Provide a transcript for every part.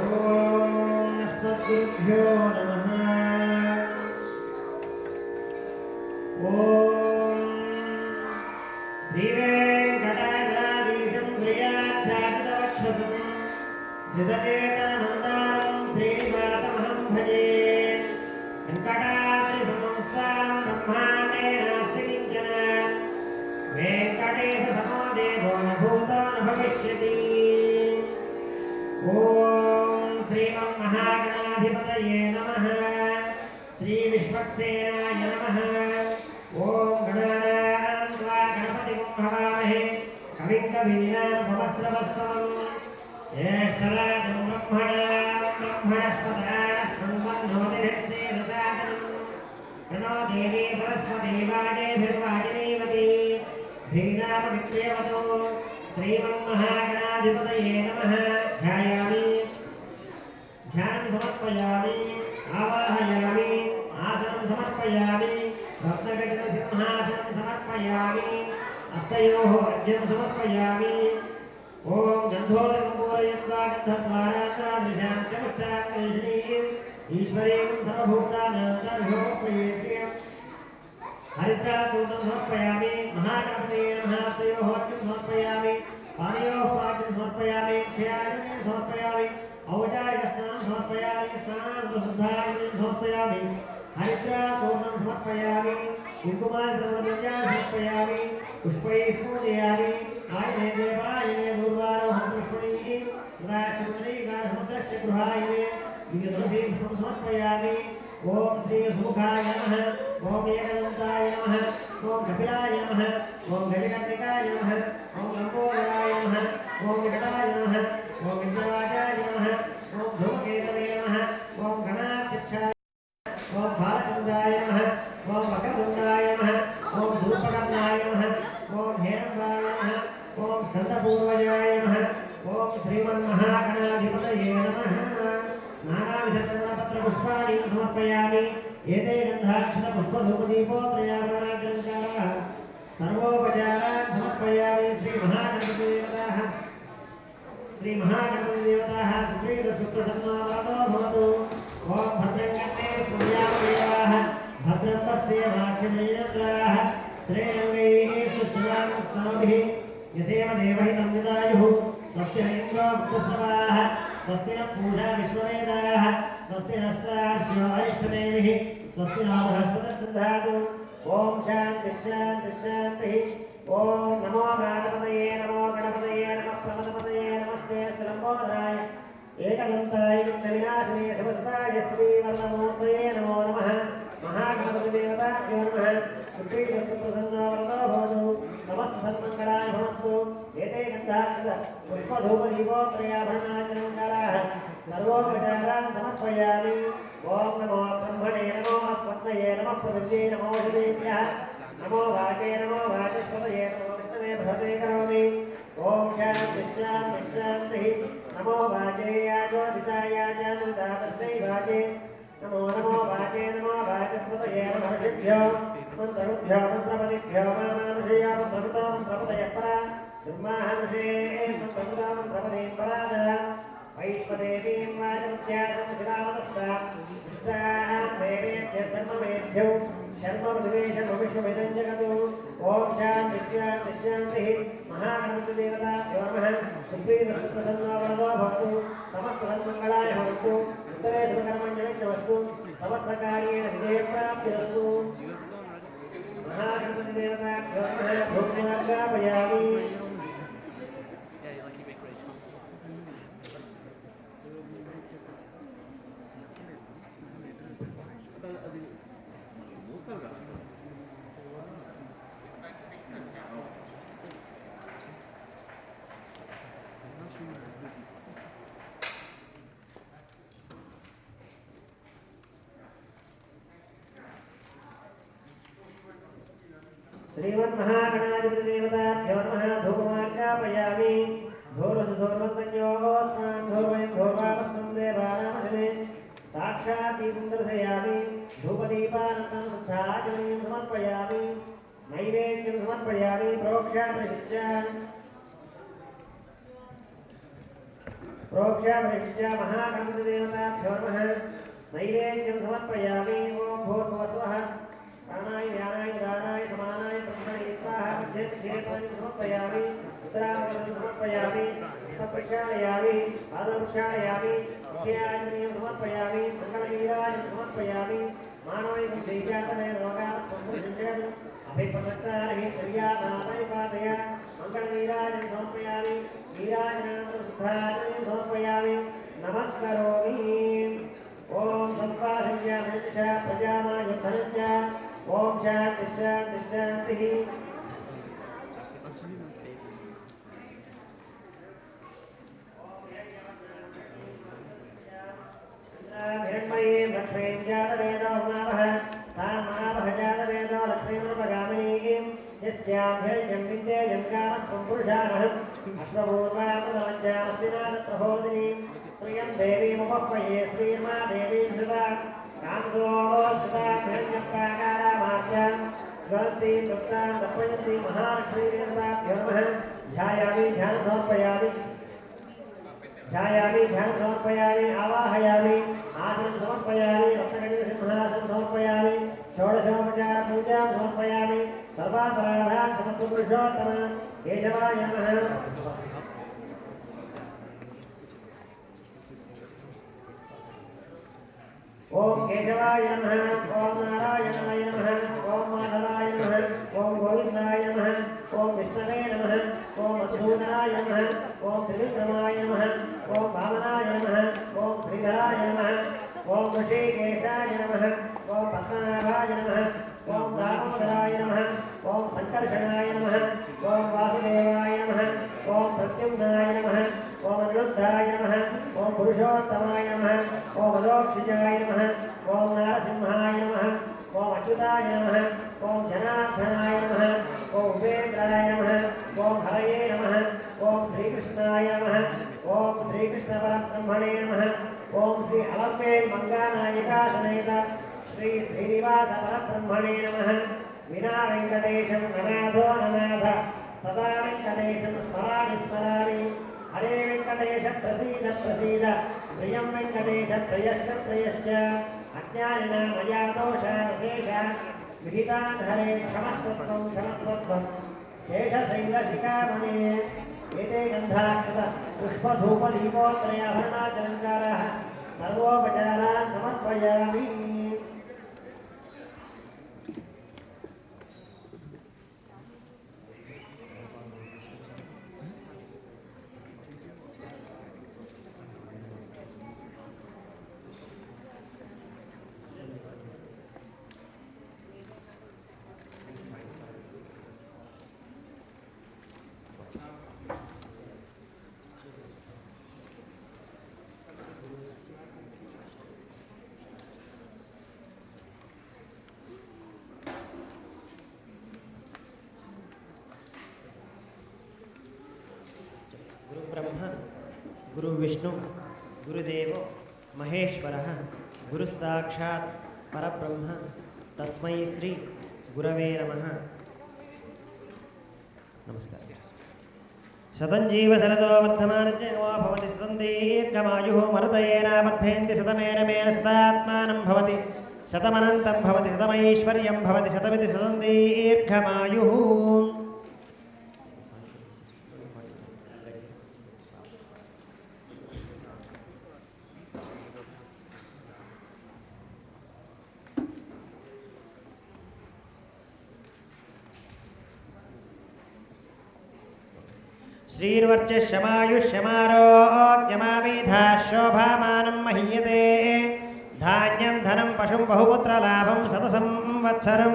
ఓం అస్మద్గురుభ్యో నమః. ఓం శ్రీ వెంకటాచలాధీశం శ్రీయాచ్ఛాసితవక్షసం శ్రితచేతనమందారం శ్రీనివాసమహం భజే. వెంకటాద్రి సంస్థానం బ్రహ్మాండే నాస్తి కించన. వెంకటేశ సమో దేవో న భూతో న భవిష్యతి. ఓం శ్రీమన్మహాగణాధిపతయే నమః. శ్రీ విశ్వక్సేనాయ నమః. ఓం గణానాం త్వా గణపతిం హవామహే కవిం కవీనాముపమస్రవస్తమం. జ్యేష్ఠరాజం బ్రహ్మణస్పదా సంవన్నోతిభిస్సేదసాదనం. ప్రణో దేవీ సరస్వతీ వాజేభిర్వాజినీవతి ధీనామవిక్రియవతో. శ్రీమన్మహాగణాధిపతయే నమః. ధ్యాయామి, ధ్యానం సమర్పయామి, ఆవాహయామి, ఆసనం సమర్పయామి, రత్నఘటిత సింహాసనం సమర్పయామి, హస్తయోః అర్ఘ్యం సమర్పయామి. ఓం గంధోదకం పూరయత్వా గంధద్వారాత్రాదృశాం చ పుష్టాకైష్ణీం ఈశ్వరీం సర్వభూతానాం సమర్పయేత్యం. హరిద్రాచూర్ణం సమర్పయామి. మహాగణపతయే నమః. హస్తయోః అర్ఘ్యం సమర్పయామి, పాదయోః పాద్యం సమర్పయామి, క్షయాయం సమర్పయామి, ఔపచారిక స్నానం సమర్పయామి, స్నానానంతరం సమర్పయామి. హరిద్రాచూర్ణం సమర్పయామి, కుంకుమాద్రవ్యాన్ని సమర్పయామి, పుష్పైః పూజయామి. ఆయనే దేవాయనే దూర్వారోహం పుష్పణీః సముద్రశ్చ గృహాయనే దివ్యతులసీపుష్పం సమర్పయామి. ఓం శ్రీ సుముఖాయ నమః. ఓం ఏకదంతాయ నమః. ఓం కపిలాయ నమః. ఓం గజకర్ణికాయ నమః. ఓం లంబోదరాయ నమః. ఓం వికటాయ నమః. ఓం విద్యవాచాయ నమః. ఓం ధూమకేతవే నమః. ఓం గణాధ్యక్షాయ, ఓం బాలచంద్రాయ నమః. ఓం వక్రతుండాయ నమః. ఓం శూర్పకర్ణాయ నమః. ఓం హేరంబాయ నమః. ఓం స్కందపూర్వజాయ నమః. ఓం శ్రీమన్మహాగణాధిపతయే నమః. నానావిధపత్రపుష్పాణి సమర్పయామి. ఏతే గంధాక్షత పుష్పధూపదీపోత్రయాభరణాలంకారాः సర్వోపచారాన్ సమర్పయామి. శ్రీమహాగణపతిదేవతాः సుప్రీతసుప్రసన్నావరతో భవతు. ఓం భద్రం కర్ణే సూర్యాదేవాः భద్రం పశ్యేమాక్షినేత్రాः శ్రేయంగైः స్తుష్టివాంస్తనోభిः యసేమ దేవహితం యదాయుః. స్వస్తి న ఇంద్రో వృద్ధశ్రవాः. స్వస్తి న పూషా విశ్వవేదాः. స్వస్తి నస్తార్క్ష్యో అరిష్టనేమిః. స్వస్తి నో బృహస్పతిర్దధాతు. ఓం శాంతి శాంతి శాంతి. ఓం నమో గణపతయే నమో గణపతయే నమః ప్రమదపతయే నమస్తే లంబోదరాయ ఏకదంతాయ విఘ్నవినాశినే శివసుతాయ శ్రీవర్ణమూర్తయే నమో నమః. మహాగణపతిదేవతాభ్యో నమః. సుప్రీతసుప్రసన్నావరతో భవతు. సమస్తసన్మంగళాని భవంతు. ఏతే గంధాక్షత పుష్పధూపదీపోత్రయాభరణాలంకారాः సర్వోపచారాన్ సమర్పయామి. ఓం నమో బ్రహ్మణే నమో అస్మత్నయే నమః పృథివ్యై నమో దివేభ్యः నమో వాచే నమో వాచస్పతయే నమో విష్ణవే బృహతే కరోమి. ఓం శాంతి శాంతి శాంతి. నమో వాచే యాచోదితాయ జానుదాతస్యై వాచే నమో నమో వాచే నమో వాచస్పతయే నమః. ఋషిభ్యో మంత్రభ్యో మంత్రపతిభ్యో మామానుషేయ మంత్రపతో మంత్రపతయ పరా దుర్మాహనుషే మంత్రపదా మంత్రపదే పరాద. వైశ్వదేవీం వాచమధ్యాసం శివామతస్తాం దుష్టాం దేవేభ్యः సర్వమేభ్యో శర్మమృదివేశర్మవిశ్వమిదం జగతు. ఓం శాంతి శాంతి శాంతి. మహాగణపతిదేవతాభ్యో నమః. సుప్రీతసుప్రసన్నావరతో భవతు. సమస్తసన్మంగళాయ భవంతు. ఉత్తరే శుభకర్మణ్యవస్తు. సమస్తకార్యేణ విజయప్రాప్తిరస్తు. మహాగణపతిదేవతాభ్యో నమః. ధూపమార్గాపయామి. श्रीमन्महागणाधिपतिदेवताभ्यो नमः. धूपमार्गापयामि. धूर्वसुधूर्वन्तन्योस्मान् धूर्वयं धूर्वावस्तं देवानामशमे साक्षात् दीपं दर्शयामि. धूपदीपानन्तरं शुद्धाचमनीं समर्पयामि. नैवेद्यं समर्पयामि. प्रोक्षामि प्रोक्ष्य परिष्य महागणपतिदेवताभ्यो नमः नैवेद्यं समर्पयामि ॐ भूर्भुवस्वः प्राणाय व्यानाय उदानाय समानाय ब्रह्मणे स्वाहा क्षेपानि समर्पयामि उत्तरावरणं समर्पयामि हस्तप्रक्षालयामि पादप्रक्षालयामि मुख्याग्निं समर्पयामि मङ्गलवीराजं समर्पयामि मानवैकं शैजातने लोकास्मृतिं अभिप्रदत्तानि क्रियानापरिपादय मङ्गलवीराजं समर्पयामि वीराजनान्तरशुद्धाग्निं समर्पयामि नमस्करोमि ॐ सम्पादन्यामृष प्रजामायुद्धनश्च ॐ शान्तिः हिरण्मयीं लक्ष्मीं जातवेदो उमावः तामावः जातवेदो लक्ष्मीमुपगामिनीं यस्यां हिरण्यं विद्येयं कामस्त्वं पुरुषानहम् अश्वपूर्वामृतवच्चामस्तिनाथप्रबोधिनीं श्रियं देवीमुपह्वये श्रीर्मा देवी श्रुता कांसोस्थिता हिरण्यप्राकारामार्यां ज्वलन्तीं दुर्गां तर्पयन्तीं महालक्ष्मीदेवताभ्यो नमः ध्यायामि ध्यानं समर्पयामि आवाहयामि आसनं समर्पयामि रत्नकटिसिंहासनं समर्पयामि षोडशोपचारपूजां समर्पयामि सर्वापराधान् समस्तु पुरुषोत्तम केशवाय नमः ओम केशवाय नमः ओम नारायणाय नमः ओम माधवाय नमः ओम गोविंदाय नमः ओम विष्णवे नमः ओम मधुसूदनाय नमः ओम त्रिविक्रमाय नमः ओम वामनाय नमः ओम श्रीधराय नमः ओम ऋषिकेशाय नमः ओम पद्मनाभाय नमः ओम दामोदराय नमः ओम संकर्षणाय नमः ओम वासुदेवाय नमः ओम प्रद्युम्नाय नमः ओम अनिरुद्धाय नमः ओम पुरुषोत्तमाय नमः ओम अदोक्षिजाय नमः ओम नारसिंहाय नमः ओम अच्युताय नमः ओम जनार्दनाय नमः ओम उपेन्द्राय नमः ओम हरये नमः ओम श्रीकृष्णाय नमः ओम श्रीकृष्णपरब्रह्मणे नमः ओम श्री अलम्बेल मंगानायिका समेत श्री श्रीनिवास परब्रह्मणे नमः विना वेंकटेशं ननाथो ननाथ सदा वेंकटेशं स्मरामि हरे वेंकटेश प्रसीद प्रियं वेंकटेश प्रियश्च अज्ञानिना मया दोषानशेषान् विहितान् हरे क्षमस्त्वं शेषशैलशिखामणे एते गन्धाक्षत पुष्पधूपदीपोत्रयाभरणाचलङ्काराः सर्वोपचारान् समर्पयामि गुरु ब्रह्मा गुरु विष्णु गुरुदेव महेश्वरः गुरु साक्षात् परब्रह्म तस्मै श्री गुरवे नमः। नमस्कार। शतञ्जीव शरदो वर्धमानजनो भवति शतं दीर्घमायुः मरुतयेनावर्धयन्ति शतमेन मेन शतात्मानं भवति शतमनन्तं भवति शतमैश्वर्यं भवति शतमिति शतं दीर्घमायुः। श्रीर्वर्चस्यमायुष्यमारोग्यमाविधा शोभामानं महीयते धान्यं धनं पशुं बहुपुत्रलाभं शतसंवत्सरं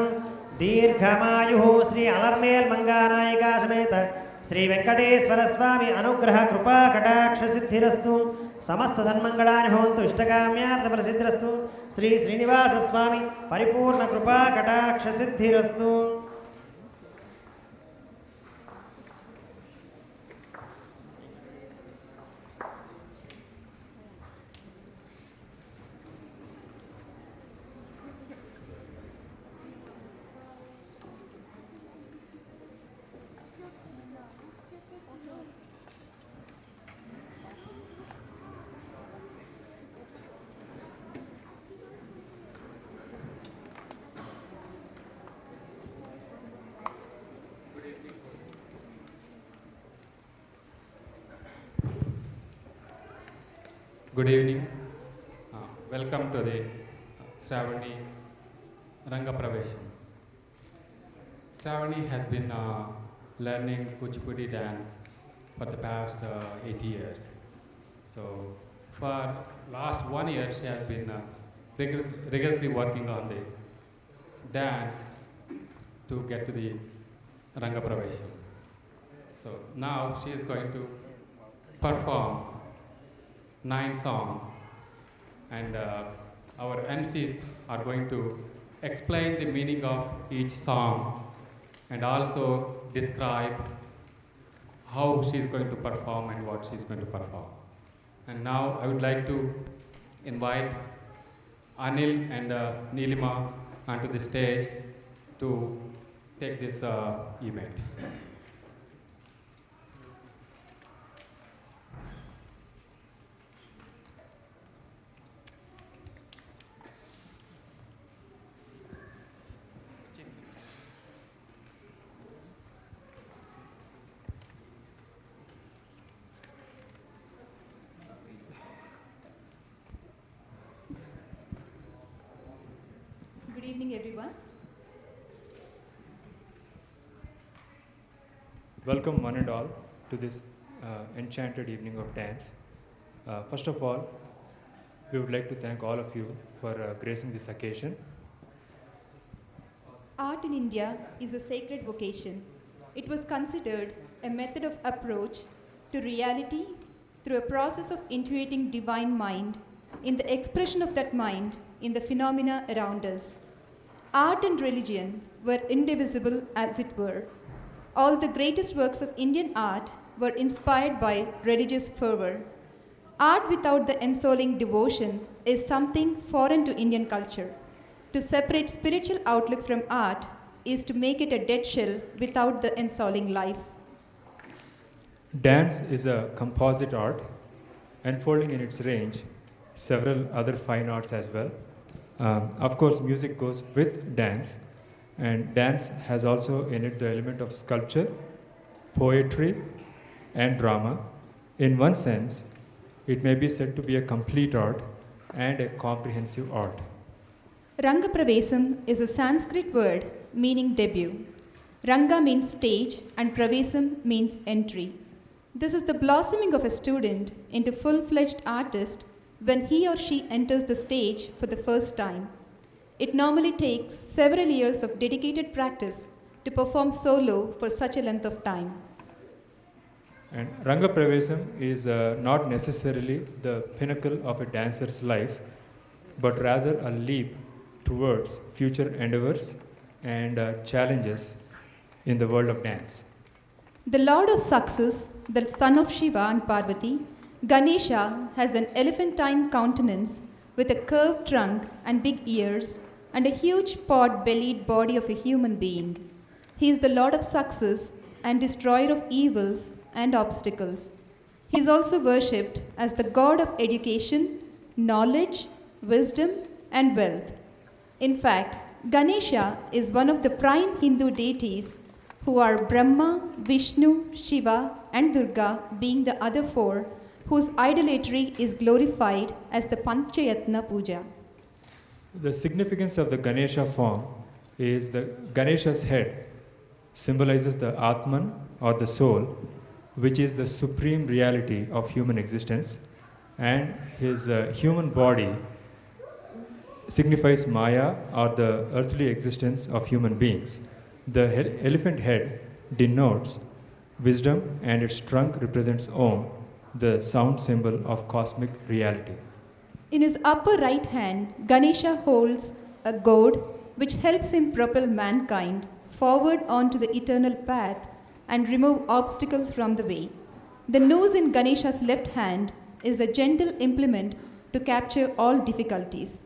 दीर्घमायुः। श्री अलर्मेल मंगानायिका समेत श्री वेंकटेश्वर स्वामी अनुग्रह कृपा कटाक्ष सिद्धिरस्तु समस्त सन्मंगलानि भवन्तु इष्टकाम्यार्थफलसिद्धिरस्तु। श्री श्रीनिवास स्वामी परिपूर्ण कृपा कटाक्ष Siddhirastu. Good evening. Welcome to the Sravani Rangapravesam. Sravani has been learning Kuchipudi dance for the past 8 years. So, for last 1 year, she has been rigorously working on the dance to get to the Rangapravesam. So now she is going to perform 9 songs, and our MCs are going to explain the meaning of each song and also describe how she is going to perform and what she is going to perform. And now I would like to invite Anil and Neelima onto the stage to take this event. Good evening, everyone. Welcome one and all to this enchanted evening of dance. First of all, we would like to thank all of you for gracing this occasion. Art in India is a sacred vocation. It was considered a method of approach to reality through a process of intuiting divine mind in the expression of that mind in the phenomena around us. Art and religion were indivisible, as it were. All the greatest works of Indian art were inspired by religious fervor. Art without the ensouling devotion is something foreign to Indian culture. To separate spiritual outlook from art is to make it a dead shell without the ensouling life. Dance is a composite art, unfolding in its range several other fine arts as well. Of course, music goes with dance, and dance has also in it the element of sculpture, poetry, and drama. In one sense, it may be said to be a complete art and a comprehensive art. Rangapravesam is a Sanskrit word meaning debut. Ranga means stage and Pravesam means entry. This is the blossoming of a student into full-fledged artist when he or she enters the stage for the first time. It normally takes several years of dedicated practice to perform solo for such a length of time. And Rangapravesam is not necessarily the pinnacle of a dancer's life, but rather a leap towards future endeavors and challenges in the world of dance. The Lord of Success, the son of Shiva and Parvati, Ganesha has an elephantine countenance with a curved trunk and big ears and a huge pot-bellied body of a human being. He is the Lord of Success and destroyer of evils and obstacles. He is also worshipped as the god of education, knowledge, wisdom, and wealth. In fact, Ganesha is one of the prime Hindu deities who are Brahma, Vishnu, Shiva, and Durga, being the other 4, whose idolatry is glorified as the Panchayatna Puja. The significance of the Ganesha form is the Ganesha's head symbolizes the Atman or the soul, which is the supreme reality of human existence, and his human body signifies Maya or the earthly existence of human beings. The elephant head denotes wisdom and its trunk represents Om, the sound symbol of cosmic reality. In his upper right hand, Ganesha holds a goad which helps him propel mankind forward onto the eternal path and remove obstacles from the way. The nose in Ganesha's left hand is a gentle implement to capture all difficulties.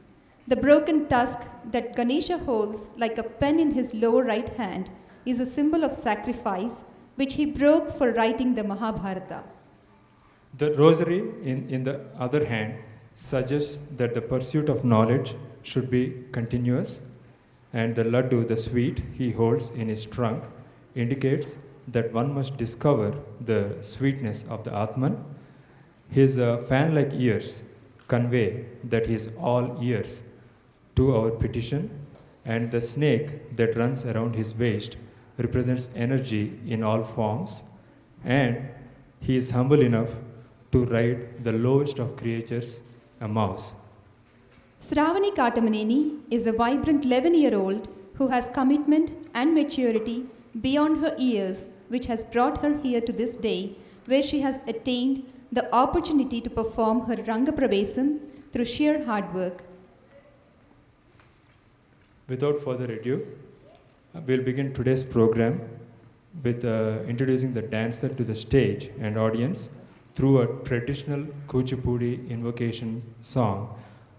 The broken tusk that Ganesha holds like a pen in his lower right hand is a symbol of sacrifice which he broke for writing the Mahabharata. The rosary in the other hand suggests that the pursuit of knowledge should be continuous, and the laddu, the sweet he holds in his trunk, indicates that one must discover the sweetness of the Atman. His fan-like ears convey that he is all ears to our petition, and the snake that runs around his waist represents energy in all forms, and he is humble enough to ride the lowest of creatures, a mouse. Sravani Katamaneni is a vibrant 11-year-old who has commitment and maturity beyond her years, which has brought her here to this day, where she has attained the opportunity to perform her Rangapravesam through sheer hard work. Without further ado, we'll begin today's program with introducing the dancer to the stage and audience through a traditional Kuchipudi invocation song,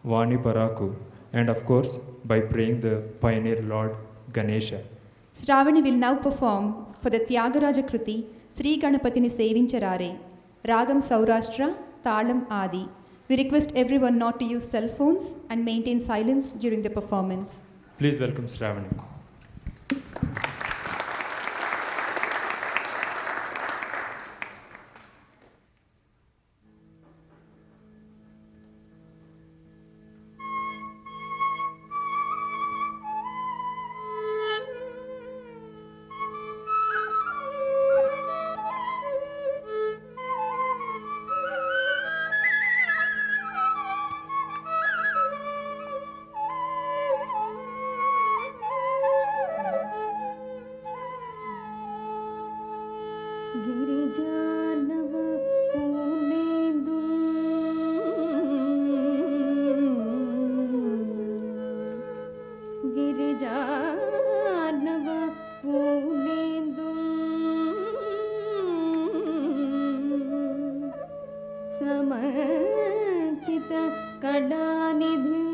Vani Paraku, and of course by praying the pioneer Lord Ganesha. Sravani will now perform for the Tyagaraja Kruti, Sri Ganapatini Sevincharare, Ragam Saurashtra, Talam Adi. We request everyone not to use cell phones and maintain silence during the performance. Please welcome Sravani. गिरिजानव पूनेन्दु गिरिजानव पूनेन्दु समचित कडानिधि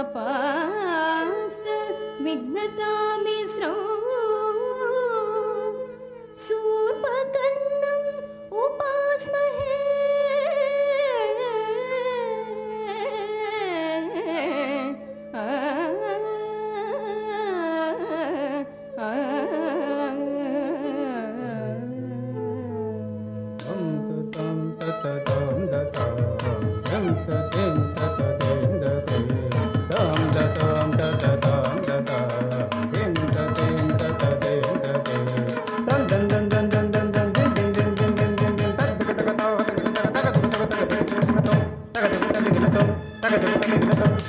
अपास्त विघ्नतामिश्रौ सूर्पकर्णम् उपास्महे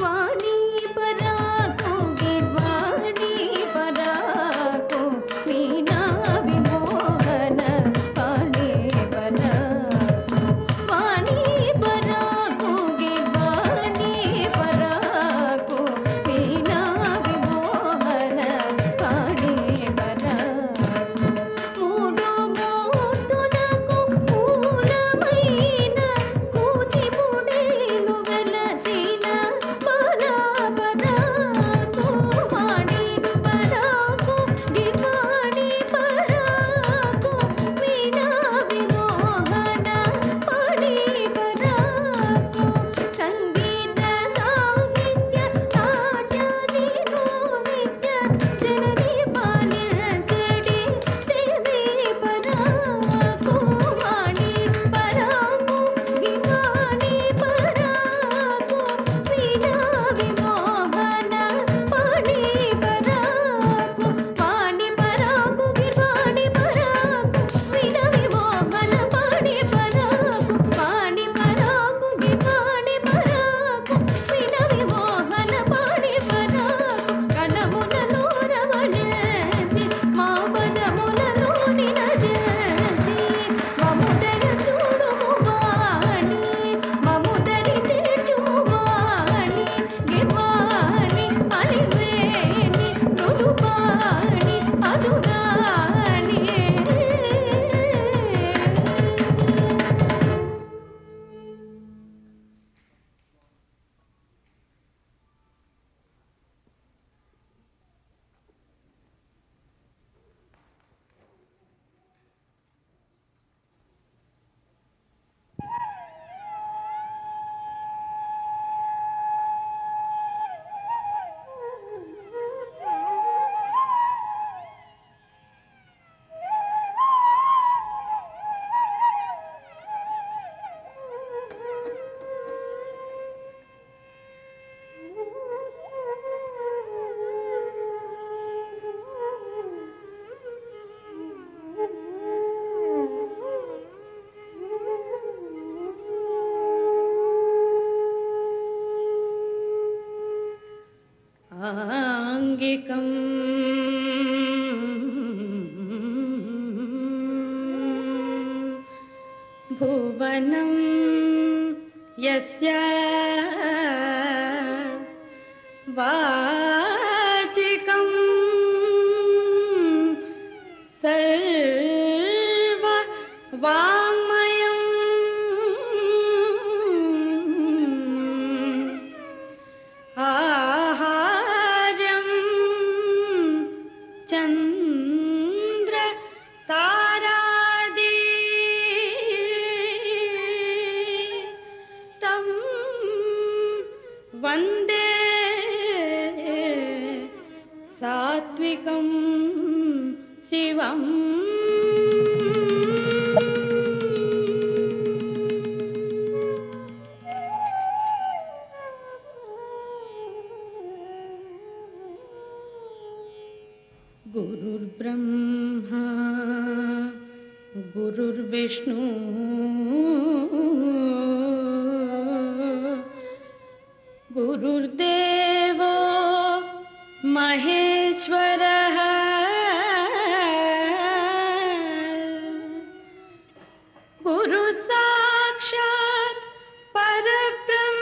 वाणी पराको गिर्वाणी पराको वीणा विमोहन वाणी पराको సాంగికం భువనం యస్యా వాచికం సర్వ వాంగ్మయం ఆహార్యం చంద్ర తారాది తం వందే సాత్వికం శివం గురుర్బ్రహ్మా గురుర్విష్ణు గురుర్దేవో మహేశ్వరః గురు సాక్షాత్ పరబ్రహ్మ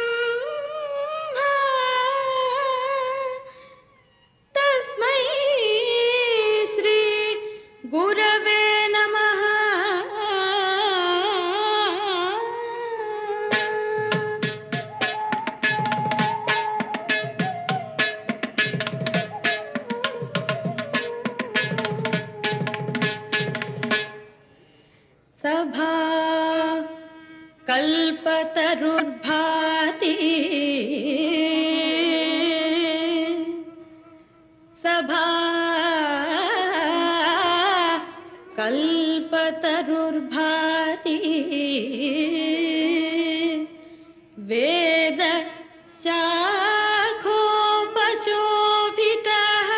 తస్మై శ్రీ గురవే నమః సభా కల్పతరుర్భాతి సభా కల్పతరుర్భాతి వేద శాఖోపశోభితః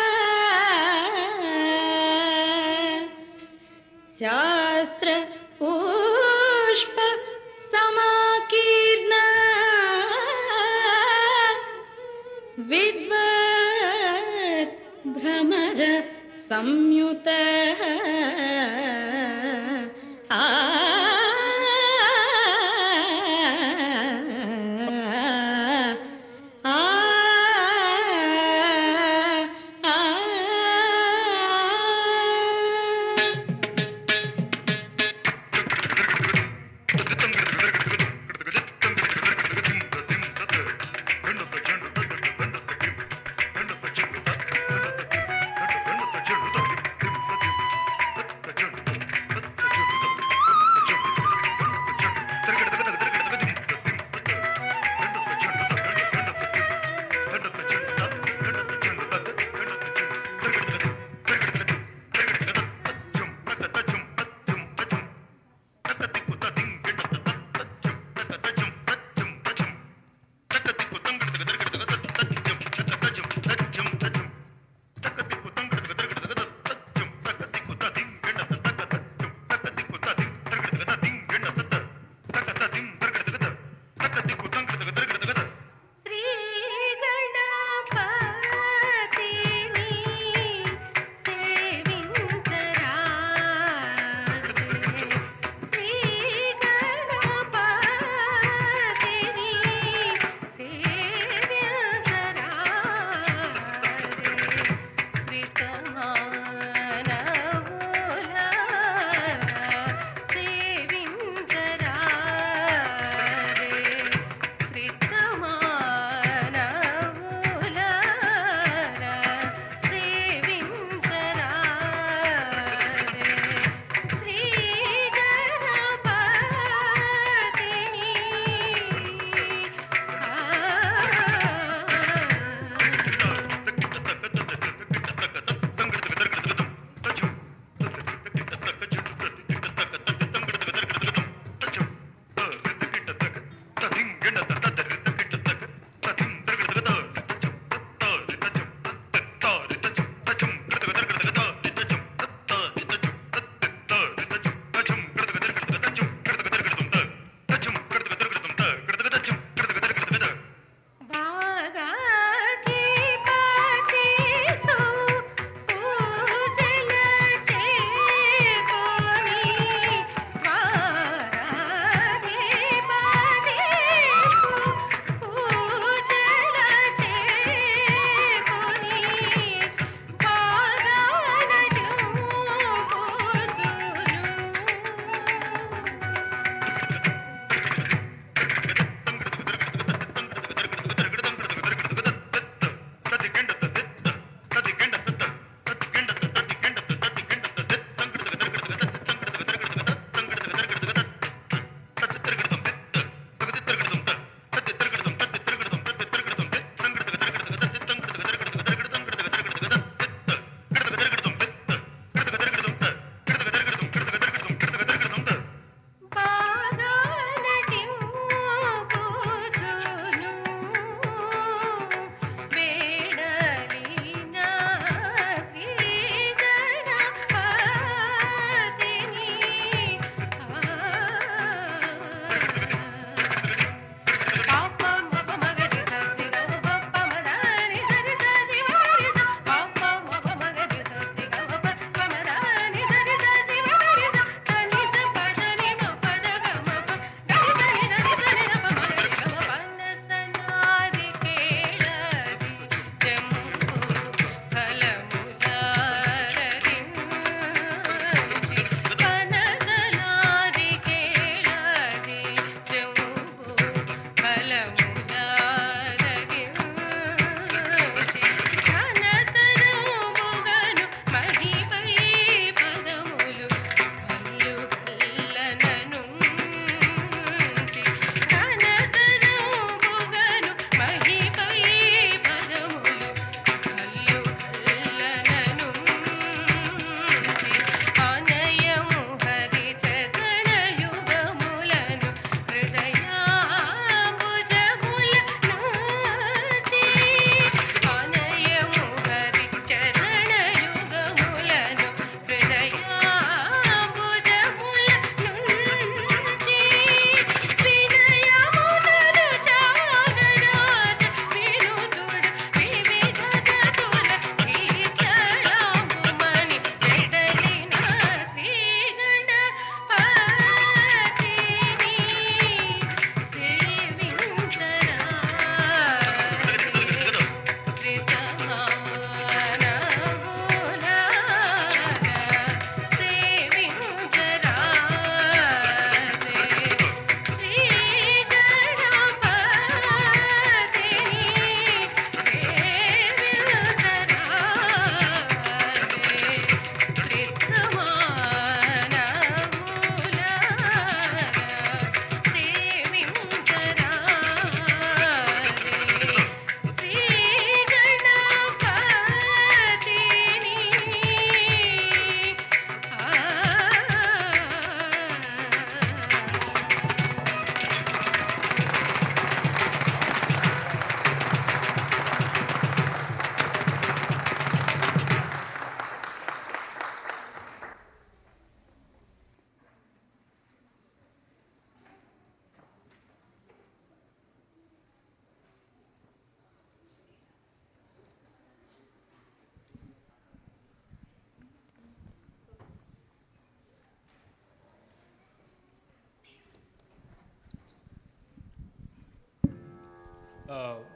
శాస్త్ర Pushpa సమాకీర్ణ విద్వత్ Bhramara సంయుత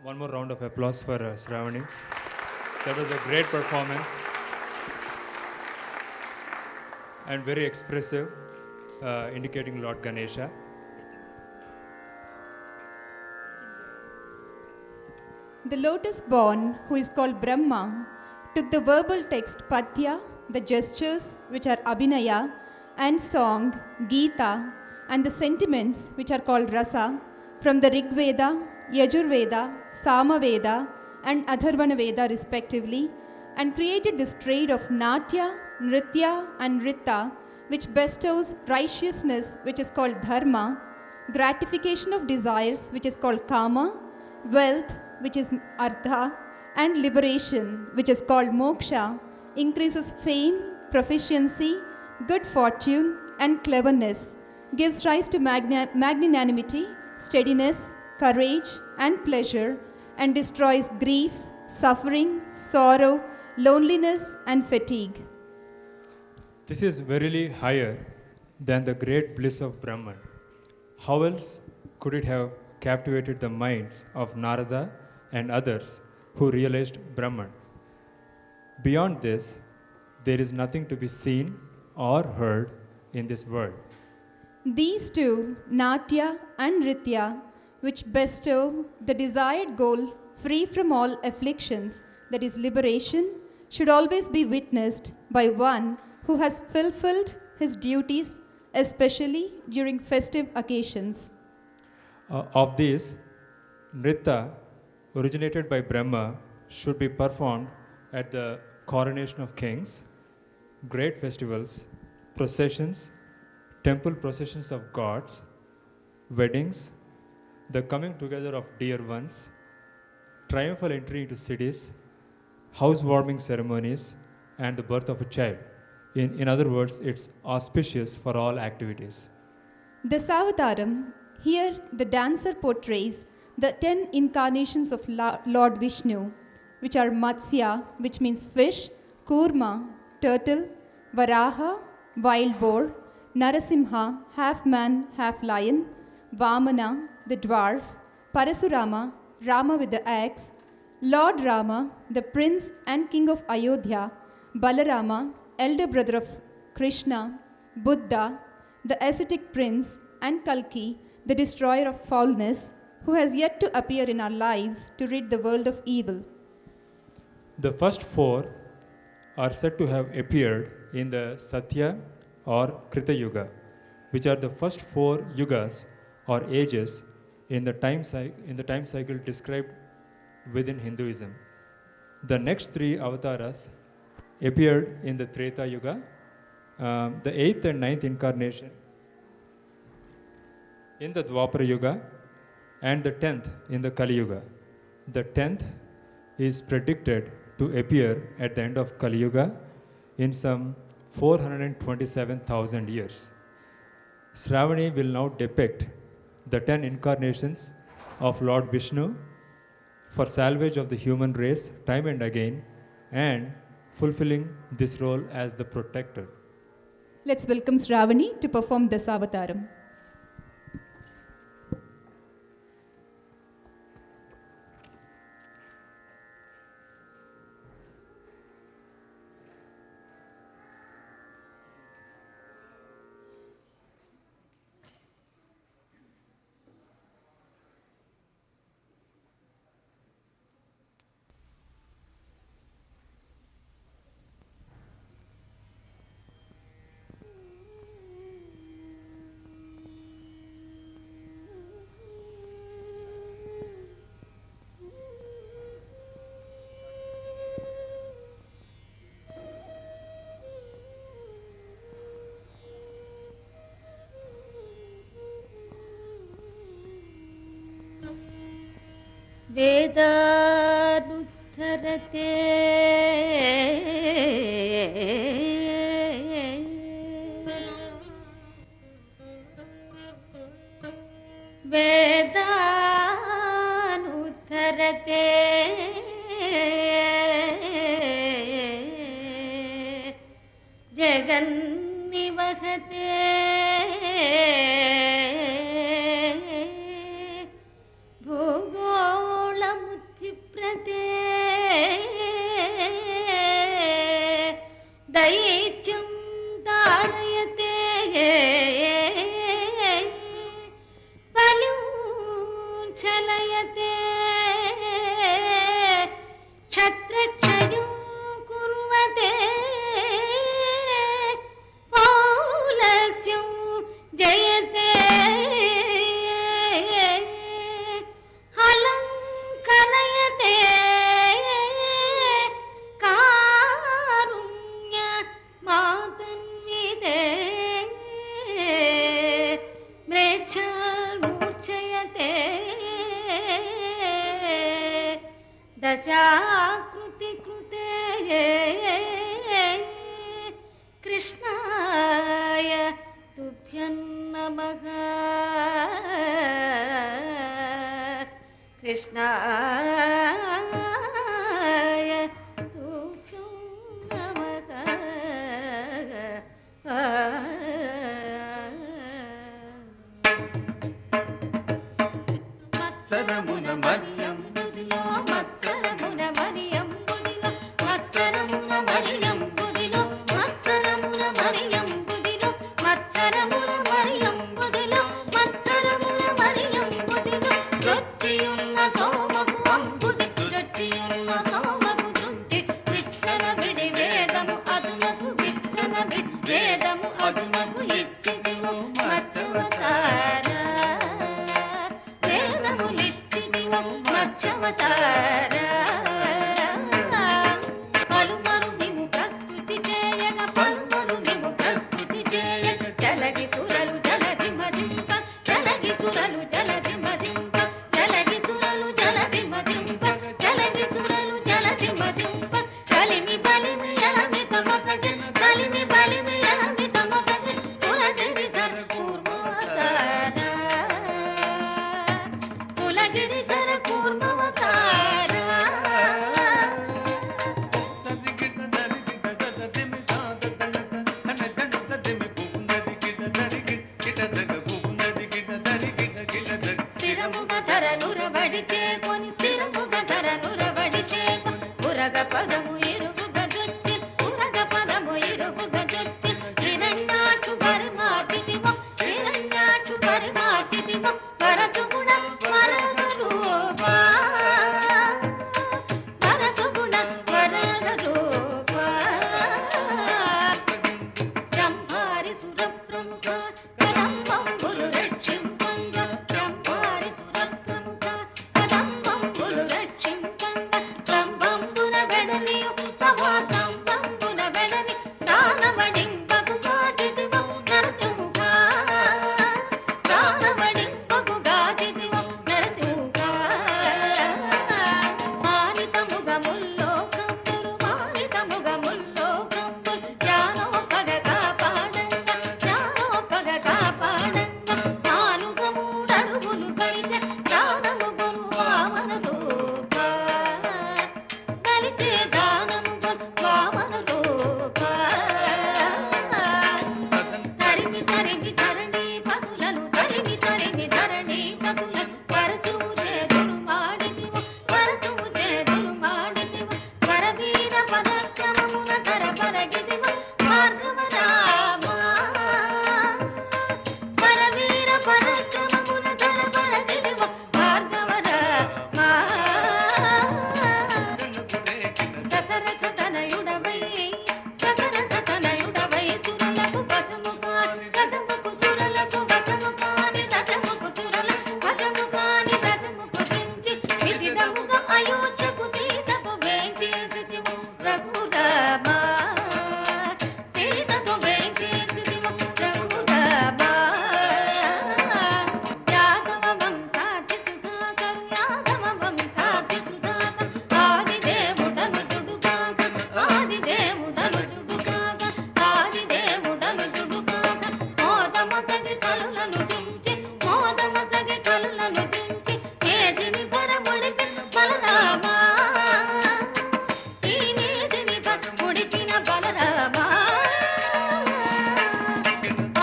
One more round of applause for Sravani. That was a great performance and very expressive, indicating Lord Ganesha. The lotus born, who is called Brahma, took the verbal text Padya, the gestures, which are Abhinaya, and song, Gita, and the sentiments, which are called Rasa, from the Rig Veda, Yajur Veda, Sama Veda, and Atharvana Veda, respectively, and created this trade of Natya, Nritya, and Nritta, which bestows righteousness, which is called Dharma, gratification of desires, which is called Kama, wealth, which is Artha, and liberation, which is called Moksha, increases fame, proficiency, good fortune, and cleverness, gives rise to magnanimity, steadiness, courage, and pleasure, and destroys grief, suffering, sorrow, loneliness, and fatigue. This is verily higher than the great bliss of Brahman. How else could it have captivated the minds of Narada and others who realized Brahman? Beyond this, there is nothing to be seen or heard in this world. These two, Natya and Nritya, which bestow the desired goal free from all afflictions, that is liberation, should always be witnessed by one who has fulfilled his duties, especially during festive occasions. Of these, Nritta, originated by Brahma, should be performed at the coronation of kings, great festivals, processions, temple processions of gods, weddings, the coming together of dear ones, triumphal entry into cities, housewarming ceremonies, and the birth of a child. In other words, it's auspicious for all activities. Dasavataram, here the dancer portrays the 10 incarnations of Lord Vishnu, which are Matsya, which means fish, Kurma, turtle, Varaha, wild boar, Narasimha, half man, half lion, Vamana, the dwarf, Parasurama, Rama with the axe, Lord Rama, the prince and king of Ayodhya, Balarama, elder brother of Krishna, Buddha, the ascetic prince, and Kalki, the destroyer of foulness, who has yet to appear in our lives to rid the world of evil. The first four are said to have appeared in the Satya or Krita Yuga, which are the first four yugas or ages in the time cycle described within Hinduism. The next three avatars appeared in the Treta Yuga, the 8th and 9th incarnation in the Dwapara Yuga, and the 10th in the Kali Yuga. The 10th is predicted to appear at the end of Kali Yuga in some 427,000 years. Sravani will now depict the 10 incarnations of Lord Vishnu for salvage of the human race time and again, and fulfilling this role as the protector. Let's welcome Sravani to perform Dasavataram. वेदानुत्तरते वेदानुत्तरते जगन्निवहते भूगोल चलयते क्षत्रक्षयं कुर्वते पौलस्यं जयते हलं कलयते कारुण्य मातन्विते म्लेच्छाल्मूर्छयते दशाकृति कृते कृष्णाय तुभ्यं नमः कृष्णाय तुभ्यं नमः మత్సరమున మరియం గుడిలో మత్సరమున మరియం గుడిలో మత్సరమున మరియం గుడిలో మత్సరమున మరియం గుడిలో మత్సరమున మరియం గుడిలో మత్సరమున మరియం గుడిలో జొచ్చియున్న సోమకు అంబుది జొచ్చియున్న సోమకు దుంటి విచ్చన విడి వేదము అదునకు విచ్చన విడి వేదము అదునకు ఇచ్చిదివు మచ్చవతారా వేదములిచ్చిదివు మచ్చవతారా పలుమరు నిము ప్రస్తుతి చేయగ పలుమరు నిము ప్రస్తుతి చేయగ జలగి సురలు జలది మదింప జలగి సురలు జలది మదింప జలగి సురలు జలది మదింప జలగి సురలు జలది మదింప కలిమి బలిమి అమిత మొకటి కలిమి బలిమి అమిత మొకటి కులగిరి ధర కూర్మవతారా కులగిరి ధర కూర్మవతారా దరిగిట దరిగిట దదదిమి దాదదనక అనగంట దిమి గుందరిగిట దరిగిట దగ గుందరిగిట దరిగిట గిట దగ స్థిరముగ ధర నురబడి చేకొని స్థిరముగ ధర నురబడి చేకొని ఉరగ పదము ఇరుగుగ జొచ్చి ఉరగ పదము ఇరుగుగ జొచ్చి హిరణ్యాక్షు పరిమాతిదివో హిరణ్యాక్షు పరిమాతిదివో పరసుగుణ వరద రూపా పరసుగుణ వరద రూపా బ్రహ్మారి సుర ప్రముఖ కదంబంబులు రక్షింపంగ బ్రహ్మారి సుర ప్రముఖ కదంబంబులు రక్షింపంగ సంబంబున వెడలియు సభా సంబంబున వెడలి దానవడింపగు గాదిదివో నరసింహ దానవడింపగు గాదిదివో నరసింహ మానితముగ ముల్లోకంబులు మానితముగ ముల్లోకంబులు జ్ఞానోపగ కాపాడంగ జ్ఞానోపగ కాపాడంగ మానుగ మూడడుగులు గలిచే దానముగును వామన రూప గలిచే దానముగును వామన రూప తరిమి తరిమి ధరణి పదులను తరిమి తరిమి ధరణి పదులను వరసువు చేతులు మాడిదివు వరసువు చేతులు మాడిదివు వరవీర పదక్రమమున ధర పరగిదివు భార్గవ రామా వరవీర పదక్రమమున ధర పరగిదివు భార్గవ రామా దశరథ తనయుడవై దశరథ తనయుడవై సురలకు వశము కాని దశముకు సురలకు వశము కాని దశముకు సురలకు వశము కాని దశముకు దించి విసిదముగా అయోధ్యకు సీతకు వేంచేసిదివు రఘురామా సీతకు వేంచేసిదివు రఘురామా యాదవ వంశాది సుధాకరు యాదవ వంశాది సుధాకరు ఆదిదేవుడను దుడుగాక ఆదిదేవుడను దుడుగాక ఆదిదేవుడను దుడుగాక మోదమసగి కలులను తుంచి మోదమసగి కలులను తుంచి మేదిని బరముడిపి బలరామా ఈ మేదిని బరముడిపిన బలరామా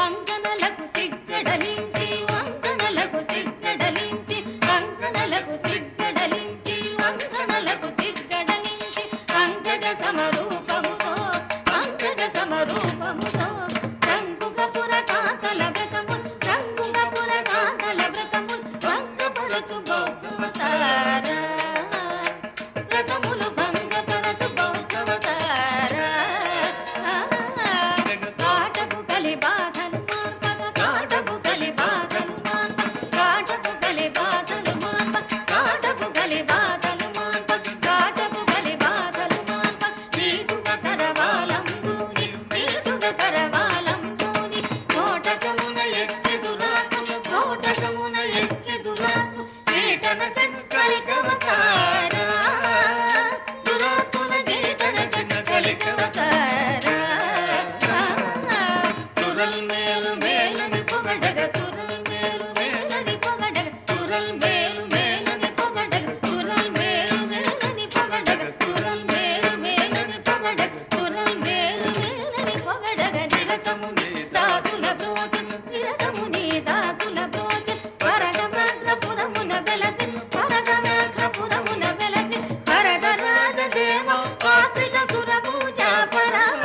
అంగనలకు సిగ్గడలించి అంగనలకు సిగ్గడలించి అంగనలకు సిగ్గడలించి అంగనలకు సిగ్గడలించి అంగజ సమరూపముతో అంగజ సమరూపముతో రంగుగపుర కాతల వ్రతము రంగుగపుర కాతల వ్రతము రంగపరచు గోప రథమున ఎక్కెదురాకు గేటన కలికవతార దురాకుల గేటన కలికవతార సురల్ మేలు మేలని పొగడగ సురల్ మేలు మేలని పొగడగ సురల్ మేలు మేలని పొగడగ సురల్ మేలు మేలని పొగడగ సురల్ మేలు మేలని పొగడగ సురల్ మేలు మేలని పొగడగ నిరతముని దాసుల బ్రోచన నిరతముని దాసుల బ్రోచన వరగమగ్రపురమున వెలసి వరగమగ్రపురమున వెలసి వరదరాజ దేవ ఆశ్రిత సుర పూజా పరమ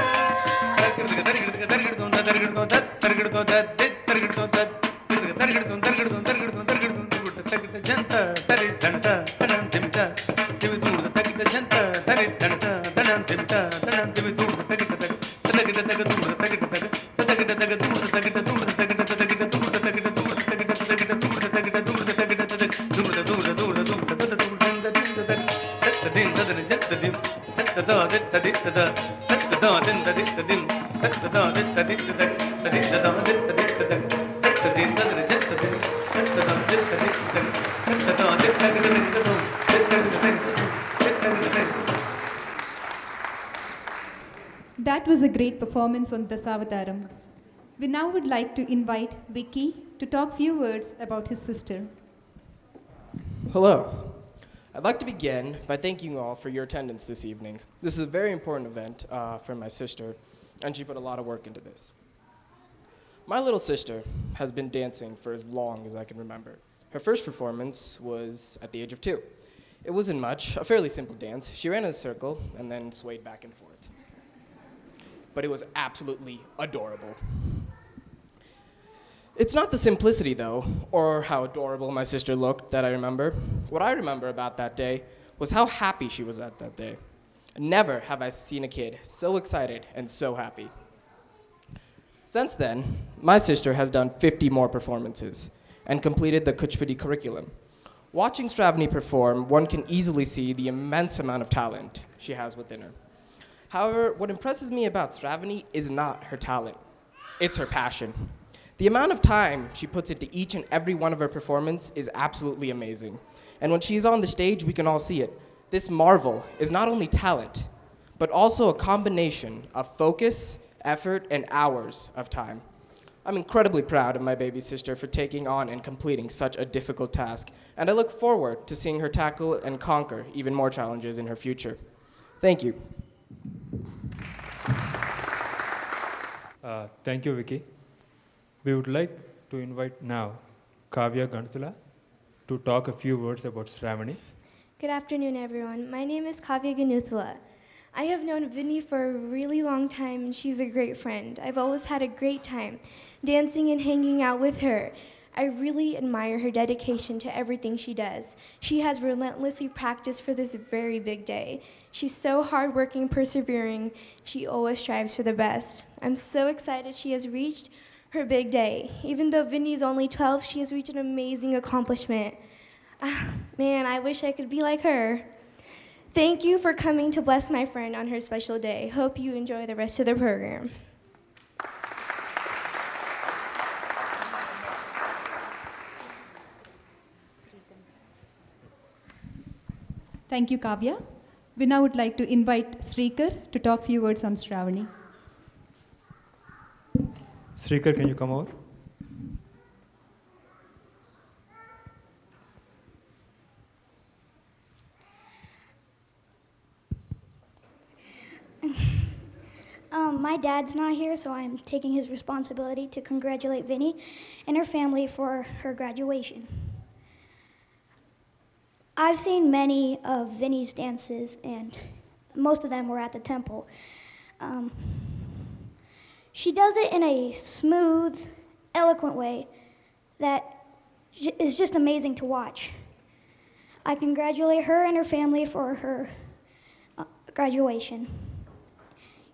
That was a great performance on Dasavataram. We now would like to invite Vicky to talk few words about his sister. Hello. I'd like to begin by thanking you all for your attendance this evening. This is a very important event for my sister, and she put a lot of work into this. My little sister has been dancing for as long as I can remember. Her first performance was at the age of 2. It wasn't much, a fairly simple dance. She ran in a circle and then swayed back and forth. But it was absolutely adorable. It's not the simplicity, though, or how adorable my sister looked that I remember. What I remember about that day was how happy she was at that day. Never have I seen a kid so excited and so happy. Since then, my sister has done 50 more performances and completed the Kuchipudi curriculum. Watching Sravani perform, one can easily see the immense amount of talent she has within her. However, what impresses me about Sravani is not her talent, it's her passion. The amount of time she puts into each and every one of her performances is absolutely amazing. And when she's on the stage, we can all see it. This marvel is not only talent, but also a combination of focus, effort, and hours of time. I'm incredibly proud of my baby sister for taking on and completing such a difficult task, and I look forward to seeing her tackle and conquer even more challenges in her future. Thank you. Thank you, Vicky. We would like to invite now Kavya Ganthula to talk a few words about Sravani. Good afternoon, everyone. My name is Kavya Ganuthula. I have known Vinny for a really long time, and she's a great friend. I've always had a great time dancing and hanging out with her. I really admire her dedication to everything she does. She has relentlessly practiced for this very big day. She's so hardworking, persevering. She always strives for the best. I'm so excited she has reached her big day. Even though Vinny is only 12, she has reached an amazing accomplishment. Man, I wish I could be like her. Thank you for coming to bless my friend on her special day. Hope you enjoy the rest of the program. Thank you, Kavya. We now would like to invite Srikar to talk few words on Sravani. Srikar, can you come over? My dad's not here, so I'm taking his responsibility to congratulate Vinny and her family for her graduation. I've seen many of Vinny's dances, and most of them were at the temple. She does it in a smooth, eloquent way that is just amazing to watch. I congratulate her and her family for her graduation.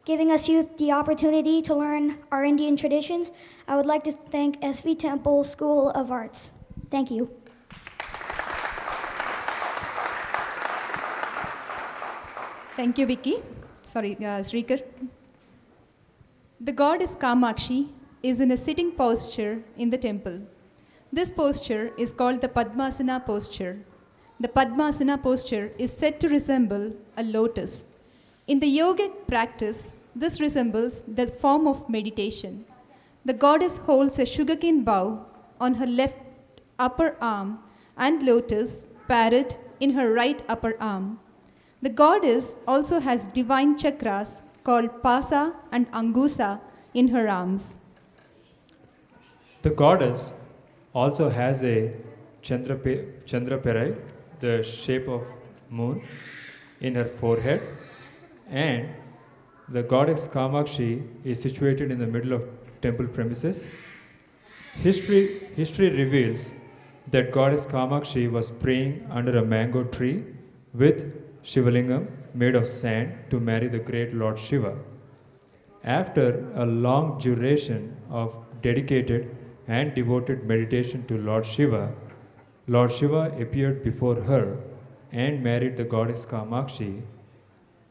Giving us youth the opportunity to learn our Indian traditions, I would like to thank SV Temple School of Arts. Thank you. Thank you, Vicky. Srikar. The goddess Kamakshi is in a sitting posture in the temple. This posture is called the Padmasana posture. The Padmasana posture is said to resemble a lotus. In the yogic practice, this resembles the form of meditation. The goddess holds a sugarcane bough on her left upper arm and lotus parrot in her right upper arm. The goddess also has divine chakras called Pasa and Angusa in her arms. The goddess also has a Chandraperai, the shape of moon, in her forehead, and the goddess Kamakshi is situated in the middle of temple premises. History reveals that goddess Kamakshi was praying under a mango tree with Shivalingam made of sand to marry the great Lord Shiva. After a long duration of dedicated and devoted meditation to Lord Shiva appeared before her and married the goddess Kamakshi,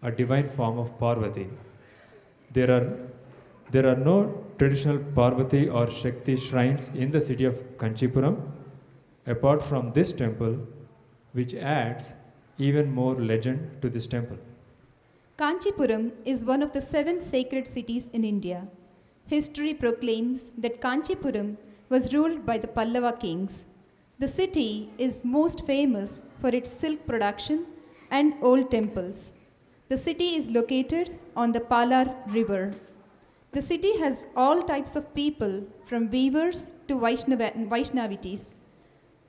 a divine form of Parvati. There are no traditional Parvati or Shakti shrines in the city of Kanchipuram apart from this temple, which adds even more legend to this temple. Kanchipuram is one of the 7 sacred cities in India. History proclaims that Kanchipuram was ruled by the Pallava kings. The city is most famous for its silk production and old temples. The city is located on the Palar River. The city has all types of people, from weavers to Vaishnavites.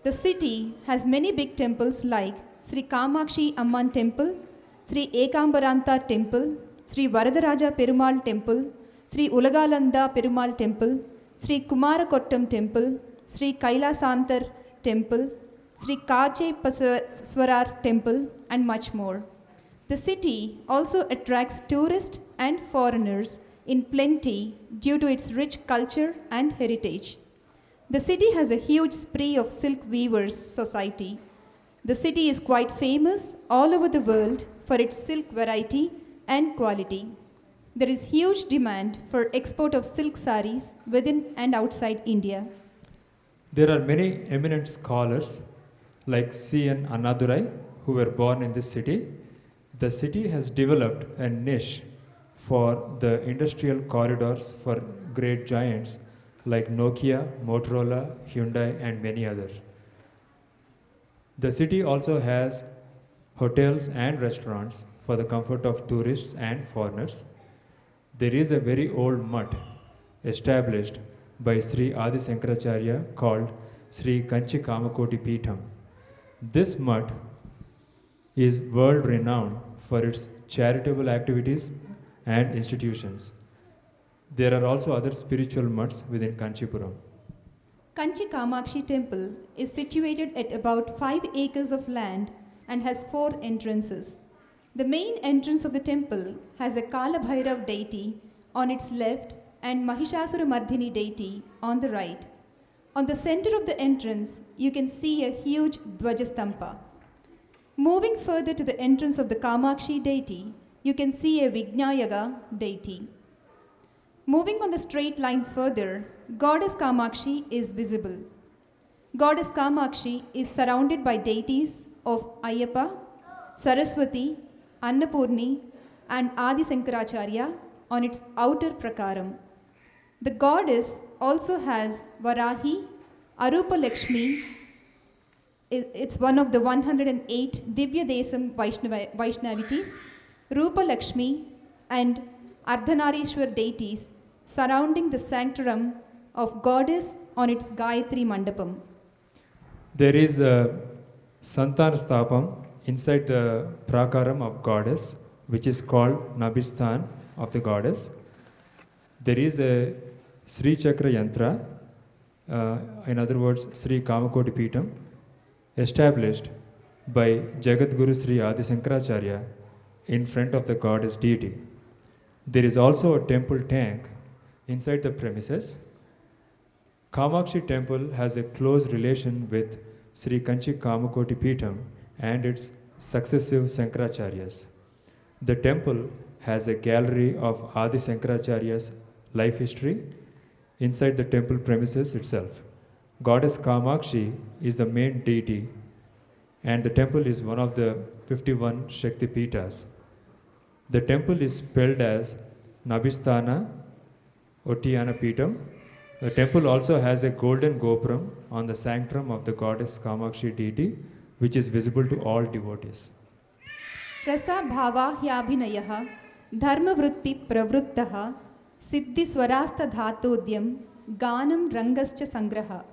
The city has many big temples like Sri Kamakshi Amman Temple, Sri Ekambaranta Temple, Sri Varadaraja Perumal Temple, Sri Ulagalanda Perumal Temple, Sri Kumarakottam Temple, Sri Kailasantar Temple, Sri Kache Paswarar Temple, and much more. The city also attracts tourists and foreigners in plenty due to its rich culture and heritage. The city has a huge spree of silk weavers society. The city is quite famous all over the world for its silk variety and quality. There is huge demand for export of silk saris within and outside India. There are many eminent scholars like C.N. Annadurai who were born in this city. The city has developed a niche for the industrial corridors for great giants like Nokia, Motorola, Hyundai, and many others. The city also has hotels and restaurants for the comfort of tourists and foreigners. There is a very old mutt established by Sri Adi Sankaracharya called Sri Kanchi Kamakoti Peetham. This mutt is world renowned for its charitable activities and institutions. There are also other spiritual mutts within Kanchipuram. Kanchi Kamakshi temple is situated at about 5 acres of land and has 4 entrances. The main entrance of the temple has a Kala Bhairav deity on its left and Mahishasura Mardhini deity on the right. On the center of the entrance, you can see a huge Dvajastampa. Moving further to the entrance of the Kamakshi deity, you can see a Vignayaga deity. Moving on the straight line further, Goddess Kamakshi is visible. Goddess Kamakshi is surrounded by deities of Ayyappa, Saraswati, Annapurni, and Adi Sankaracharya on its outer prakaram. The goddess also has Varahi, Arupa Lakshmi. It's one of the 108 Divya Desam Vaishnavitis, Rupa Lakshmi, and Ardhanarishwar deities surrounding the sanctum of goddess on its Gayatri Mandapam. There is a Santan Stapam inside the prakaram of goddess, which is called Nabistan of the goddess. There is a Sri Chakra Yantra, in other words, Sri Kamakoti Peetham, established by Jagadguru Sri Adi Sankaracharya in front of the goddess deity. There is also a temple tank inside the premises. Kamakshi temple has a close relation with Sri Kanchi Kamakoti Peetham and its successive Sankaracharyas. The temple has a gallery of Adi Sankaracharya's life history inside the temple premises itself. Goddess Kamakshi is the main deity, and the temple is one of the 51 Shakti Pitas. The temple is spelled as Nabhisthana Ottiyana Pitam. The temple also has a golden gopuram on the sanctum of the goddess Kamakshi deity, which is visible to all devotees. रसा भावाह्याभिनयः धर्मवृत्तिप्रवृत्तः सिद्धिस्वरास्तधातोद्यं गानं रङ्गश्च सङ्ग्रहः.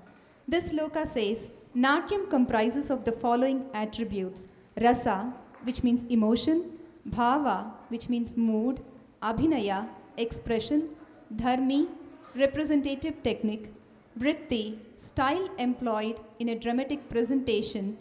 This sloka says, Natyam comprises of the following attributes: rasa, which means emotion; bhava, which means mood; abhinaya, expression; dharmi, representative technique; vritti, style employed in a dramatic presentation;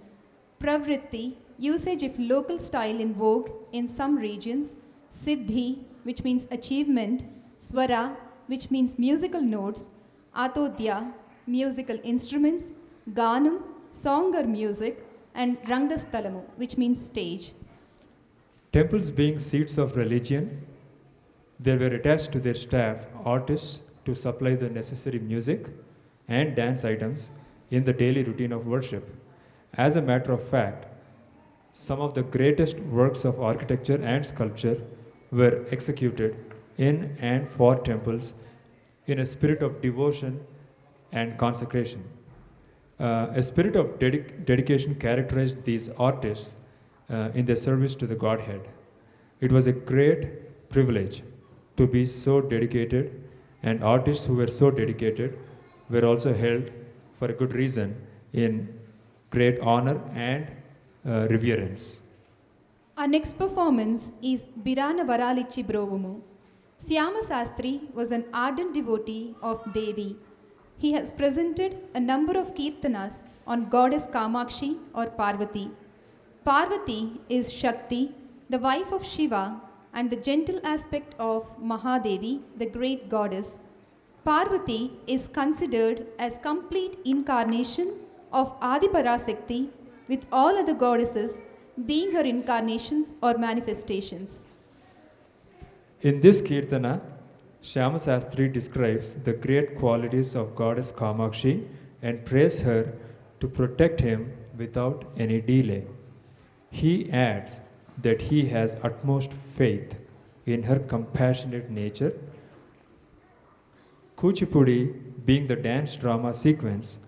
pravritti, usage of local style in vogue in some regions; siddhi, which means achievement; swara, which means musical notes; atodya, musical instruments; ganam, song or music; and rangastalamu, which means stage. Temples being seats of religion, there were attached to their staff artists to supply the necessary music and dance items in the daily routine of worship. As a matter of fact, some of the greatest works of architecture and sculpture were executed in and for temples in a spirit of devotion and consecration. A spirit of dedication characterized these artists in their service to the Godhead. It was a great privilege to be so dedicated, and artists who were so dedicated were also held, for a good reason, in great honor and reverence. Our next performance is Birana Varalichi Brovumu. Syama Sastri was an ardent devotee of Devi. He has presented a number of kirtanas on goddess Kamakshi or Parvati. Parvati is Shakti, the wife of Shiva, and the gentle aspect of Mahadevi, the great goddess. Parvati is considered as complete incarnation of Adiparasakti, with all other goddesses being her incarnations or manifestations. In this kirtana, Shyama Sastri describes the great qualities of goddess Kamakshi and prays her to protect him without any delay. He adds that he has utmost faith in her compassionate nature. Kuchipudi being the dance drama sequence,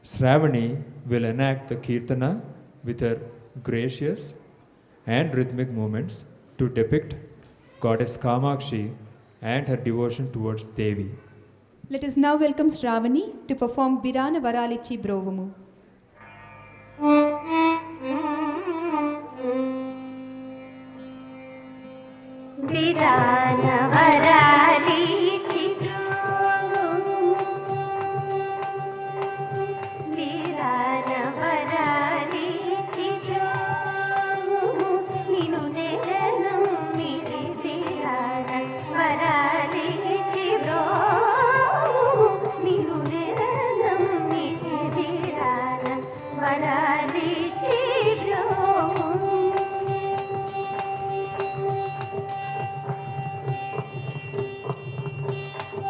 Sravani will enact the kirtana with her gracious and rhythmic movements to depict goddess Kamakshi and her devotion towards Devi. Let us now welcome Sravani to perform Birana Varalichi Brovumu. Birana Varalichi Brovumu, Birana Varalichi Brovumu, Ninu Neranam Miri Birana Varalichi Brovumu, Ninu Neranam Miri Birana Varalichi Brovumu.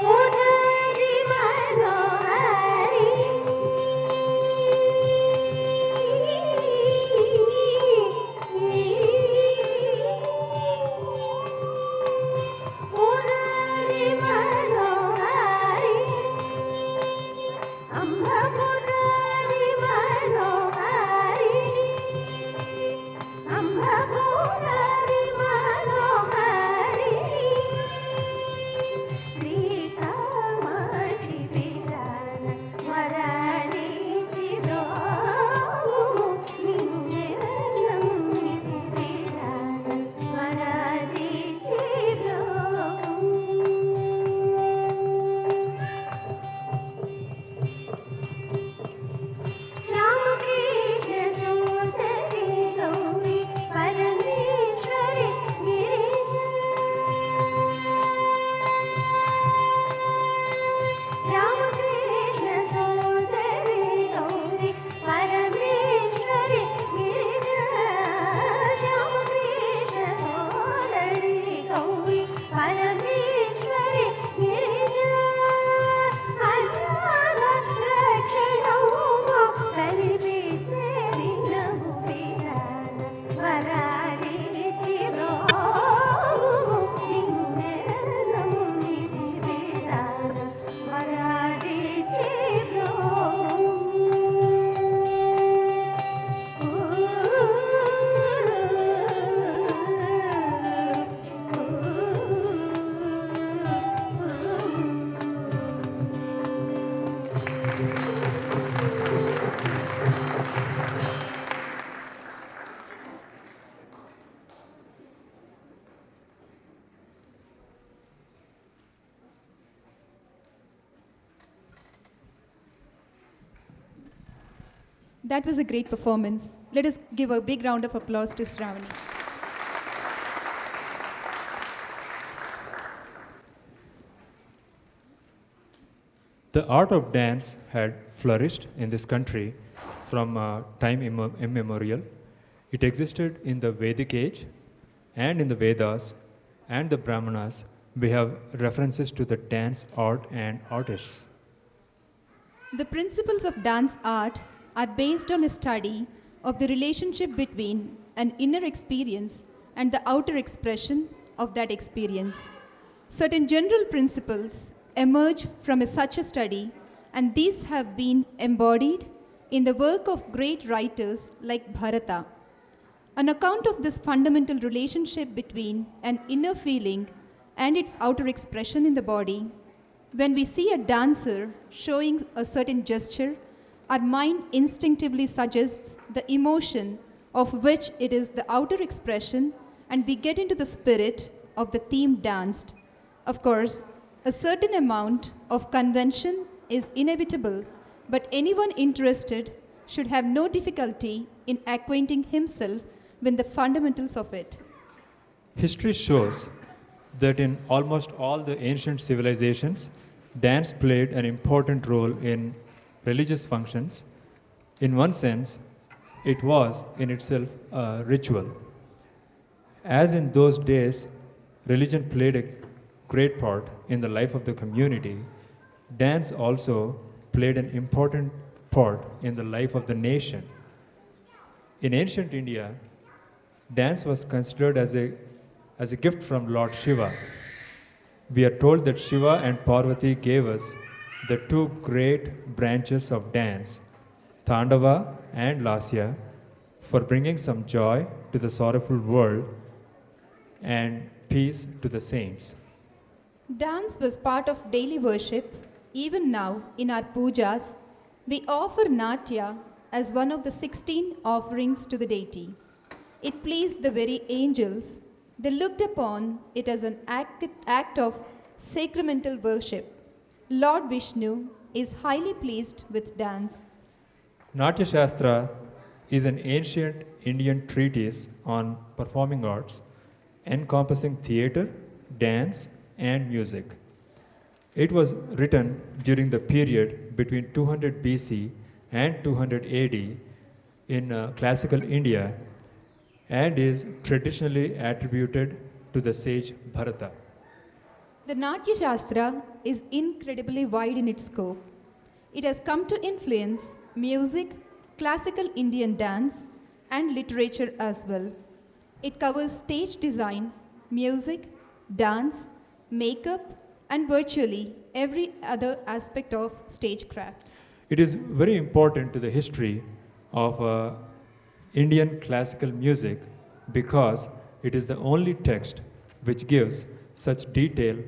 Udari Manohari, Udari Manohari, Amba Udari Manohari. That was a great performance. Let us give a big round of applause to Sravani. The art of dance had flourished in this country from time immemorial. It existed in the Vedic age and in the Vedas and the Brahmanas. We have references to the dance art and artists. The principles of dance art are based on a study of the relationship between an inner experience and the outer expression of that experience. Certain general principles emerge from such a study, and these have been embodied in the work of great writers like Bharata. On account of this fundamental relationship between an inner feeling and its outer expression in the body, when we see a dancer showing a certain gesture, our mind instinctively suggests the emotion of which it is the outer expression, and we get into the spirit of the theme danced. Of course, a certain amount of convention is inevitable, but anyone interested should have no difficulty in acquainting himself with the fundamentals of it. History shows that in almost all the ancient civilizations, dance played an important role in religious functions. In one sense, it was in itself a ritual. As in those days, religion played a great part in the life of the community, dance also played an important part in the life of the nation. In ancient India, dance was considered as a gift from Lord Shiva. We are told that Shiva and Parvati gave us the two great branches of dance, Tandava and Lasya, for bringing some joy to the sorrowful world and peace to the saints. Dance was part of daily worship. Even now, in our pujas, we offer Natya as one of the 16 offerings to the deity. It pleased the very angels. They looked upon it as an act of sacramental worship. Lord Vishnu is highly pleased with dance. Natya Shastra is an ancient Indian treatise on performing arts encompassing theatre, dance, and music. It was written during the period between 200 BC and 200 AD in classical India and is traditionally attributed to the sage Bharata. The Natya Shastra is incredibly wide in its scope. It has come to influence music, classical Indian dance, and literature as well. It covers stage design, music, dance, makeup, and virtually every other aspect of stagecraft. It is very important to the history of Indian classical music because it is the only text which gives such detail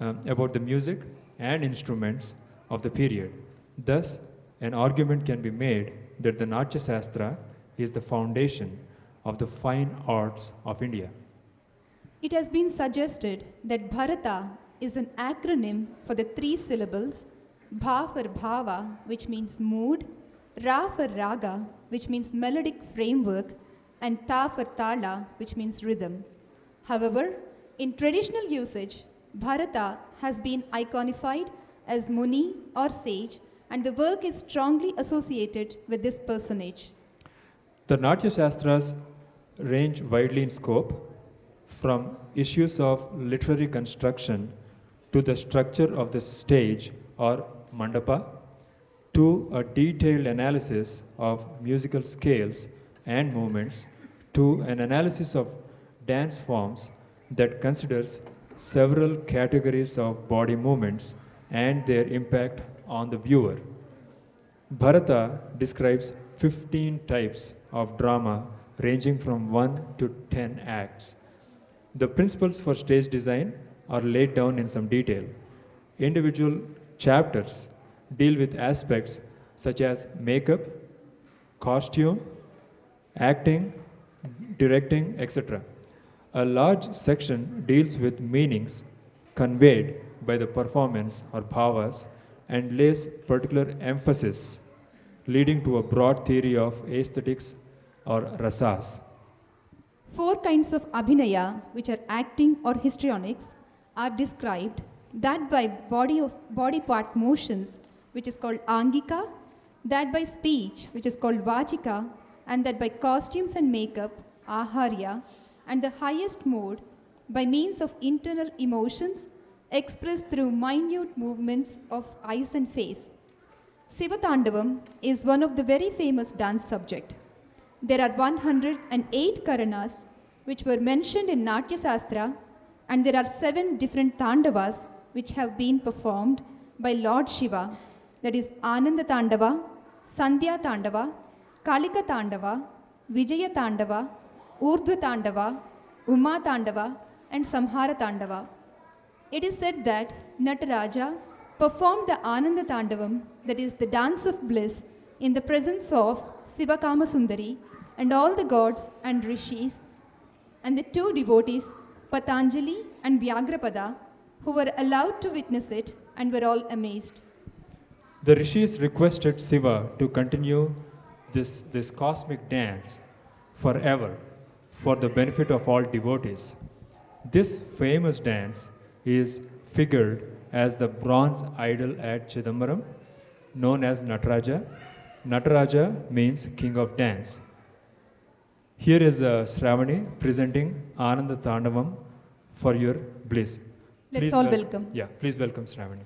about the music and instruments of the period. Thus, an argument can be made that the Natya Shastra is the foundation of the fine arts of India. It has been suggested that Bharata is an acronym for the three syllables Bha for Bhava, which means mood, Ra for Raga, which means melodic framework, and Ta for Tala, which means rhythm. However, in traditional usage, Bharata has been iconified as Muni or sage, and the work is strongly associated with this personage. The Natya Shastras range widely in scope, from issues of literary construction to the structure of the stage or mandapa, to a detailed analysis of musical scales and movements, to an analysis of dance forms that considers several categories of body movements and their impact on the viewer. Bharata describes 15 types of drama ranging from 1 to 10 acts. The principles for stage design are laid down in some detail. Individual chapters deal with aspects such as makeup, costume, acting, directing, etc. A large section deals with meanings conveyed by the performance or bhavas and lays particular emphasis leading to a broad theory of aesthetics or rasas. 4 kinds of abhinaya, which are acting or histrionics, are described, that by body part motions, which is called angika, that by speech, which is called vachika, and that by costumes and makeup, aharya, and the highest mode by means of internal emotions expressed through minute movements of eyes and face. Sivatandavam is one of the very famous dance subject. There are 108 karanas which were mentioned in Natya Sastra, and there are 7 different tandavas which have been performed by Lord Shiva, that is Ananda Tandava, Sandhya Tandava, Kalika Tandava, Vijaya Tandava, Urdhva Tandava, Uma Tandava, and Samhara Tandava. It is said that Nataraja performed the Ananda Tandavam, that is the dance of bliss, in the presence of Sivakama Sundari and all the gods and rishis, and the 2 devotees, Patanjali and Vyagrapada, who were allowed to witness it and were all amazed. The rishis requested Shiva to continue this cosmic dance forever for the benefit of all devotees. This famous dance is figured as the bronze idol at Chidambaram, known as Nataraja. Nataraja means king of dance. Here is Sravani presenting Ananda Tandavam for your bliss. Let's all welcome. Yeah, please welcome Sravani.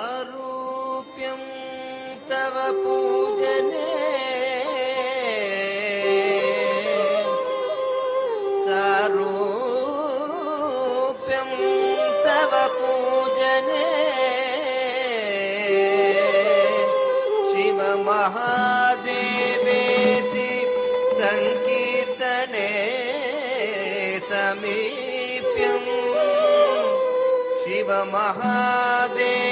सारूप्यं तव पूजने सारूप्यं तव पूजने शिव महादेवेति संकीर्तने समीप्यम् शिव महादेवेति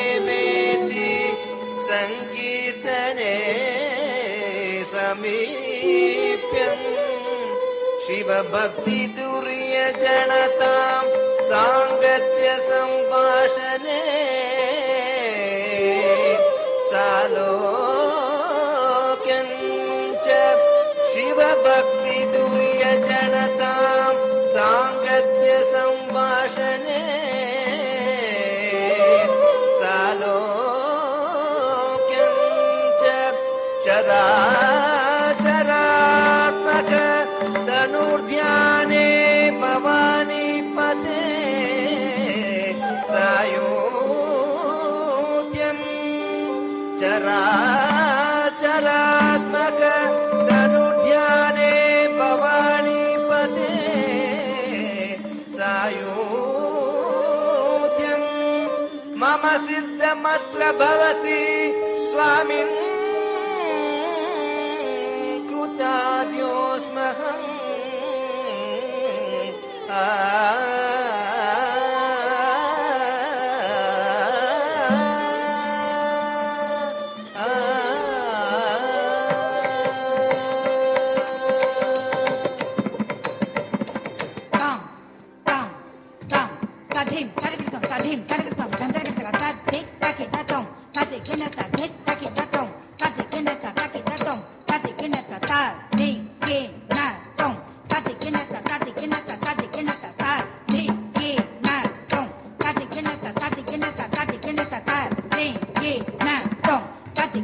संकीर्तने समीप्यम् शिव भक्ति दुर्य जनतां सांगत्य संभाषणे सालोक्यञ्च शिव भक्ति दुर्य जनतां सांगत्य संभाषणे चराचरात्मक तनुर्ध्याने भवानी पदे सायुज्यं चराचरात्मक तनुर्ध्याने भवानी पदे सायुज्यं मम सिद्धमत्र भवति स्वामिन् कृताद्योऽस्महम् Kati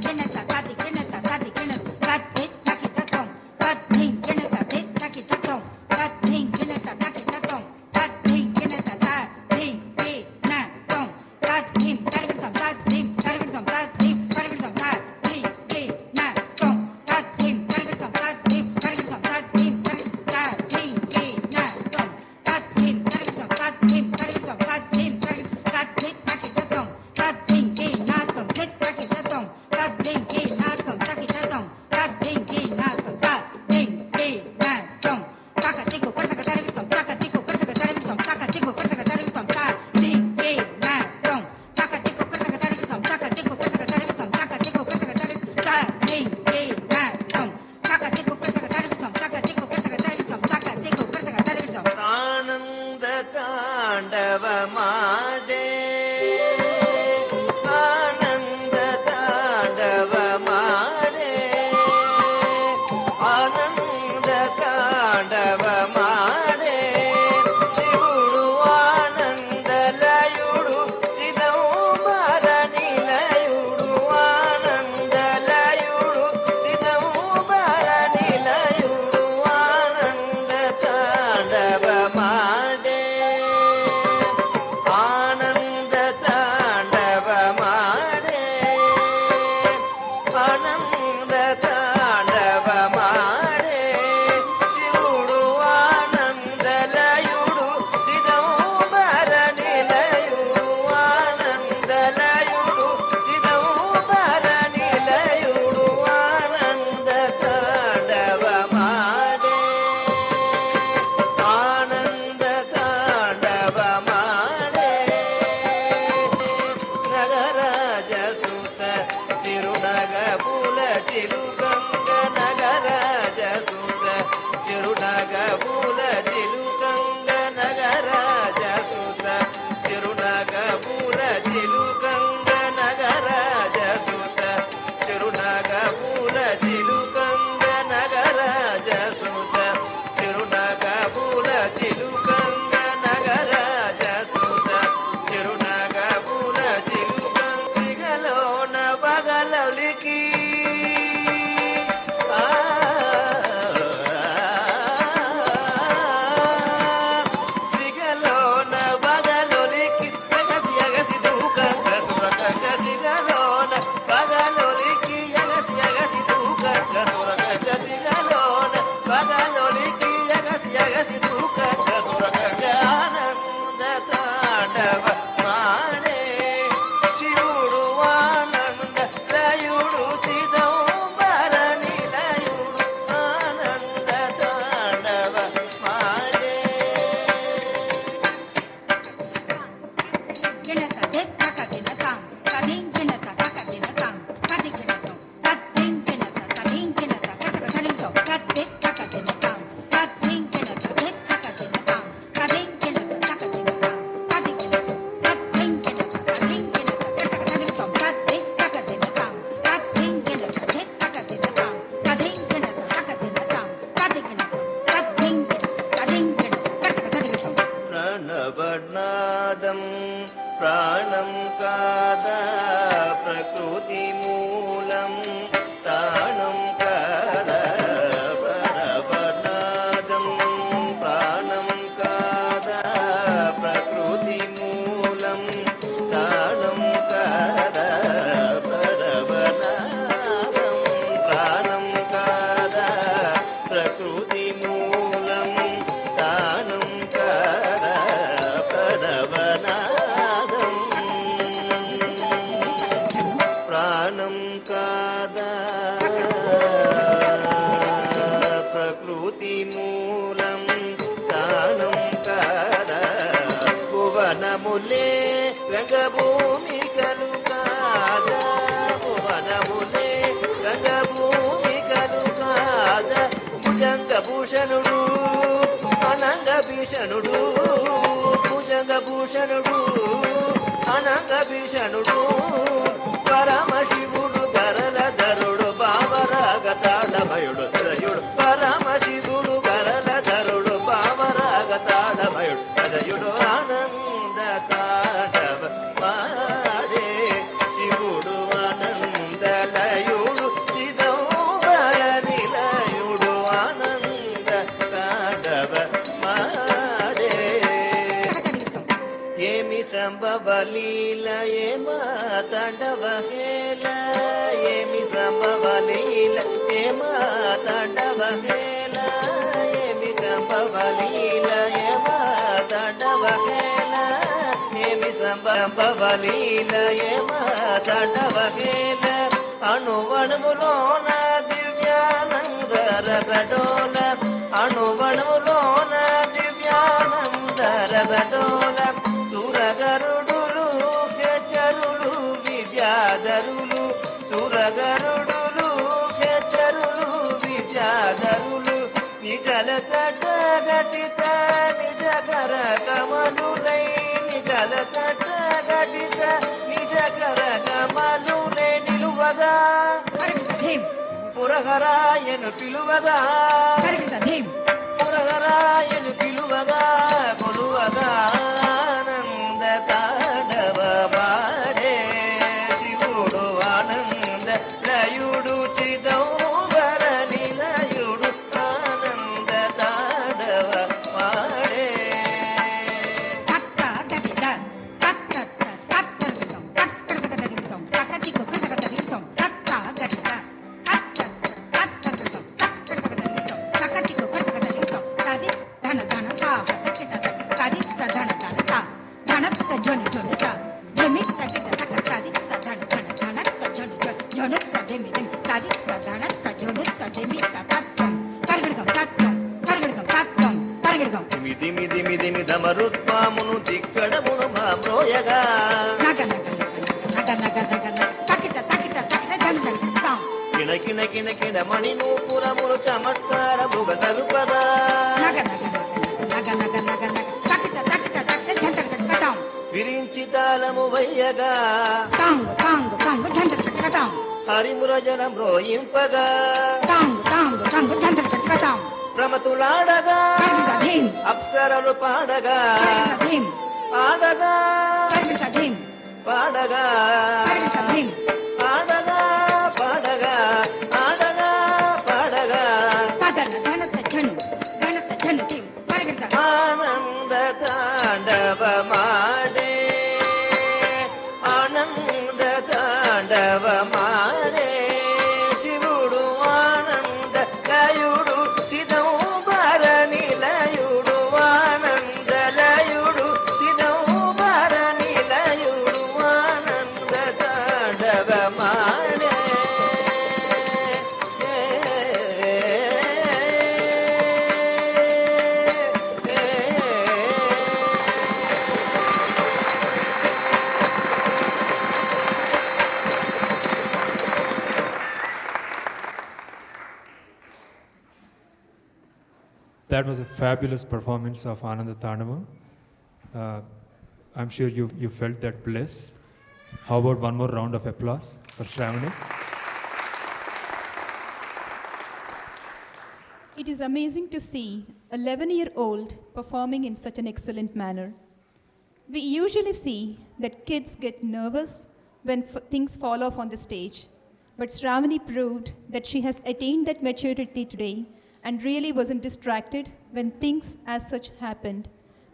ఆనంద తాండవమాడే శివుడు ఆనందలయుడు చిదంబర నిలయుడు ఆనందలయుడు చిదంబర నిలయుడు ఆనంద తాండవమాడే ఆనంద తాండవమాడే ఆనంద తాండవమాడే శివుడు ఆనందలయుడు చిదంబర నిలయుడు ఆనందలయుడు చిదంబర నిలయుడు ఆనంద తాండవమాడే ఆనంద తాండవమాడే నగరాజ సుత చిరునగ పుల చిలుకంగ నగరాజ సుత చిరునగ పుల చిలుకంగ నగరాజ సుత చిరునగ పుల చిలుకంగ నగరాజ సుత చిరునగ పుల చిలుకంగ నగరాజ సుత చిరునగ పుల చిలుకంగ నగరాజ సుత చిరునగ పుల చిలుకంగ సిగలోన బగలలికి సిగలోన బగలొలికి ఎగసి ఎగసి దూకంగ సురకంగ సిగలోన బగలొలికి ఎగసి ఎగసి దూకంగ సురకంగ సిగలోన బగలొలికి ఎగసి ఎగసి దూకంగ సురకంగ ఆనంద తాండవ మాడే శివుడు ఆనంద లయుడు చిదంబర నిలయుడు ఆనంద తాండవ మాడే ప్రణవనాదం ప్రాణం కాదా ప్రకృతి మూలం తాణం కాదా ప్రణవనాదం ప్రాణం కాదా ప్రకృతి మూలం తాణం కాదా ప్రణవనాదం ప్రాణం కాదా ప్రకృతి మూలం తానం కాదా ప్రణవనాదం ప్రాణం కాదా ప్రకృతి మూలం తానం కాదా భువనములే రంగభూమికలు కాదా భువనములే రంగభూమికలు కాదా భుజంగభూషణుడు అనంగభీషణుడు భుజంగభూషణుడు అనంగభీషణుడు పరమశివుడు గరలధరుడు భావరాగతాళమయుడు హృదయుడు పరమశివుడు గరలధరుడు భావరాగతాళమయుడు హృదయుడు ఆనంద తాండవ మాడే శివుడు ఆనందలయుడు చిదంబర నిలయుడు ఆనంద తాండవ మాడే ఏమి సంభవ లీల ఏమా తాండవ హేళ ఏమి సంభవ లీల ఏమా తాండవ హేళ ఏమి సంభవ లీల ఏమా తాండవ హేళ ఏమి సంభవ లీల ఏమా తాండవ హేళ అణువణువులోన దివ్యానంద రసడోల అణువణువులోన దివ్యానంద రసడోల సురగరుడులు హెచ్చరులు విద్యాధరులు సురగరుడులు హెచ్చరులు విద్యాధరులు నిజల తట ఘటిత నిజకర కమలులై నిజల తట ఘటిత నిజకర కమలులై నిలువగా పుర మురహరాయను పిలువగా మురహరాయను పిలువగా కొలువగా ఆనంద తాండవ మాడే శివుడు ఆనంద లయుడు చిదంబర నిలయుడు ఆనంద తాండవ మాడే దిమి ధమరుత్వామును దిక్కడమును మామ్రోయగా కిణ కిణ కిణ మణి నూపురములు చమత్కార భుగ సలుపగా విరించి తాళము వయ్యగా హరిమురజన మ్రోయింపగా ప్రమతులాడగా అప్సరలు పాడగా ఆడగా పాడగా ఆడగా పాడగా ఆడగా పాడగా ఆనంద తాండవ మాడే ఆనంద తాండవ మాడే శివుడు ఆనంద లయుడు చిదంబర నిలయుడు ఆనంద లయుడు చిదంబర నిలయుడు ఆనంద తాండవ మాడే That was a fabulous performance of Ananda Tandavam. I'm sure you felt that bliss. How about one more round of applause for Sravani? It is amazing to see a 11-year-old performing in such an excellent manner. We usually see that kids get nervous when things fall off on the stage. But Sravani proved that she has attained that maturity today and really wasn't distracted when things as such happened.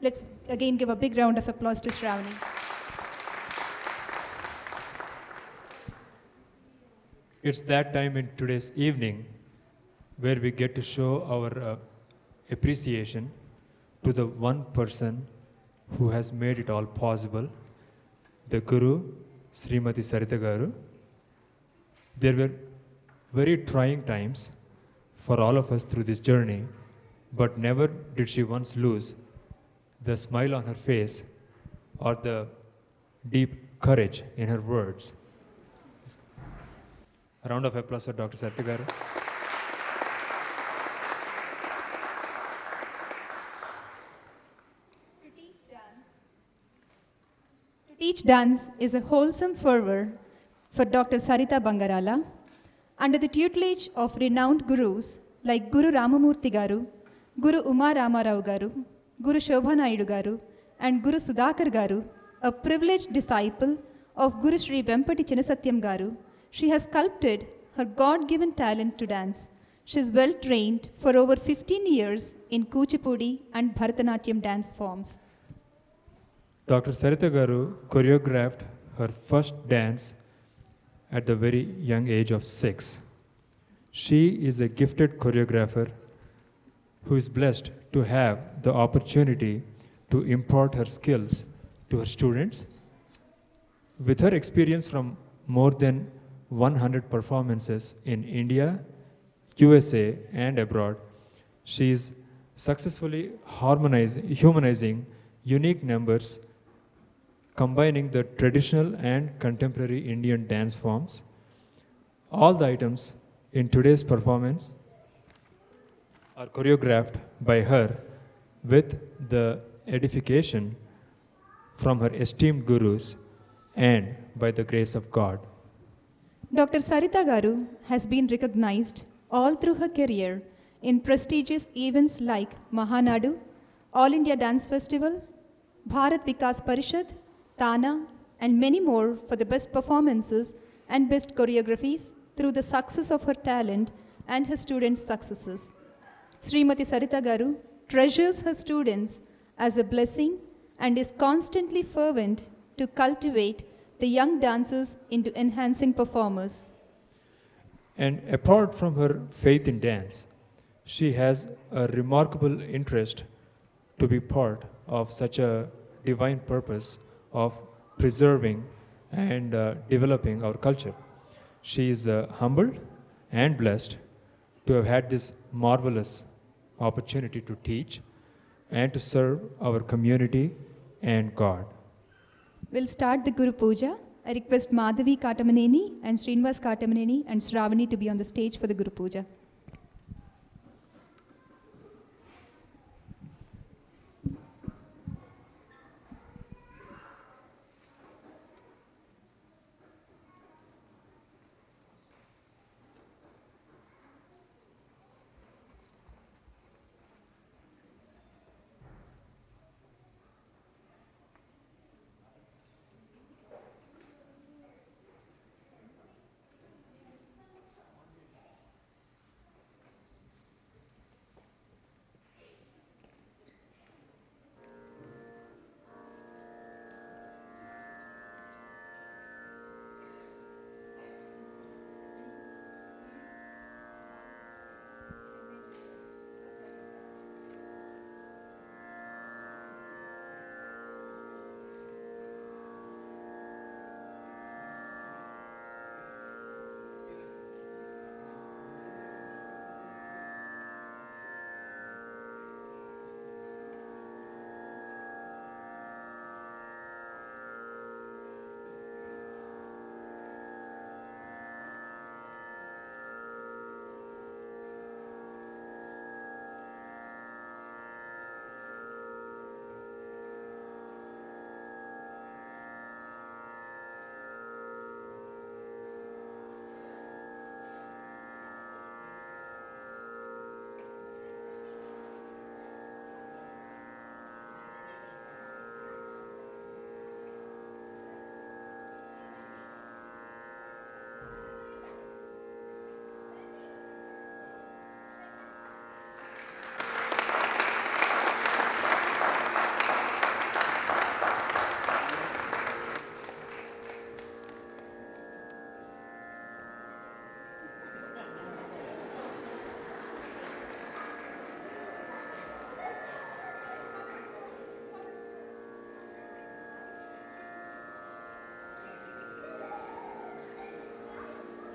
Let's again give a big round of applause to Sravani. It's that time in today's evening where we get to show our appreciation to the one person who has made it all possible, the Guru, Srimati Sarita Garu. There were very trying times for all of us through this journey, but never did she once lose the smile on her face or the deep courage in her words. A round of applause for Dr. Sarita Garu. To teach dance is a wholesome fervor for Dr. Sarita Bangarala. Under the tutelage of renowned gurus like Guru Ramamurthy Garu, Guru Uma Ramarao Garu, Guru Shobha Naidu Garu, and Guru Sudhakar Garu, a privileged disciple of Guru Sri Vempati Chinnasatyam Garu, she has sculpted her God-given talent to dance. She is well trained for over 15 years in Kuchipudi and Bharatanatyam dance forms. Dr. Sarita Garu choreographed her first dance at the very young age of 6. She is a gifted choreographer who is blessed to have the opportunity to impart her skills to her students. With her experience from more than 100 performances in India, USA, and abroad, she is successfully humanizing unique numbers, combining the traditional and contemporary Indian dance forms. All the items in today's performance are choreographed by her with the edification from her esteemed gurus and by the grace of God. Dr. Sarita Garu has been recognized all through her career in prestigious events like Mahanadu, All India Dance Festival, Bharat Vikas Parishad, Tana, and many more for the best performances and best choreographies through the success of her talent and her students' successes. Srimati Sarita Garu treasures her students as a blessing and is constantly fervent to cultivate the young dancers into enhancing performers. And apart from her faith in dance, she has a remarkable interest to be part of such a divine purpose of preserving and developing our culture. She is humbled and blessed to have had this marvelous opportunity to teach and to serve our community and God. We'll start the Guru Puja. I request Madhavi Katamaneni and Srinivas Katamaneni and Sravani to be on the stage for the Guru Puja.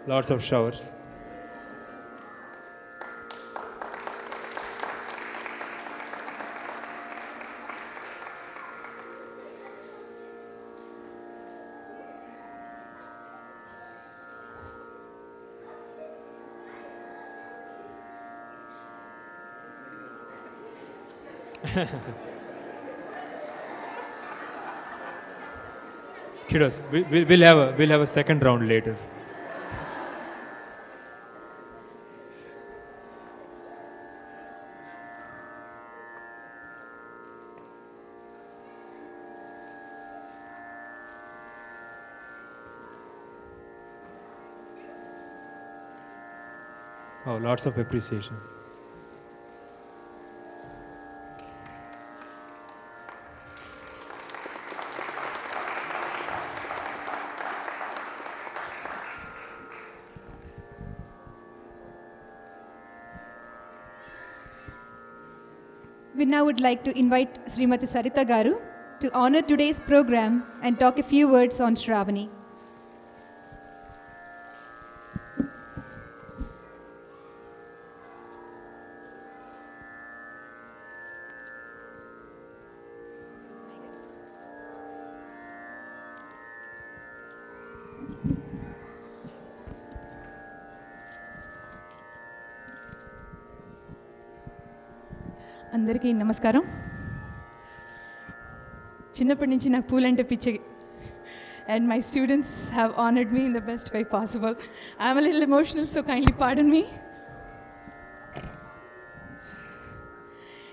Lots of showers. Kiddos, we'll have a second round later. Oh, lots of appreciation. We now would like to invite Srimati Sarita Garu to honor today's program and talk a few words on Shravani. అందరికీ నమస్కారం. చిన్నప్పటి నుంచి నాకు పూలంటే పిచ్చి, and my students have honored me in the best way possible. I'm a little emotional, so kindly pardon me.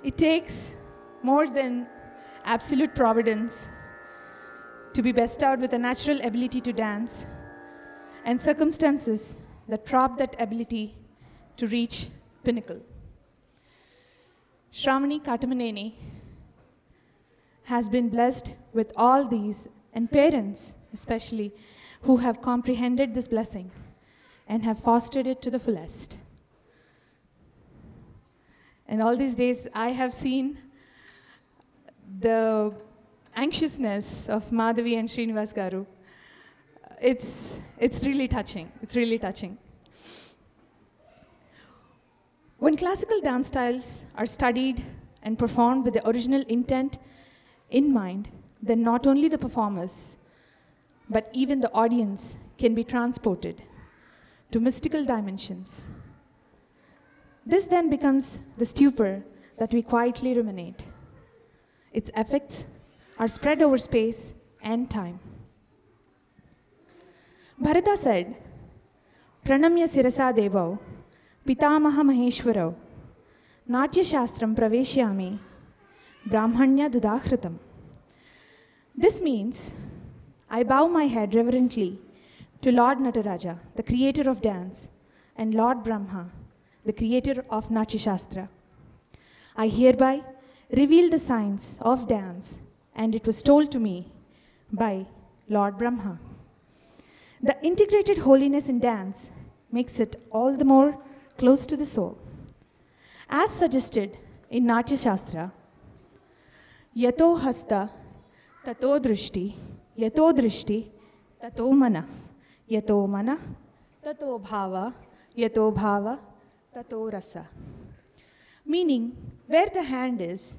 It takes more than absolute providence to be bestowed with a natural ability to dance and circumstances that prop that ability to reach pinnacle. Sravani Katamaneni has been blessed with all these, and parents especially, who have comprehended this blessing and have fostered it to the fullest. And all these days, I have seen the anxiousness of Madhavi and Srinivas Garu. It's really touching. It's really touching. When classical dance styles are studied and performed with the original intent in mind, then not only the performers, but even the audience can be transported to mystical dimensions. This then becomes the stupor that we quietly ruminate. Its effects are spread over space and time. Bharata said, Pranamya Sirasa Devau, Pitamaha Maheshwarau, Natya Shastram Praveshyami, Brahmanya Dudahritam. This means, I bow my head reverently to Lord Nataraja, the creator of dance, and Lord Brahma, the creator of Natya Shastra. I hereby reveal the science of dance, and it was told to me by Lord Brahma. The integrated holiness in dance makes it all the more close to the soul. As suggested in Natya Shastra, Yato hasta, tato drishti, tato mana, tato bhava, tato rasa. Meaning, where the hand is,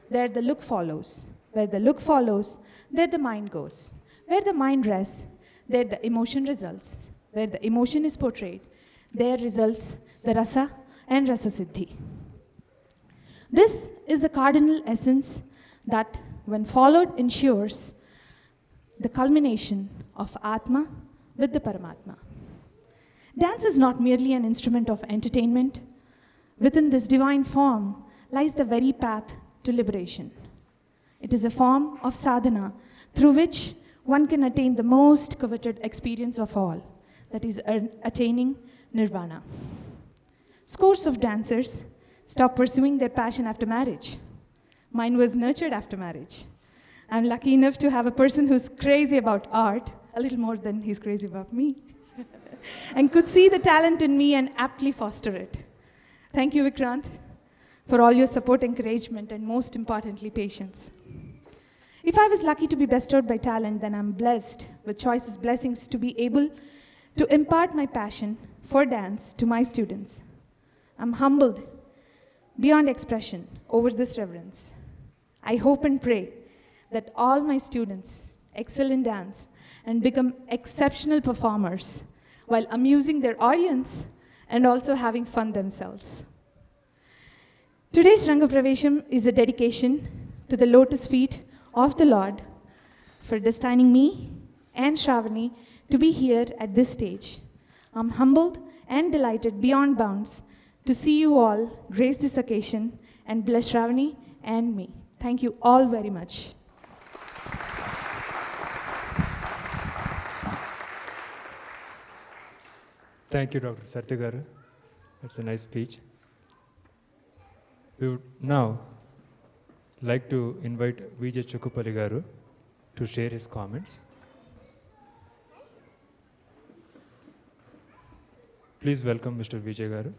there the look follows. Where the look follows, there the mind goes. Where the mind rests, there the emotion results. Where the emotion is portrayed, there results the rasa and rasa siddhi. This is the cardinal essence that, when followed, ensures the culmination of Atma with the Paramatma. Dance is not merely an instrument of entertainment. Within this divine form lies the very path to liberation. It is a form of sadhana through which one can attain the most coveted experience of all, that is, attaining nirvana. Scores of dancers stop pursuing their passion after marriage. Mine was nurtured after marriage. I'm lucky enough to have a person who's crazy about art, a little more than he's crazy about me, and could see the talent in me and aptly foster it. Thank you, Vikrant, for all your support, encouragement, and most importantly, patience. If I was lucky to be bestowed by talent, then I'm blessed with choices, blessings to be able to impart my passion for dance to my students. I'm humbled beyond expression over this reverence. I hope and pray that all my students excel in dance and become exceptional performers while amusing their audience and also having fun themselves. Today's Rangapravesam is a dedication to the lotus feet of the Lord for destining me and Sravani to be here at this stage. I'm humbled and delighted beyond bounds to see you all grace this occasion and bless Sravani and me. Thank you all very much. Thank you, Dr. Satyagaru. That's a nice speech. We would now like to invite Vijay Chukupalli Garu to share his comments. Please welcome Mr. Vijay Garu.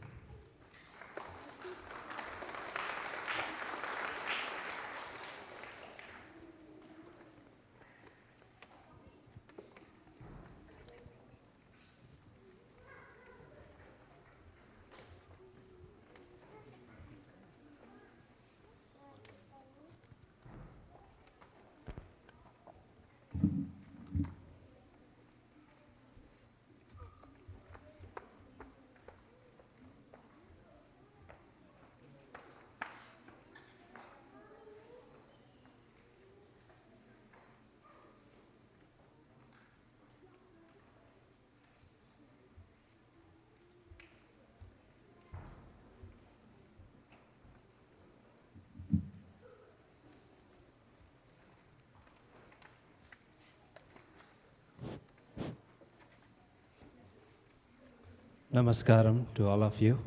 Namaskaram to all of you.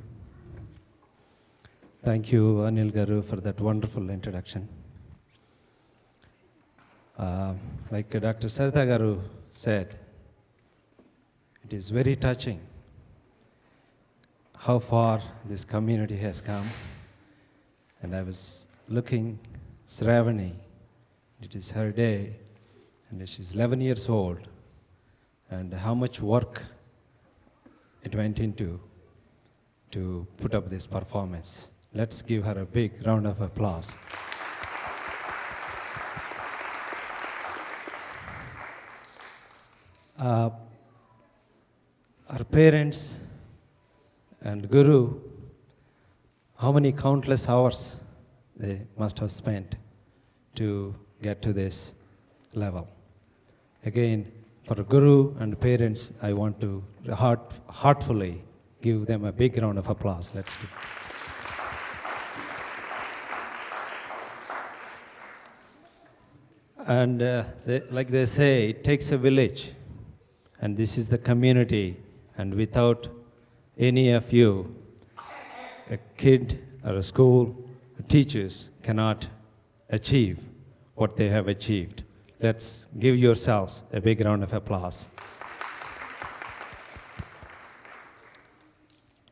Thank you, Anil Garu, for that wonderful introduction. Like Dr. Sarita Garu said, it is very touching how far this community has come. And I was looking, Sravani, it is her day, and she's 11 years old, and how much work it went into to put up this performance. Let's give her a big round of applause. Our parents and Guru, how many countless hours they must have spent to get to this level. Again, for Guru and parents, I want to heartfully give them a big round of applause. Let's do. And like they say, it takes a village, and this is the community, and without any of you, a kid or a school, teachers cannot achieve what they have achieved. Let's give yourselves a big round of applause.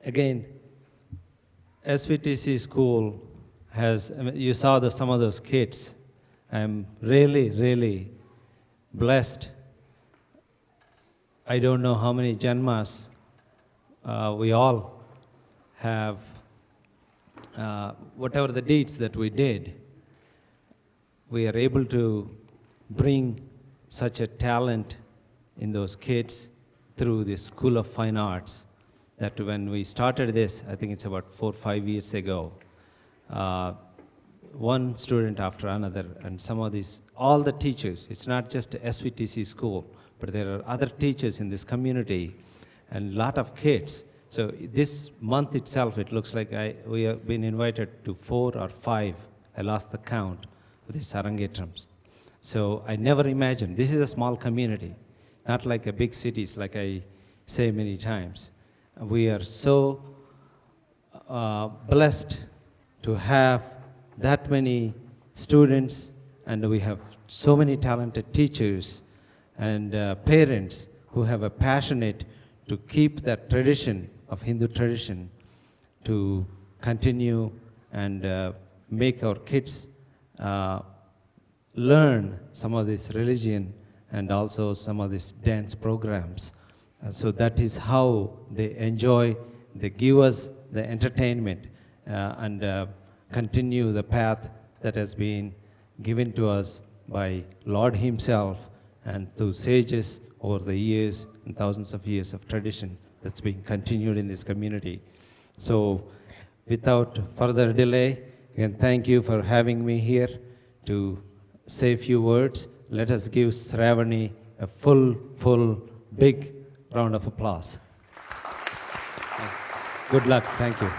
Again, SVTC school has, you saw some of those kids. I'm really, really blessed. I don't know how many janmas we all have, whatever the deeds that we did, we are able to bring such a talent in those kids through the School of Fine Arts, that when we started this, I think it's about 4 or 5 years ago, one student after another, and some of these, all the teachers, it's not just a SVTC school, but there are other teachers in this community and a lot of kids. So this month itself, it looks like we have been invited to 4 or 5, I lost the count, of these Arangetrams. So I never imagined, this is a small community, not like a big cities, like I say many times. We are so blessed to have that many students, and we have so many talented teachers and parents who have a passionate to keep that tradition of Hindu tradition to continue and make our kids learn some of this religion and also some of these dance programs. So that is how they enjoy, they give us the entertainment and continue the path that has been given to us by Lord Himself and through sages over the years and thousands of years of tradition that's been continued in this community. So without further delay, again, thank you for having me here to say a few words. Let us give Sravani a full, big round of applause. Good luck. Thank you.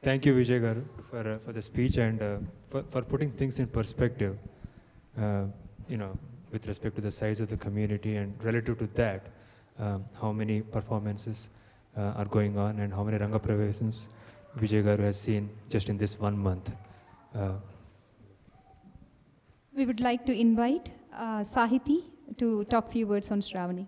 Thank you, Vijay Garu, for the speech and for putting things in perspective, with respect to the size of the community and relative to that, how many performances are going on and how many Rangapravesams Vijay Garu has seen just in this 1 month. We would like to invite Sahiti to talk few words on Sravani.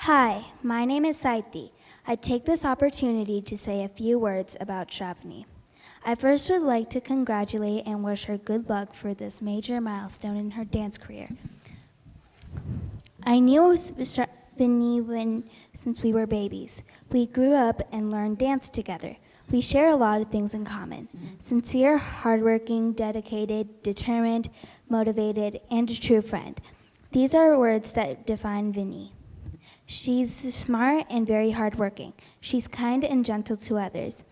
Hi, my name is Saiti. I take this opportunity to say a few words about Sravani. I first would like to congratulate and wish her good luck for this major milestone in her dance career. I knew Sravani since we were babies. We grew up and learned dance together. We share a lot of things in common. Sincere, hardworking, dedicated, determined, motivated, and a true friend. These are words that define Vinny. She's smart and very hardworking. She's kind and gentle to others.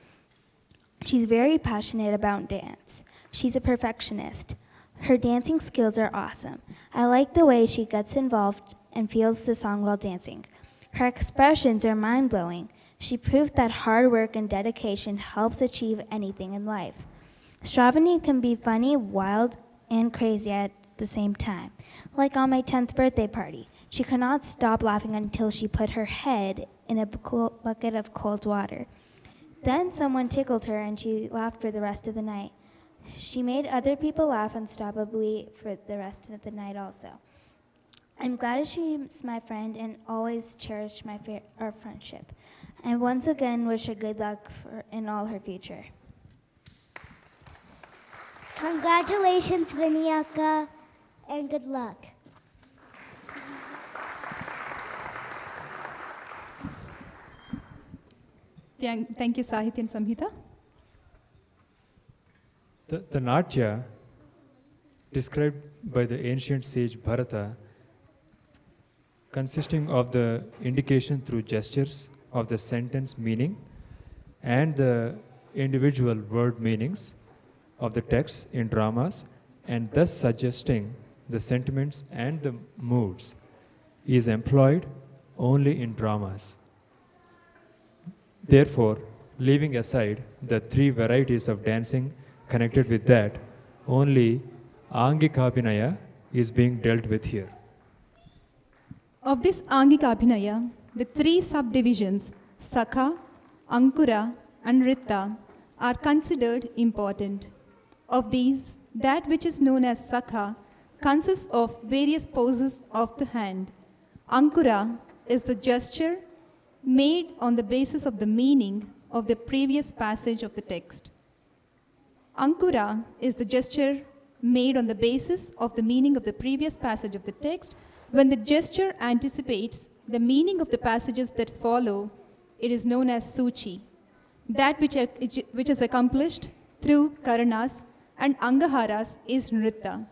She's very passionate about dance. She's a perfectionist. Her dancing skills are awesome. I like the way she gets involved and feels the song while dancing. Her expressions are mind-blowing. She proved that hard work and dedication helps achieve anything in life. Sravani can be funny, wild, and crazy at the same time. Like on my 10th birthday party, she could not stop laughing until she put her head in a bucket of cold water. Then someone tickled her and she laughed for the rest of the night. She made other people laugh unstoppably for the rest of the night also. I'm glad she's my friend and always cherish our friendship. I once again wish her good luck in all her future. Congratulations, Vinayaka, and good luck. Thank you, Sahitya and Samhita. The Natya, described by the ancient sage Bharata, consisting of the indication through gestures of the sentence meaning and the individual word meanings of the texts in dramas, and thus suggesting the sentiments and the moods, is employed only in dramas. Therefore, leaving aside the three varieties of dancing connected with that, only Angikabhinaya is being dealt with here. Of this Angikabhinaya, the three subdivisions, Sakha, Ankura, and Ritta, are considered important. Of these, that which is known as Sakha consists of various poses of the hand. Ankura is the gesture made on the basis of the meaning of the previous passage of the text. Ankura is the gesture made on the basis of the meaning of the previous passage of the text. When the gesture anticipates the meaning of the passages that follow, it is known as Suchi. That which is accomplished through Karanas and Angaharas is Nritta.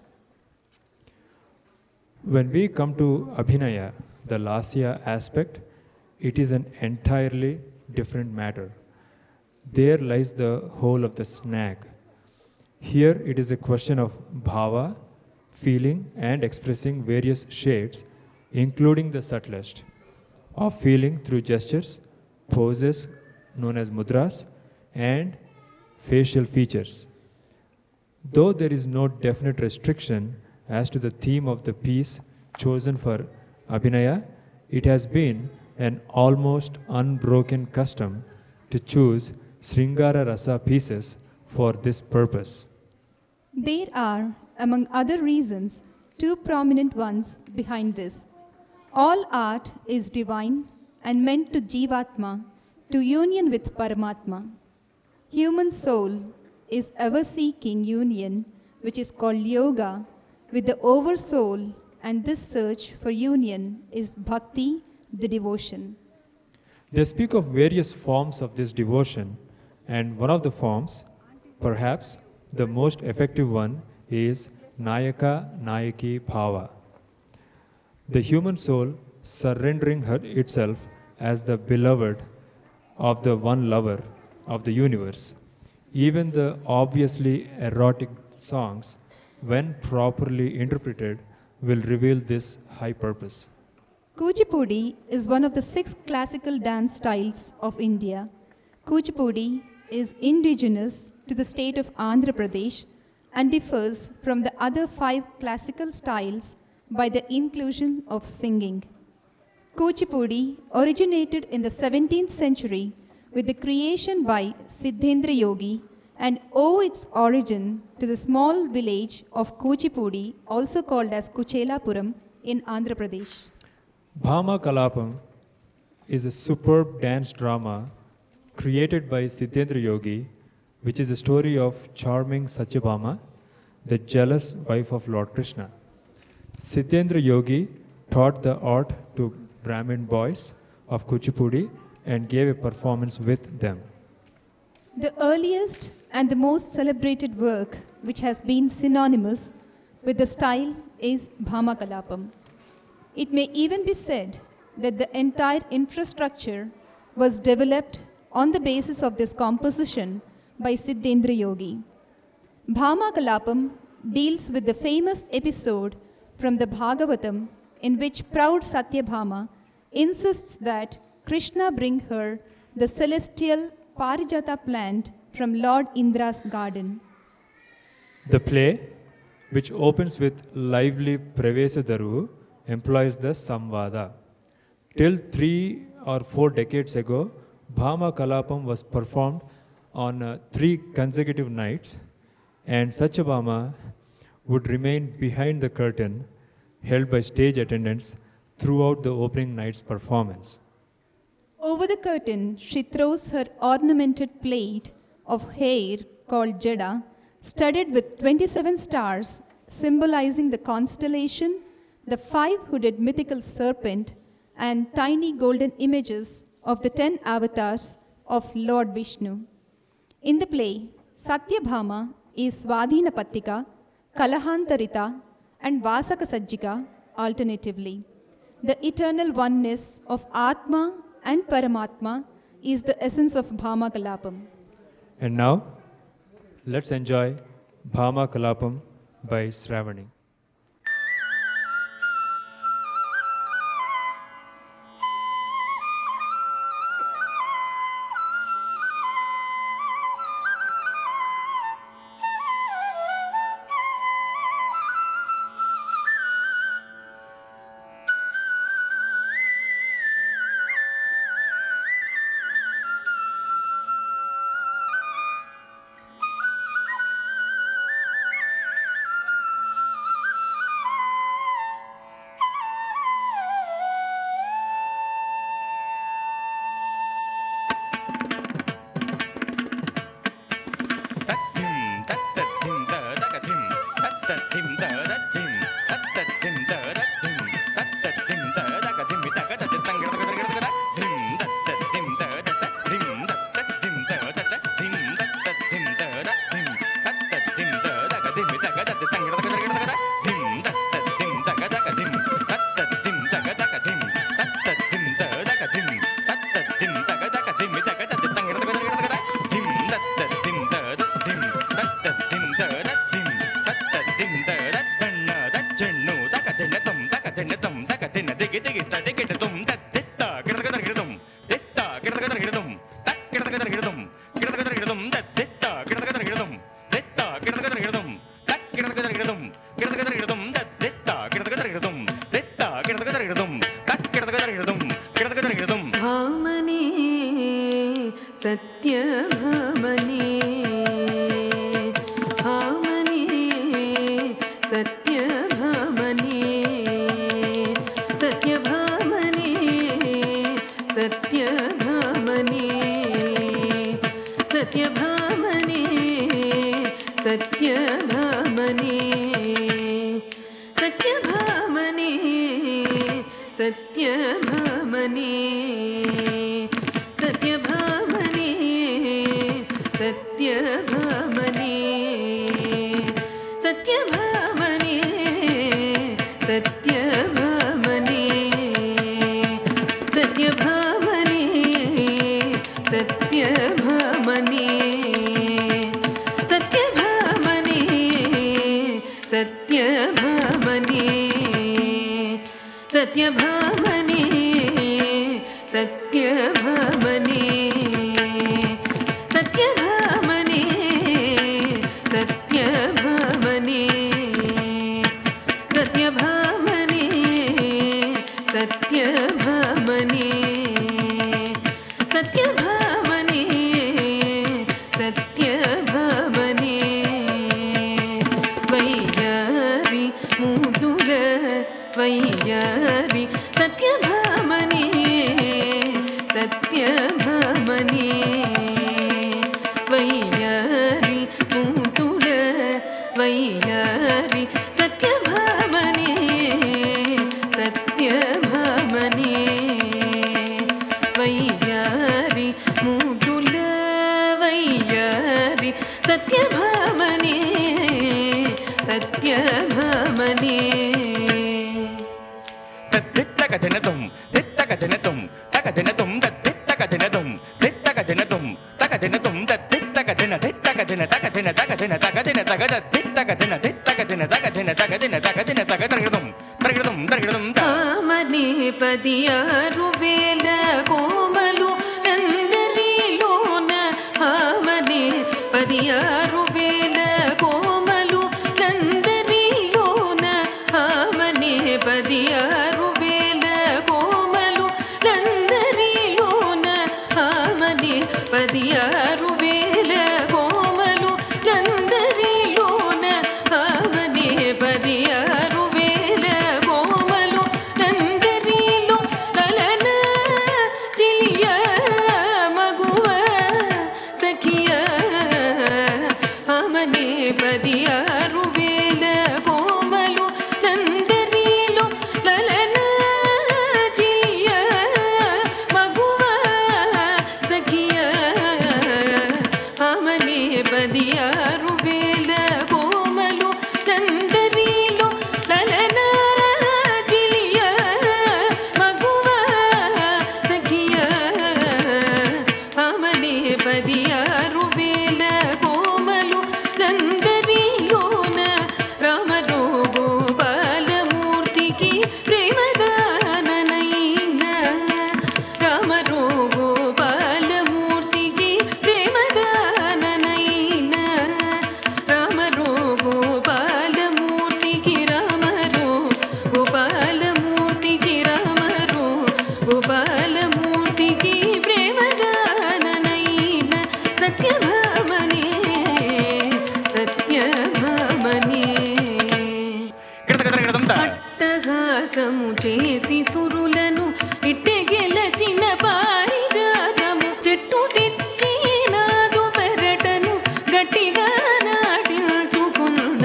When we come to Abhinaya, the Lasya aspect, it is an entirely different matter. There lies the whole of the snag. Here it is a question of bhava, feeling and expressing various shades, including the subtlest, of feeling through gestures, poses known as mudras, and facial features. Though there is no definite restriction as to the theme of the piece chosen for Abhinaya, it has been an almost unbroken custom to choose Sringara Rasa pieces for this purpose. There are, among other reasons, two prominent ones behind this. All art is divine and meant to Jivatma, to union with Paramatma. Human soul is ever seeking union, which is called yoga, with the oversoul, and this search for union is bhakti, the devotion. They speak of various forms of this devotion, and one of the forms, perhaps the most effective one, is Nayaka Nayaki Bhava. The human soul surrendering itself as the beloved of the one lover of the universe. Even the obviously erotic songs, when properly interpreted, will reveal this high purpose. Kuchipudi is one of the 6 classical dance styles of India. Kuchipudi is indigenous to the state of Andhra Pradesh and differs from the other 5 classical styles by the inclusion of singing. Kuchipudi originated in the 17th century with the creation by Siddhendra Yogi and owe its origin to the small village of Kuchipudi, also called as Kuchelapuram, in Andhra Pradesh. Bhama Kalapam is a superb dance drama created by Siddhendra Yogi, which is the story of charming Satyabhama, the jealous wife of Lord Krishna. Siddhendra Yogi taught the art to Brahmin boys of Kuchipudi and gave a performance with them. The earliest and the most celebrated work which has been synonymous with the style is Bhama Kalapam. It may even be said that the entire infrastructure was developed on the basis of this composition by Siddhendra Yogi. Bhama Kalapam deals with the famous episode from the Bhagavatam in which proud Satyabhama insists that Krishna bring her the celestial Parijata plant from Lord Indra's garden. The play, which opens with lively Pravesa Daru, employs the Samvada. Till 3 or 4 decades ago, Bhama Kalapam was performed on 3 consecutive nights, and Satyabhama would remain behind the curtain, held by stage attendants throughout the opening night's performance. Over the curtain, she throws her ornamented plait of hair called Jada, studded with 27 stars, symbolizing the constellation, the 5-hooded mythical serpent, and tiny golden images of the 10 avatars of Lord Vishnu. In the play, Satyabhama is Svadhina Pattika, Kalahantarita, and Vasaka Sajjika alternatively. The eternal oneness of Atma and Paramatma is the essence of Bhama Kalapam. And now, let's enjoy Bhama Kalapam by Sravani. తగదిన తగదిన తగద తిత్తగదిన తిత్తగదిన తగదిన తగదిన తగదిన తగదగదం తగదం తగదం Amani 16,000 కోమలు నందరిలోన Amani 16,000 కోమలు నందరిలోన Amani 16,000 కోమలు నందరిలోన Amani 16,000 కోమలు నందరిలోన Amani 16,000 కోమలు నందరిలో లలన చిలియ మగువ సఖియ ఆమని 16,000 కోమలు నందరిలో లలన చిలియ మగువ సఖియ ఆమని 16,000 కోమలు నందరిలో లలన చిలియ మగువ సఖియ ఆమని 16,000 కోమలు నందరిలోన రామరో గోపాలమూర్తికి ప్రేమదాననైన రామరో గోపాలమూర్తికి ప్రేమదాననైన రామరో గోపాలమూర్తికి రామరో గోపాలమూర్తికి రామరో గోపాలమూర్తికి ప్రేమదాననైన సత్యభామనే సత్యభామనే అట్టహాసము చేసి సురులను ఇట్టే గెలచిన పారిజాతము చెట్టు తెచ్చి నాదు పెరటను గట్టిగా నాటించుకున్న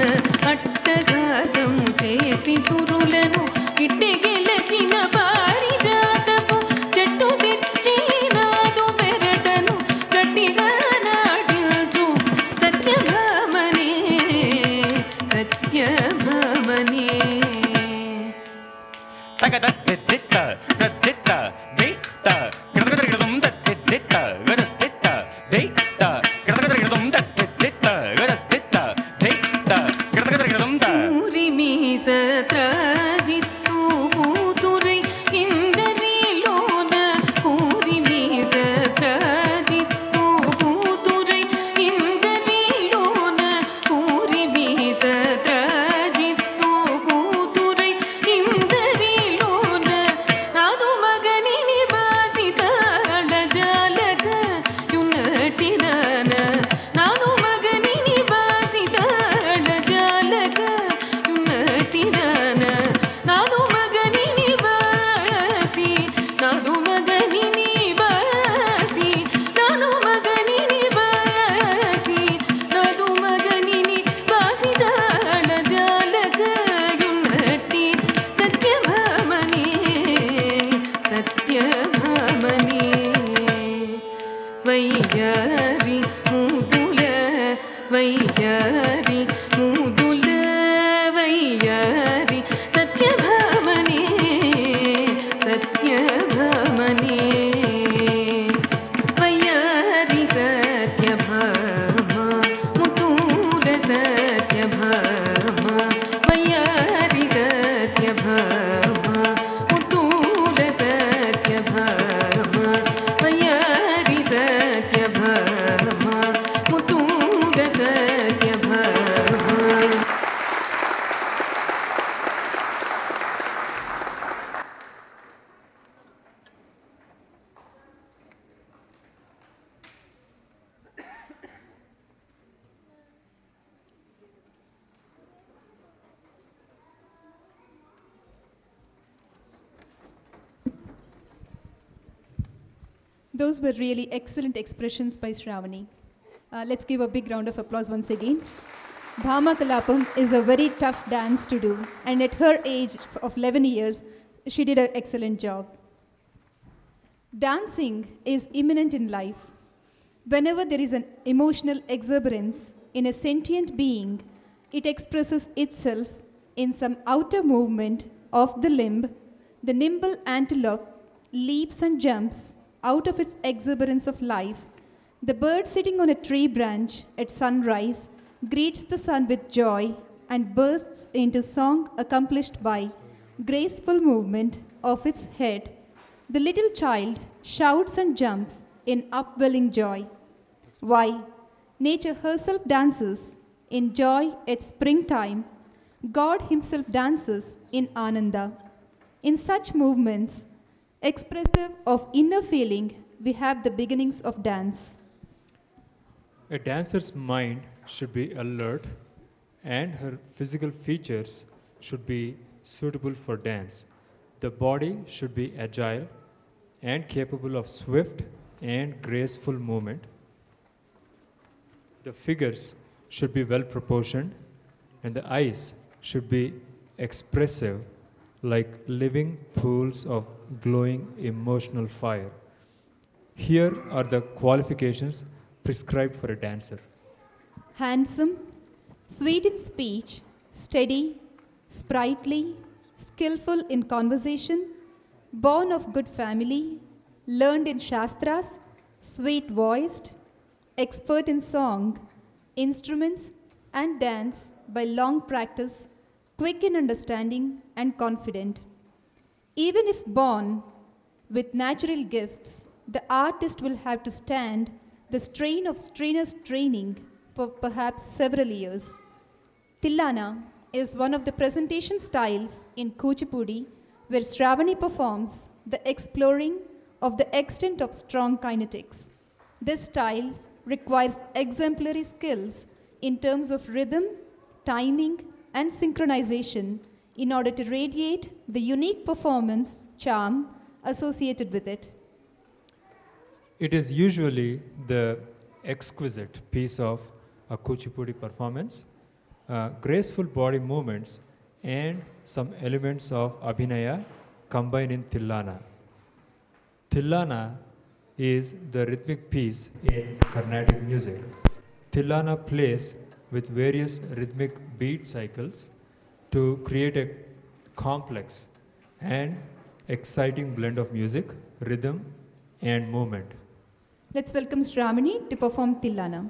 అట్టహాసము చేసి సురులను ఇట్టే గెలచిన పారిజాతము చెట్టు తెచ్చి నాదు పెరటను గట్టిగా నాటించు సత్యభామనే సత్యభామనే తగద తిత్త తిత్త దిత్త గదగదగదం తిత్త గద తిత్త దిత్త గదగదగదం తిత్త గద తిత్త దిత్త గదగదగదం ఊరి మీసత్రాజిత్తు కూతురై ఇందరిలోన ఊరి మీసత్రాజిత్తు కూతురై ఇందరిలోన ఊరి మీసత్రాజిత్తు కూతురై ఇందరిలోన నాదు మగని నివాసితాళ జాలక యునటిరాన నాదు మగని నివాసితాళ జాలక యునటిరాన నాదు మగని నివాసి నాదు మగని నివాసి నాదు మగని నివాసి నాదు మగని నివాసితాళ జాలక యునటి సత్యభామనే సత్యభామనే వయ్యారి మూదుల వయ్యారి మూదుల వయ్యారి సత్యభామనే సత్యభామనే వయ్యారి సత్యభామ ముతూల సత్యభామ వయ్యారి సత్యభామ ముతూల సత్యభామ వయ్యారి Satyabhama ముతూల Satyabhama Those were really excellent expressions by Sravani. Let's give a big round of applause once again. Bhama Kalapam is a very tough dance to do, and at her age of 11 years, she did an excellent job. Dancing is imminent in life. Whenever there is an emotional exuberance in a sentient being, it expresses itself in some outer movement of the limb. The nimble antelope leaps and jumps out of its exuberance of life. The bird sitting on a tree branch at sunrise greets the sun with joy and bursts into song accomplished by graceful movement of its head. The little child shouts and jumps in upwelling joy. Why, nature herself dances in joy at springtime. God himself dances in Ananda. In such movements, expressive of inner feeling, we have the beginnings of dance. A dancer's mind should be alert and her physical features should be suitable for dance. The body should be agile and capable of swift and graceful movement. The figures should be well proportioned and the eyes should be expressive like living pools of glowing emotional fire. Here are the qualifications prescribed for a dancer. Handsome, sweet in speech, steady, sprightly, skillful in conversation, born of good family, learned in Shastras, sweet voiced, expert in song, instruments, and dance by long practice, quick in understanding and confident. Even if born with natural gifts, the artist will have to stand the strain of strenuous training for perhaps several years. Tillana is one of the presentation styles in Kuchipudi where Sravani performs the exploring of the extent of strong kinetics. This style requires exemplary skills in terms of rhythm, timing, and synchronization in order to radiate the unique performance charm associated with it. It is usually the exquisite piece of a Kuchipudi performance, graceful body movements, and some elements of Abhinaya combined in Tillana. Tillana is the rhythmic piece in Carnatic music. Tillana plays with various rhythmic beat cycles to create a complex and exciting blend of music, rhythm, and movement. Let's welcome Sravani to perform Tillana.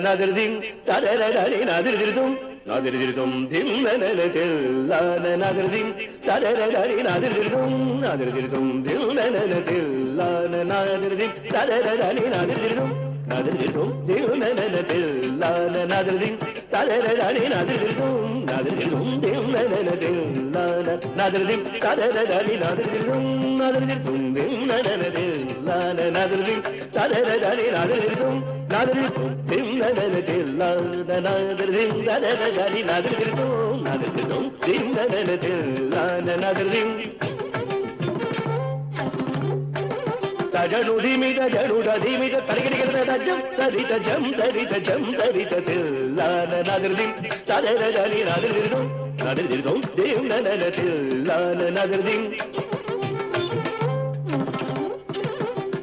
Nadirdim, tararari nadirdim, nadirdim, dimnene tillana nadirdim, tararari nadirdim, nadirdim, dimnene tillana nadirdim, tararari nadirdim, nadirdim, dimnene tillana nadirdim, tararari nadirdim, nadirdim, dimnene tillana nadirdim, tararari nadirdim, nadirdim, dimnene tillana nadirdim, tararari nadirdim. Nadirdim, dimnene tillana nadirdim, tararari nadirdim, nadirdim, dimnene tillana nadirdim. Tajanu dimita tarigirigirda tajam tarita jam tarita tillana nadirdim, tararari nadirdim, nadirdim, dimnene tillana nadirdim.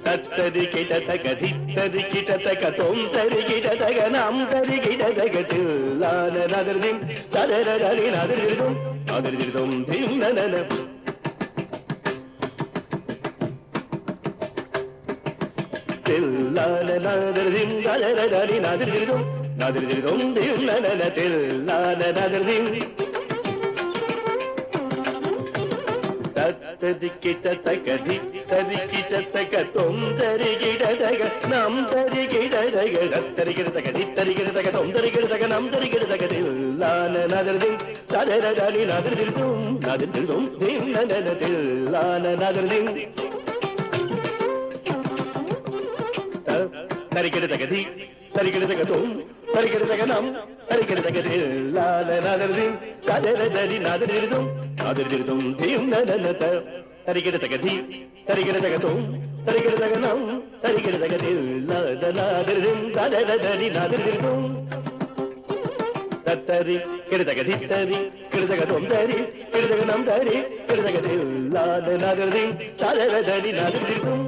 Tattadikita taka dhittadikita taka tom tarigita taka nam tarigita taka tillana nadirdim, tararari nadirdim, nadirdim, dimnana. Tillana nadirdim, tararari nadirdim, nadirdim, dimnana tillana nadirdim. தத்ததிக்கிட்ட தகதி தரிக்கிட்ட தக தொந்தரிகிடதக நம் தரிகிடதக தத்தரிகிட தகதி தரிகிட தக தொந்தரிகிட தக நம் தரிகிட தகதில் லான நதர்தில் தரரடி நதர்தில்தும் நதர்தில்தும் Thiem நதனதில் லான நதர்தில் தரிகிட தகதி தரிகிட தகதும் தரிகிட தகனம் தரிகிட தகதில் லான நதர்தில் தரரடி நதர்தில்தும் நதர்தில்தும் Thiem நதனத தரிகிட தகதி தரிகிட தகதும் தரிகிட தகனம் தரிகிட தகதில் லான நதர்தில் தரரடி நதர்தில்தும் தத்தரி கிடதகதி தரி கிடதகதும் தரி கிடதகனம் தரி கிடதகதில் லான நதர்தில் தரரடி நதர்தில்தும்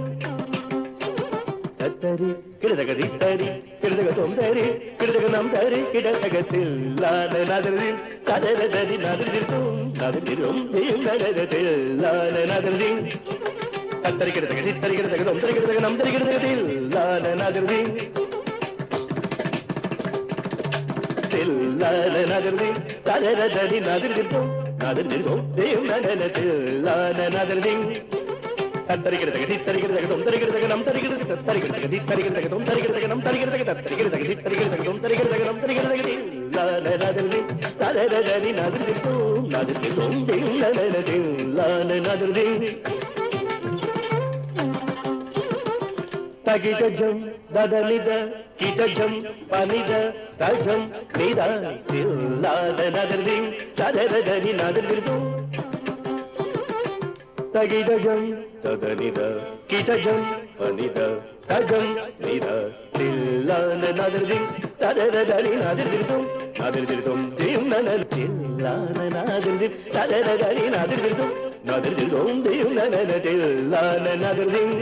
தத்தரி கிடதகதி தரி கிடதகதும் தரி கிடதகனம் தரி கிடதகத்தில் லான நதர்தில் தரரடி நதர்தில்தும் நதர்திலும் நதரதில் லான நதர்தில் தத்தரி கிடதகதி தரி கிடதகதும் தரி கிடதகனம் தரி கிடதகத்தில் லான நதர்தில் லான நதர்தில் தரரடி நதர்தில்தும் நதர்தில்தும் நதனதில் லான நதர்தில் தரிகிடதகதி தரிகிடதகதும் தரிகிடதகனம் தரிகிடதக தரிகிடதகதி தரிகிடதகதும் தரிகிடதகனம் தரிகிடதக தரிகிடதகதி தரிகிடதகதும் தரிகிடதகனம் தரிகிடதகதி லான நதர்தில் தரரடி நதர்தில்தும் நதர்தில்தும் நதனதில் லான நதர்தில் தகிடஜம் ததனித கிடஜம் பனித தஜம் நித லான நதர்தில் தரரடி நதர்தில்தும் தகிடஜம் ததனித கிடஜம் பனித தஜம் நித லான நதர்தில் தரரடி நதர்தில்தும் நதர்தில்தும் திம் நதனதில் லான நதர்தில் தரரடி நதர்தில்தும் நதர்தில்தும் திம் நதனதில் லான நதர்தில்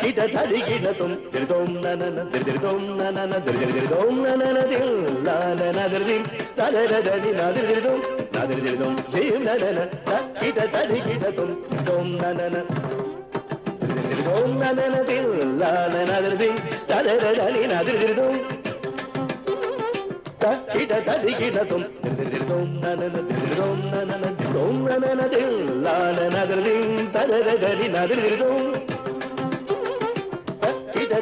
கிட தரிகிடதும் திருதோம் நனன திருதிருதோம் நனன திருதிருதோம் நனனதில் லான நதர்தில் தரரடி நதர்தில்தும் நதர்தில்தும் திம் நனன கிட தரிகிடதும் திருதோம் நனன திருதிருதோம் நனனதில் லான நதர்தில் தரரடி நதர்தில்தும் கிட தரிகிடதும் திருதிருதோம் நனன திருதிருதோம் நனன திருதோம் நனனதில் லான நதர்தில் தரரடி நதர்தில்தும்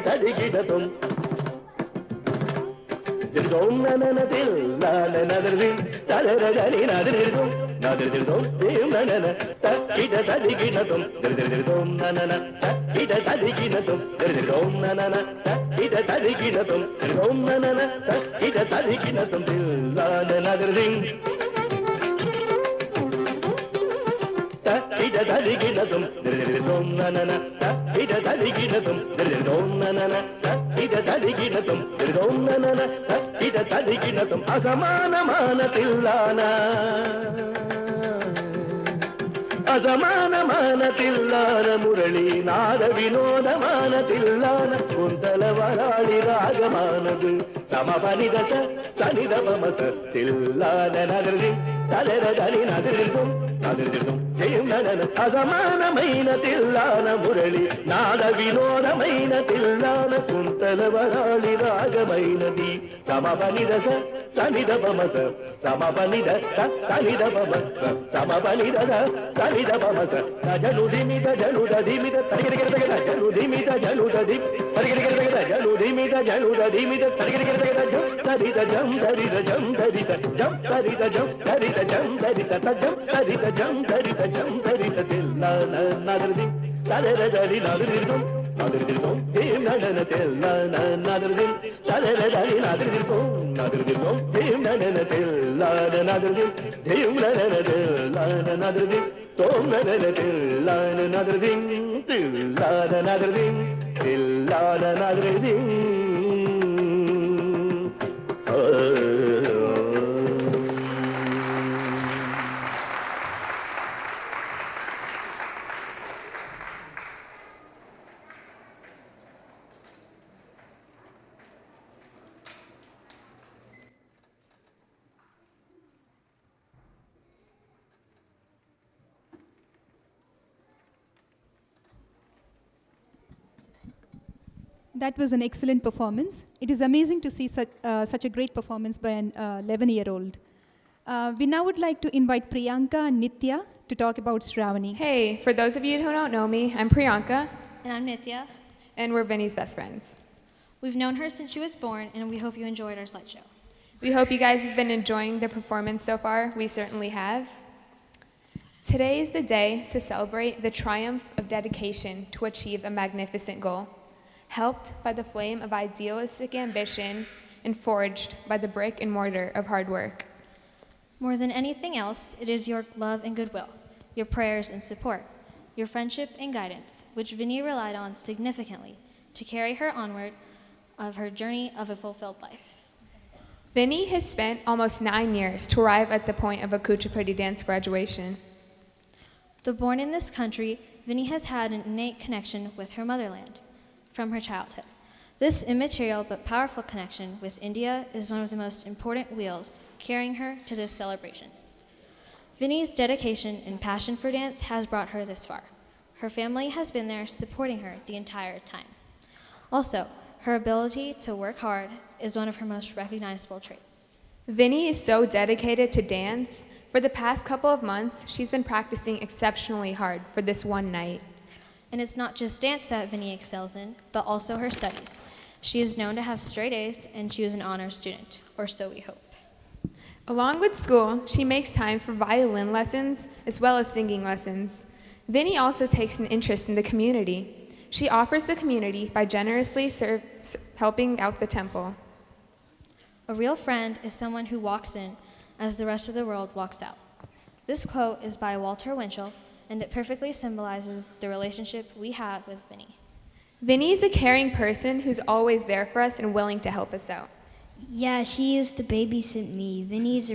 தரிகிடதும் திருதோம் நனனதில் லான நதர்தில் தரரடி நதர்தில்தும் நதர்தில்தும் திம் நனன கிட தரிகிடதும் திருதிருதோம் நனன கிட தரிகிடதும் திருதிருதோம் நனன கிட தரிகிடதும் திருதோம் நனன கிட தரிகிடதும் லான நதர்தில் கிட தரிகிடதும் திருதிருதோம் நனன கிட தரிகிடதும் திருதிருதோம் நனன கிட தரிகிடதும் திருதோம் நனன கிட தரிகிடதும் அசமானமான தில்லான அசமானமான தில்லான முரளி நாத வினோதமான தில்லான குந்தல வராளி ராகமானது சமபனிதச சனிதபமச தில்லான நகரில் தரரடி நகரிலும் நகரிலும் ஜெயம் நகன அசமானమైన தில்லான முரளி நாத வினோதమైన தில்லான குந்தல வராளி ராகమైనది సమపనిదస సనిదపమస సమపనిద సనిదపమస సమపనిదస సనిదపమస జలుదిమిద జలుదదిమిద తరిగిరిగిరిగద జలుదిమిద జలుదది తరిగిరిగిరిగద జలుదిమిద జలుదదిమిద తరిగిరిగిరిగద జం తరిద జం తరిద జం తరిద జం తరిద జం తరిద జం తరిద జం తరిద జం తరిద జం తరిద తిల్లాన నదర్ది తరరడి నదర్దిం నదర్దిం దేం నదన తిల్లాన నదర్దిం తరరడి నదర్దిం నదర్దిం దేం నదన తిల్లాన నదర్దిం దేం నదన తిల్లాన నదర్దిం తోం నదన Thillana నదర్దిం Thillana నదర్దిం Thillana నదర్దిం That was an excellent performance. It is amazing to see such a great performance by an 11-year-old. We now would like to invite Priyanka and Nitya to talk about Sravani. Hey, for those of you who don't know me, I'm Priyanka. And I'm Nithya. And we're Vinny's best friends. We've known her since she was born, and we hope you enjoyed our slideshow. We hope you guys have been enjoying the performance so far. We certainly have. Today is the day to celebrate the triumph of dedication to achieve a magnificent goal, helped by the flame of idealistic ambition and forged by the brick and mortar of hard work. More than anything else, it is your love and goodwill, your prayers and support, your friendship and guidance, which Vinny relied on significantly to carry her onward of her journey of a fulfilled life. Vinny has spent almost 9 years to arrive at the point of a Kuchipudi dance graduation. Though born in this country, Vinny has had an innate connection with her motherland from her childhood. This immaterial but powerful connection with India is one of the most important wheels carrying her to this celebration. Vinny's dedication and passion for dance has brought her this far. Her family has been there supporting her the entire time. Also, her ability to work hard is one of her most recognizable traits. Vinny is so dedicated to dance. For the past couple of months, she's been practicing exceptionally hard for this one night. And it's not just dance that Vinny excels in, but also her studies. She is known to have straight A's, and she was an honors student, or so we hope. Along with school, she makes time for violin lessons as well as singing lessons. Vinny also takes an interest in the community. She offers the community by generously helping out the temple. A real friend is someone who walks in as the rest of the world walks out. This quote is by Walter Winchell, and it perfectly symbolizes the relationship we have with Vinny. Vinny is a caring person who's always there for us and willing to help us out. Yeah, she used to babysit me. Vinny is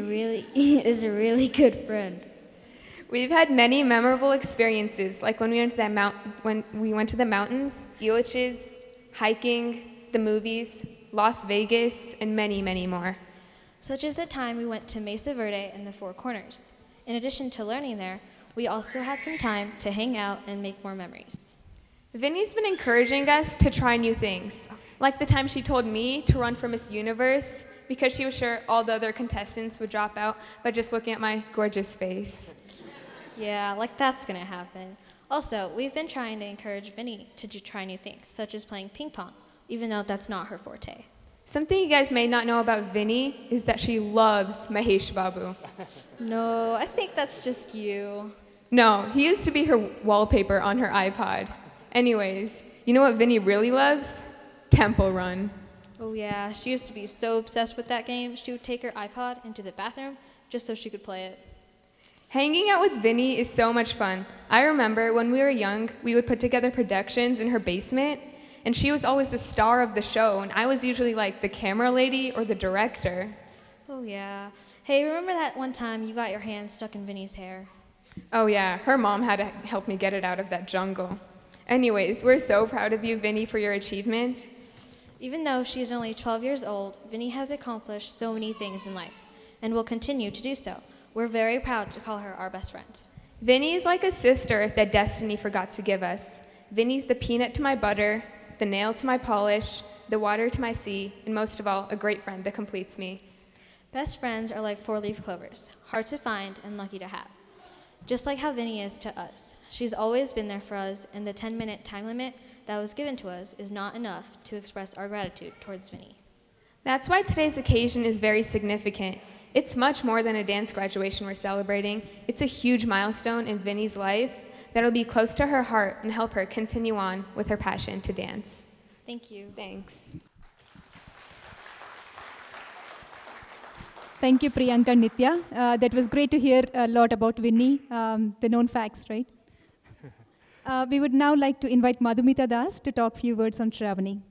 a really good friend. We've had many memorable experiences, like when we went to the mountains, Elitch's, hiking, the movies, Las Vegas, and many, many more. Such as the time we went to Mesa Verde and the Four Corners. In addition to learning there, we also had some time to hang out and make more memories. Vinny's been encouraging us to try new things, like the time she told me to run for Miss Universe because she was sure all the other contestants would drop out by just looking at my gorgeous face. Yeah, like that's gonna happen. Also, we've been trying to encourage Vinny to try new things, such as playing ping pong, even though that's not her forte. Something you guys may not know about Vinny is that she loves Mahesh Babu. No, I think that's just you. No, he used to be her wallpaper on her iPod. Anyways, you know what Vinny really loves? Temple Run. Oh yeah, she used to be so obsessed with that game, she would take her iPod into the bathroom just so she could play it. Hanging out with Vinny is so much fun. I remember when we were young, we would put together productions in her basement, and she was always the star of the show, and I was usually like the camera lady or the director. Oh yeah. Hey, remember that one time you got your hand stuck in Vinny's hair? Oh yeah, her mom had to help me get it out of that jungle. Anyways, we're so proud of you, Vinny, for your achievement. Even though she is only 12 years old, Vinny has accomplished so many things in life, and will continue to do so. We're very proud to call her our best friend. Vinny is like a sister that destiny forgot to give us. Vinny's the peanut to my butter, the nail to my polish, the water to my sea, and most of all, a great friend that completes me. Best friends are like four-leaf clovers, hard to find and lucky to have. Just like how Vinny is to us. She's always been there for us, and the 10-minute time limit that was given to us is not enough to express our gratitude towards Vinny. That's why today's occasion is very significant. It's much more than a dance graduation we're celebrating. It's a huge milestone in Vinny's life that'll be close to her heart and help her continue on with her passion to dance. Thank you. Thanks. Thank you, Priyanka and Nitya. That was great to hear a lot about Vinny, the known facts, right? We would now like to invite Madhumita Das to talk a few words on Sravani.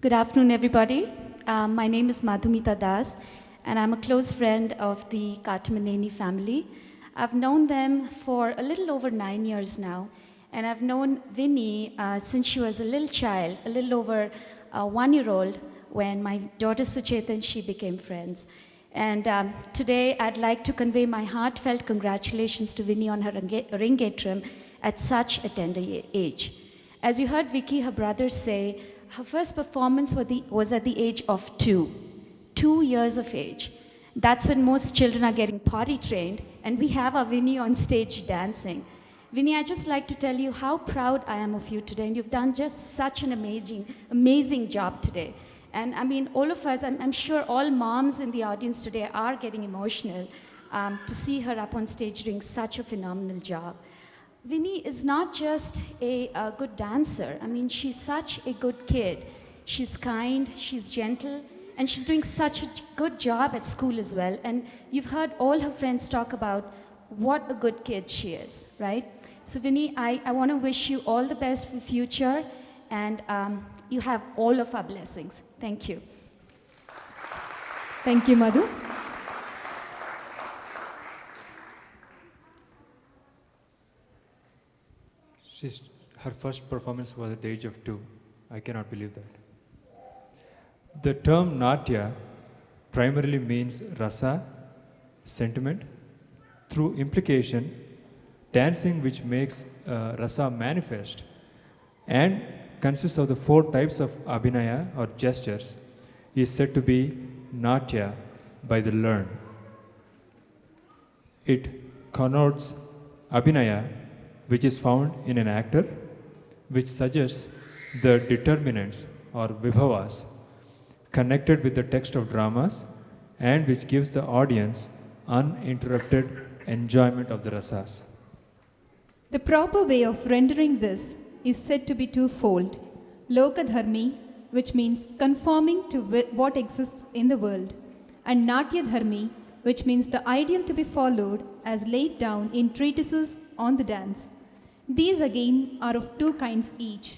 Good afternoon, everybody. My name is Madhumita Das, and I'm a close friend of the Katamaneni family. I've known them for a little over 9 years now, and I've known Vinny since she was a little child, a little over 1-year-old, when my daughter Sucheta and she became friends. And today, I'd like to convey my heartfelt congratulations to Vinny on her Ringetram at such a tender age. As you heard Vicky, her brother, say, her first performance was at the age of 2. 2 years of age. That's when most children are getting potty trained, and we have our Vinny on stage dancing. Vinny, I'd just like to tell you how proud I am of you today, and you've done just such an amazing job today. And I mean, all of us, I'm sure all moms in the audience today are getting emotional to see her up on stage doing such a phenomenal job. Vinny is not just a good dancer. I mean, she's such a good kid. She's kind, she's gentle, and she's doing such a good job at school as well. And you've heard all her friends talk about what a good kid she is, right? So Vinny, I want to wish you all the best for future, and you have all of our blessings. Thank you. Thank you, Madhu. Her first performance was at the age of 2. I cannot believe that. The term Natya primarily means rasa, sentiment. Through implication, dancing which makes rasa manifest and consists of the 4 types of abhinaya or gestures is said to be Natya by the learned. It connotes abhinaya which is found in an actor, which suggests the determinants or vibhavas connected with the text of dramas, and which gives the audience uninterrupted enjoyment of the rasas. The proper way of rendering this is said to be twofold. Lokadharmi, which means conforming to what exists in the world, and Natyadharmi, which means the ideal to be followed as laid down in treatises on the dance. These again are of 2 kinds each.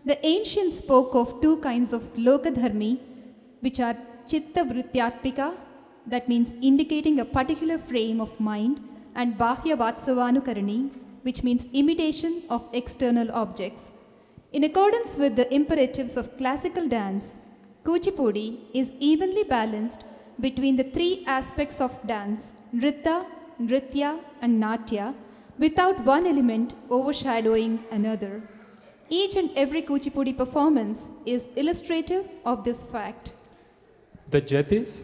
The ancients spoke of 2 kinds of Lokadharmi, which are Chitta Vrityatmika, that means indicating a particular frame of mind, and Bahya Vatsavanukarani, which means imitation of external objects. In accordance with the imperatives of classical dance, Kuchipudi is evenly balanced between the 3 aspects of dance, Nritta, Nritya, and Natya, without one element overshadowing another. Each and every Kuchipudi performance is illustrative of this fact. The jatis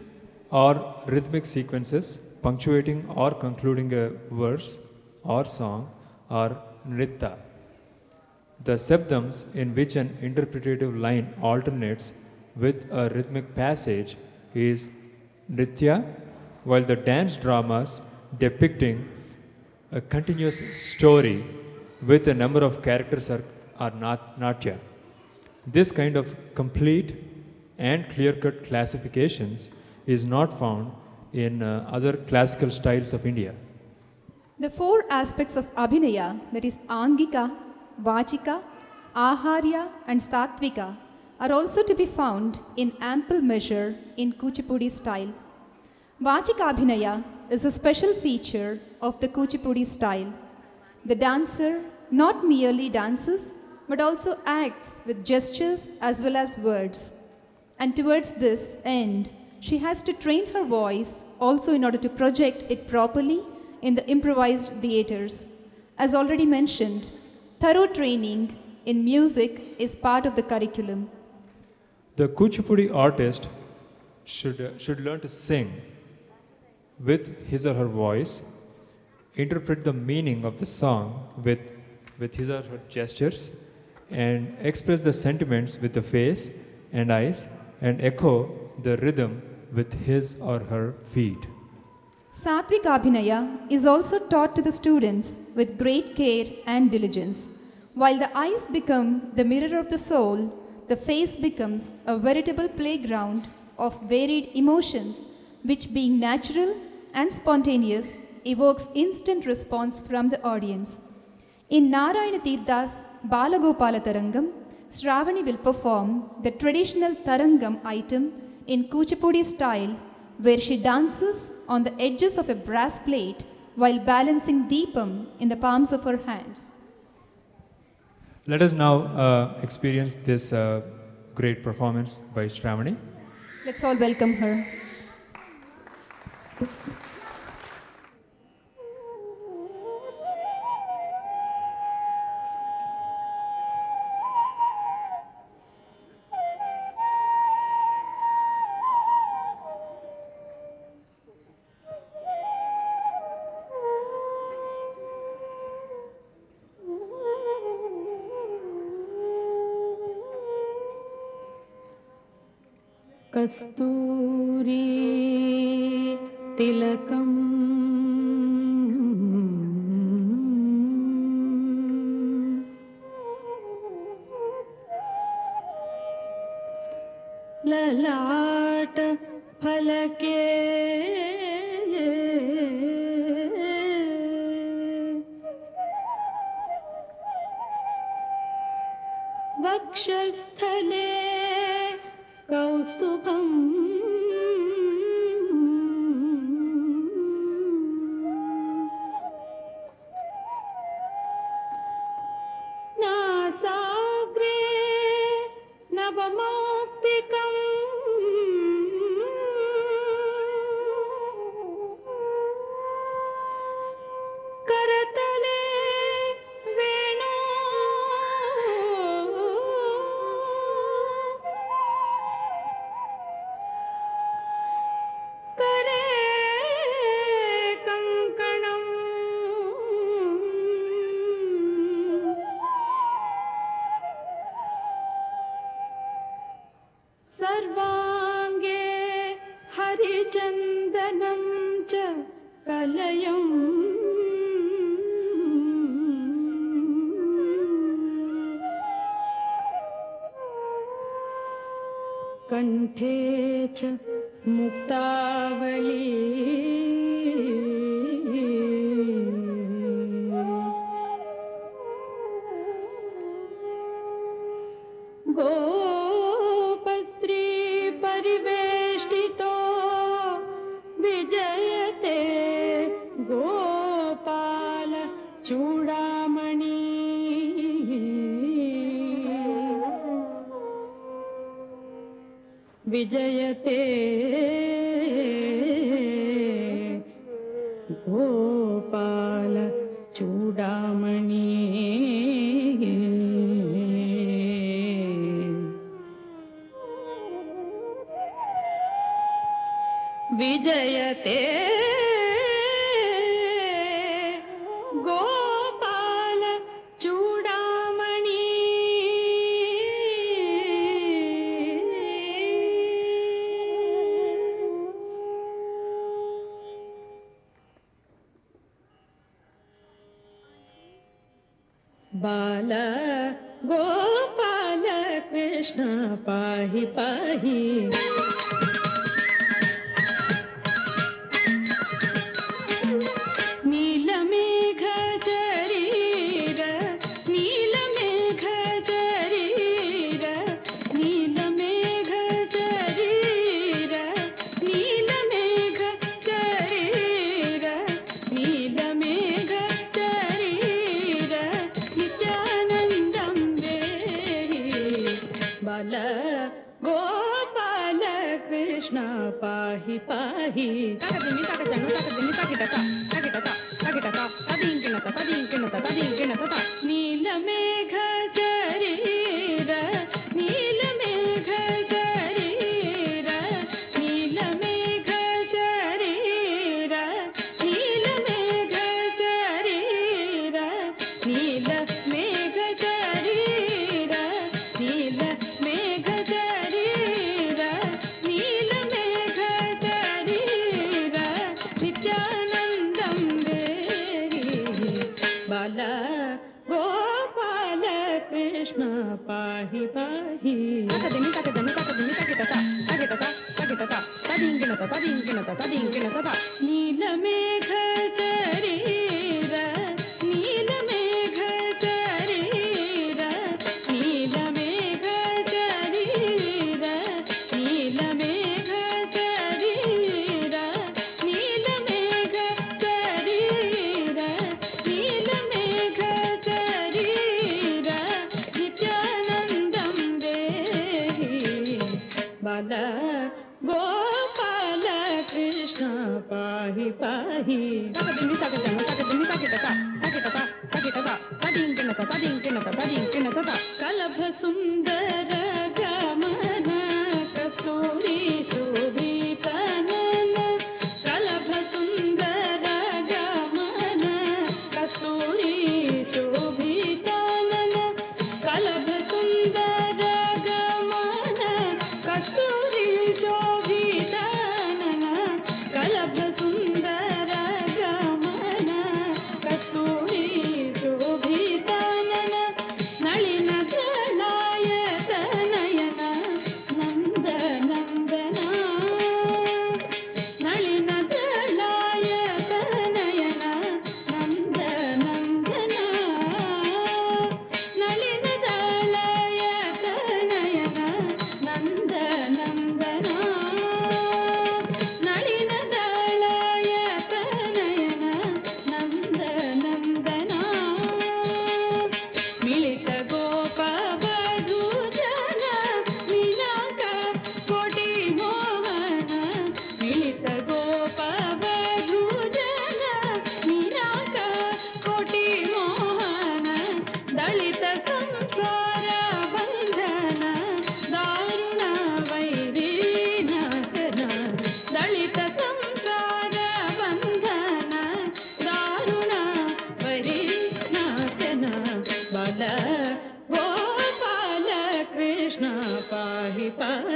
are rhythmic sequences punctuating or concluding a verse or song are nritta. The sabdams in which an interpretative line alternates with a rhythmic passage is nritya, while the dance dramas depicting a continuous story with a number of characters are natya. This kind of complete and clear-cut classifications is not found in other classical styles of India. The 4 aspects of Abhinaya, that is Angika, Vachika, Aharya, and Satvika, are also to be found in ample measure in Kuchipudi style. Vachika Abhinaya is a special feature of the Kuchipudi style. The dancer not merely dances but also acts with gestures as well as words. And towards this end, she has to train her voice also in order to project it properly in the improvised theatres. As already mentioned, thorough training in music is part of the curriculum. The Kuchipudi artist should learn to sing with his or her voice, interpret the meaning of the song with his or her gestures, and express the sentiments with the face and eyes, and echo the rhythm with his or her feet. Satvik Abhinaya is also taught to the students with great care and diligence. While the eyes become the mirror of the soul, the face becomes a veritable playground of varied emotions, which, being natural and spontaneous, evokes instant response from the audience. In Narayana Tirtha's Balagopala Tarangam, Sravani will perform the traditional Tarangam item in Kuchipudi style, where she dances on the edges of a brass plate while balancing Deepam in the palms of her hands. Let us now experience this great performance by Sravani. Let's all welcome her. కస్తూరి తిలకం లలాట ఫలకే వక్షస్థలే కౌస్తుభం నాసాగ్రే నవమౌక్తికం కరతలే వేణు కరే కంకణం సర్వాంగే హరిచందనం చ కలయం కంఠే చ ముక్తావళి గోపస్త్రీ పరివేష్టితో విజయతే గోపాల చూడామణి విజయతే గోపాల చూడామణి విజయతే గోపాల చూడామణి బాల గోపాల కృష్ణ పాహి పాహి నీలమేఘ శరీర నీలమేఘ శరీర నీలమేఘ శరీర నీలమేఘ శరీర నీలమేఘ శరీర నిత్యానందం వేరి బాల గోపాల కృష్ణ పాహి పాహి తగదిమి తగదను తగదిమి తగిటత తగిటత తగిటత తదింకినత తదింకినత తదింకినత నీలమేఘ శరీర నీలమేఘ శరీర నీలమేఘ శరీర నీలమేఘ శరీర నీలమేఘ శరీర నీలమేఘ శరీర నీలమేఘ శరీర నిత్యానందం వేరి బాల గోపాల కృష్ణ పాహి పాహి తగదిమి తగదను తగదిమి తగిటత తగిటత తగిటత తదింకినత తదింకినత తదింకినత నీలమేఘ శరీర నీలమేఘ శరీర నీలమేఘ శరీర నీలమేఘ శరీర నీలమేఘ శరీర నీలమేఘ శరీర నిత్యానందం వేరి బాల గోపాల కృష్ణ పాహి పాహి తగదిమి తగదను తగదిమి తగిటత తగిటత తగిటత తదింకినత తదింకినత తదింకినత కలభ సుందర గమన కస్తూరి శోభితనన కలభ సుందర గమన కస్తూరి శోభితనన కలభ సుందర గమన కస్తూరి శోభితనన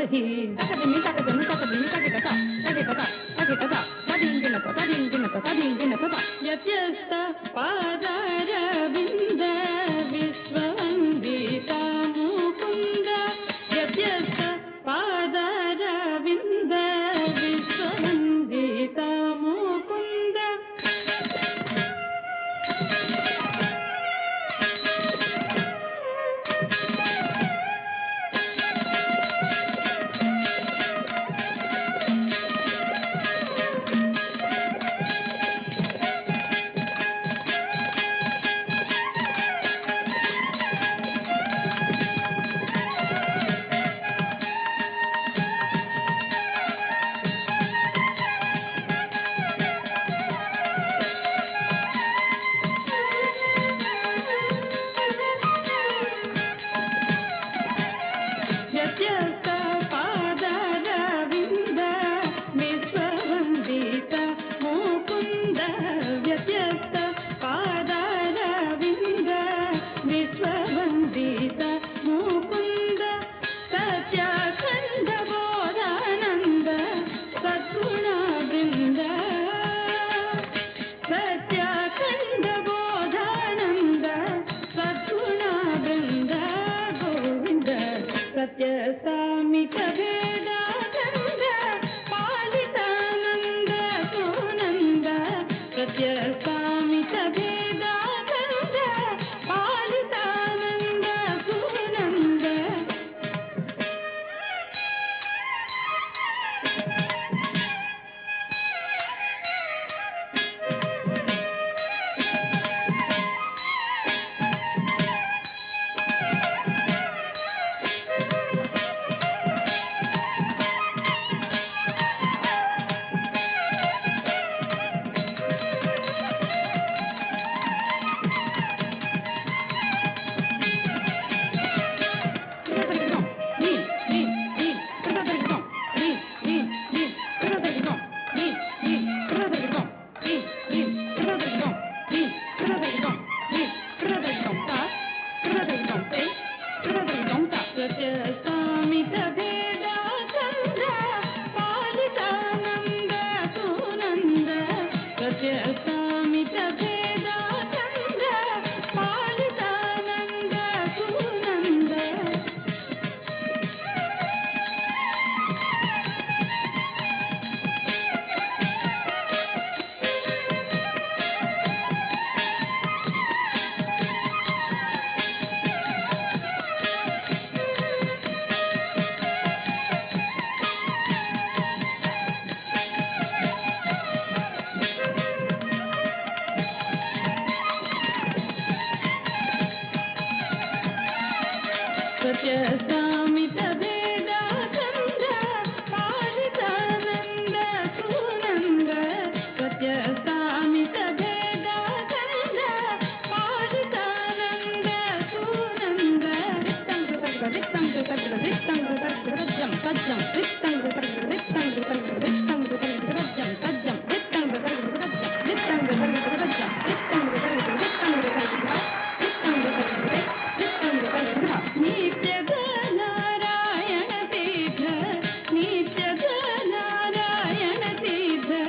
pahi. Takadimi takadimi takadimi takitata takitata takitata tadinginata tadinginata tadinginata yatyasta padara vinda viswandita mukunda yatyasta padara vinda viswandita mukunda. Yatyasta padara vinda viswavandita mukunda yatyasta padara vinda viswavandita mukunda satyakhanda bodhananda satguna brinda satyakhanda bodhananda satguna brinda govinda satysamita vedadanda palitananda sunanda satyasamita vedadanda palitananda sunanda. Satyasamita vedadanda palitananda sunanda satyasamita vedadanda palitananda sunanda rittanga tagga rittanga tagga rajjam tajjam rittanga tagga rittanga tagga rittanga tagga rajjam tajjam rittanga tagga rajjam rittanga tagga rajjam rittanga tagga rittanga tagga Nityada Narayana Tidha Nityada Narayana Tidha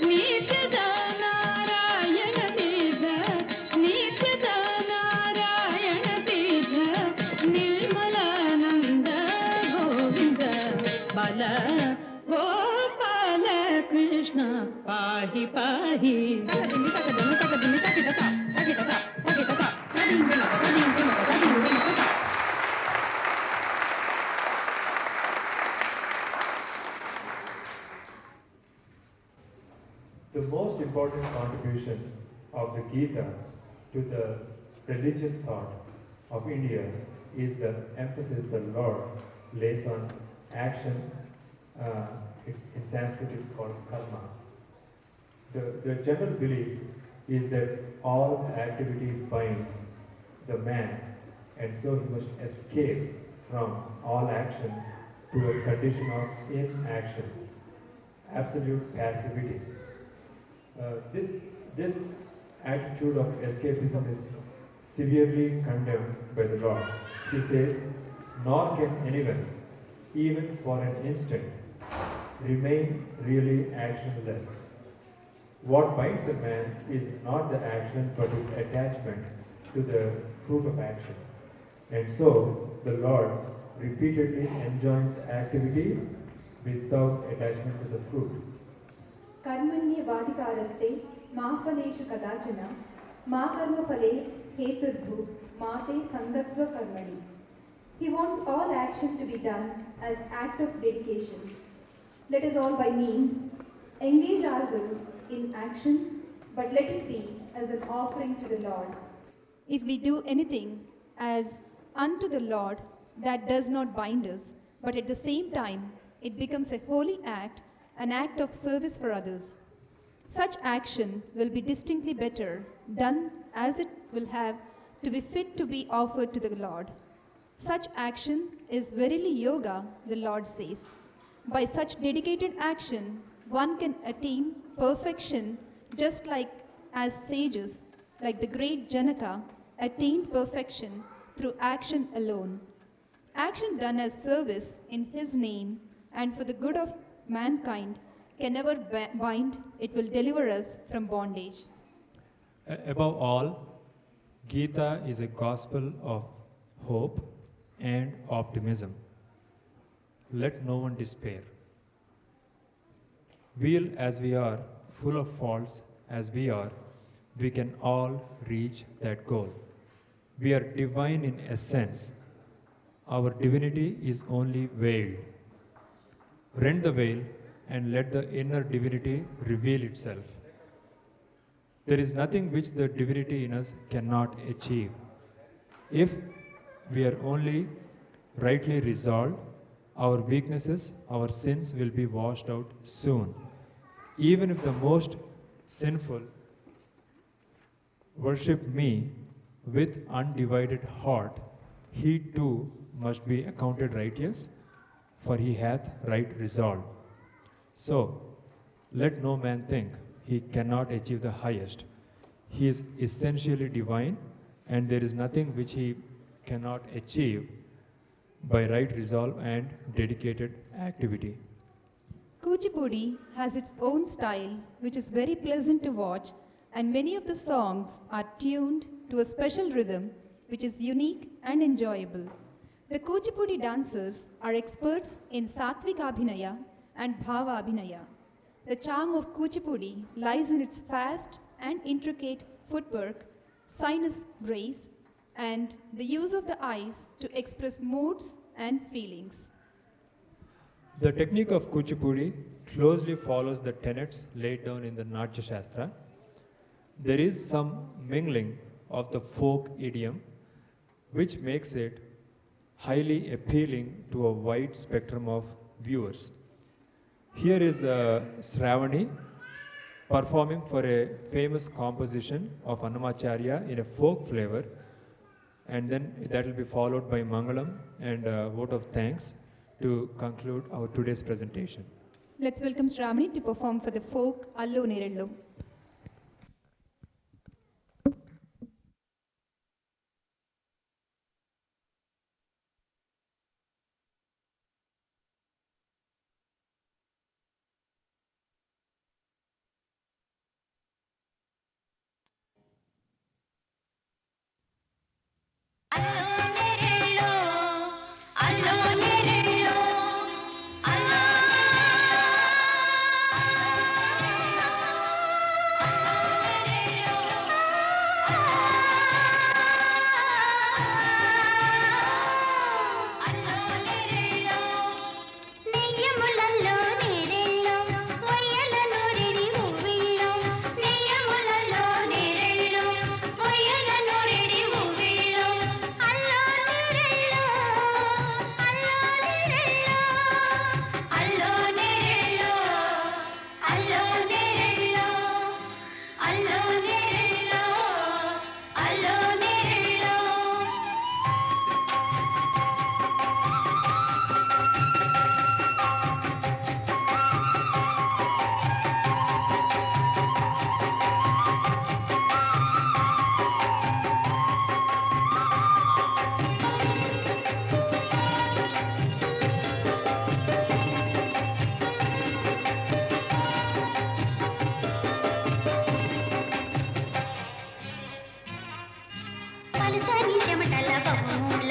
Nityada Narayana Tidha Nityada Narayana Tidha Nirmalananda Govinda Bala Gopala Krishna Pahi Pahi Takadimi Takadimi Takadimi Takidata Takidata Takidata Tadinginata Tadinginata Tadinginata. The most important contribution of the Gita to the religious thought of India is the emphasis the Lord lays on action. In Sanskrit it's called karma. The general belief is that all activity binds the man, and so he must escape from all action to a condition of inaction, absolute passivity. This attitude of escapism is severely condemned by the Lord. He says, nor can anyone even for an instant, remain really actionless. What binds a man is not the action but his attachment to the fruit of action. And so the Lord repeatedly enjoins activity without attachment to the fruit. कर्मण्येवाधिकारस्ते मा फलेषु कदाचन मा कर्मफले हेतुर्भुः मा ते सङ्गस्व कर्मणि. He wants all action to be done as act of dedication. Let us all by means engage ourselves in action, but let it be as an offering to the Lord. If we do anything as unto the Lord, that does not bind us, but at the same time it becomes a holy act, an act of service for others. Such action will be distinctly better done as it will have to be fit to be offered to the Lord. Such action is verily yoga, the Lord says. By such dedicated action, one can attain perfection just like as sages, like the great Janaka, attained perfection through action alone. Action done as service in His name and for the good of mankind can never bind, it will deliver us from bondage. Above all, Gita is a gospel of hope and optimism. Let no one despair. Real as we are, full of faults as we are, we can all reach that goal. We are divine in essence. Our divinity is only veiled. Rend the veil and let the inner divinity reveal itself. There is nothing which the divinity in us cannot achieve. If we are only rightly resolved, our weaknesses, our sins will be washed out soon. Even if the most sinful worship me with undivided heart, he too must be accounted righteous, for he hath right resolve. So, let no man think he cannot achieve the highest. He is essentially divine, and there is nothing which he cannot achieve by right resolve and dedicated activity. Kuchipudi has its own style, which is very pleasant to watch, and many of the songs are tuned to a special rhythm, which is unique and enjoyable. The Kuchipudi dancers are experts in Satvik Abhinaya and Bhava Abhinaya. The charm of Kuchipudi lies in its fast and intricate footwork, sinus grace, and the use of the eyes to express moods and feelings. The technique of Kuchipudi closely follows the tenets laid down in the Natya Shastra. There is some mingling of the folk idiom, which makes it highly appealing to a wide spectrum of viewers. Here is Sravani performing for a famous composition of Annamacharya in a folk flavor, and then that will be followed by Mangalam and a vote of thanks to conclude our today's presentation. Let's welcome Sravani to perform for the folk Allo Nerello.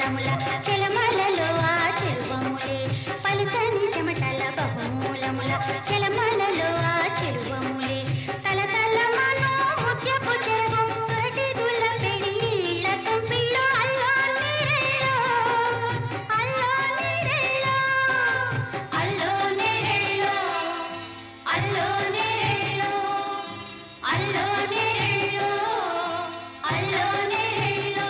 బహుమూలముల చెలమలలో ఆ చెరువములే పలుచని చెమటల బహుమూలముల చెలమలలో ఆ చెరువములే తలతల మనో ముత్యపు చెరువు సొరటి దుల్ల పెడి నీళ్ళ తుంపిలో అల్లో నీరెళ్ళో అల్లో నీరెళ్ళో అల్లో నీరెళ్ళో అల్లో నీరెళ్ళో అల్లో నీరెళ్ళో అల్లో నీరెళ్ళో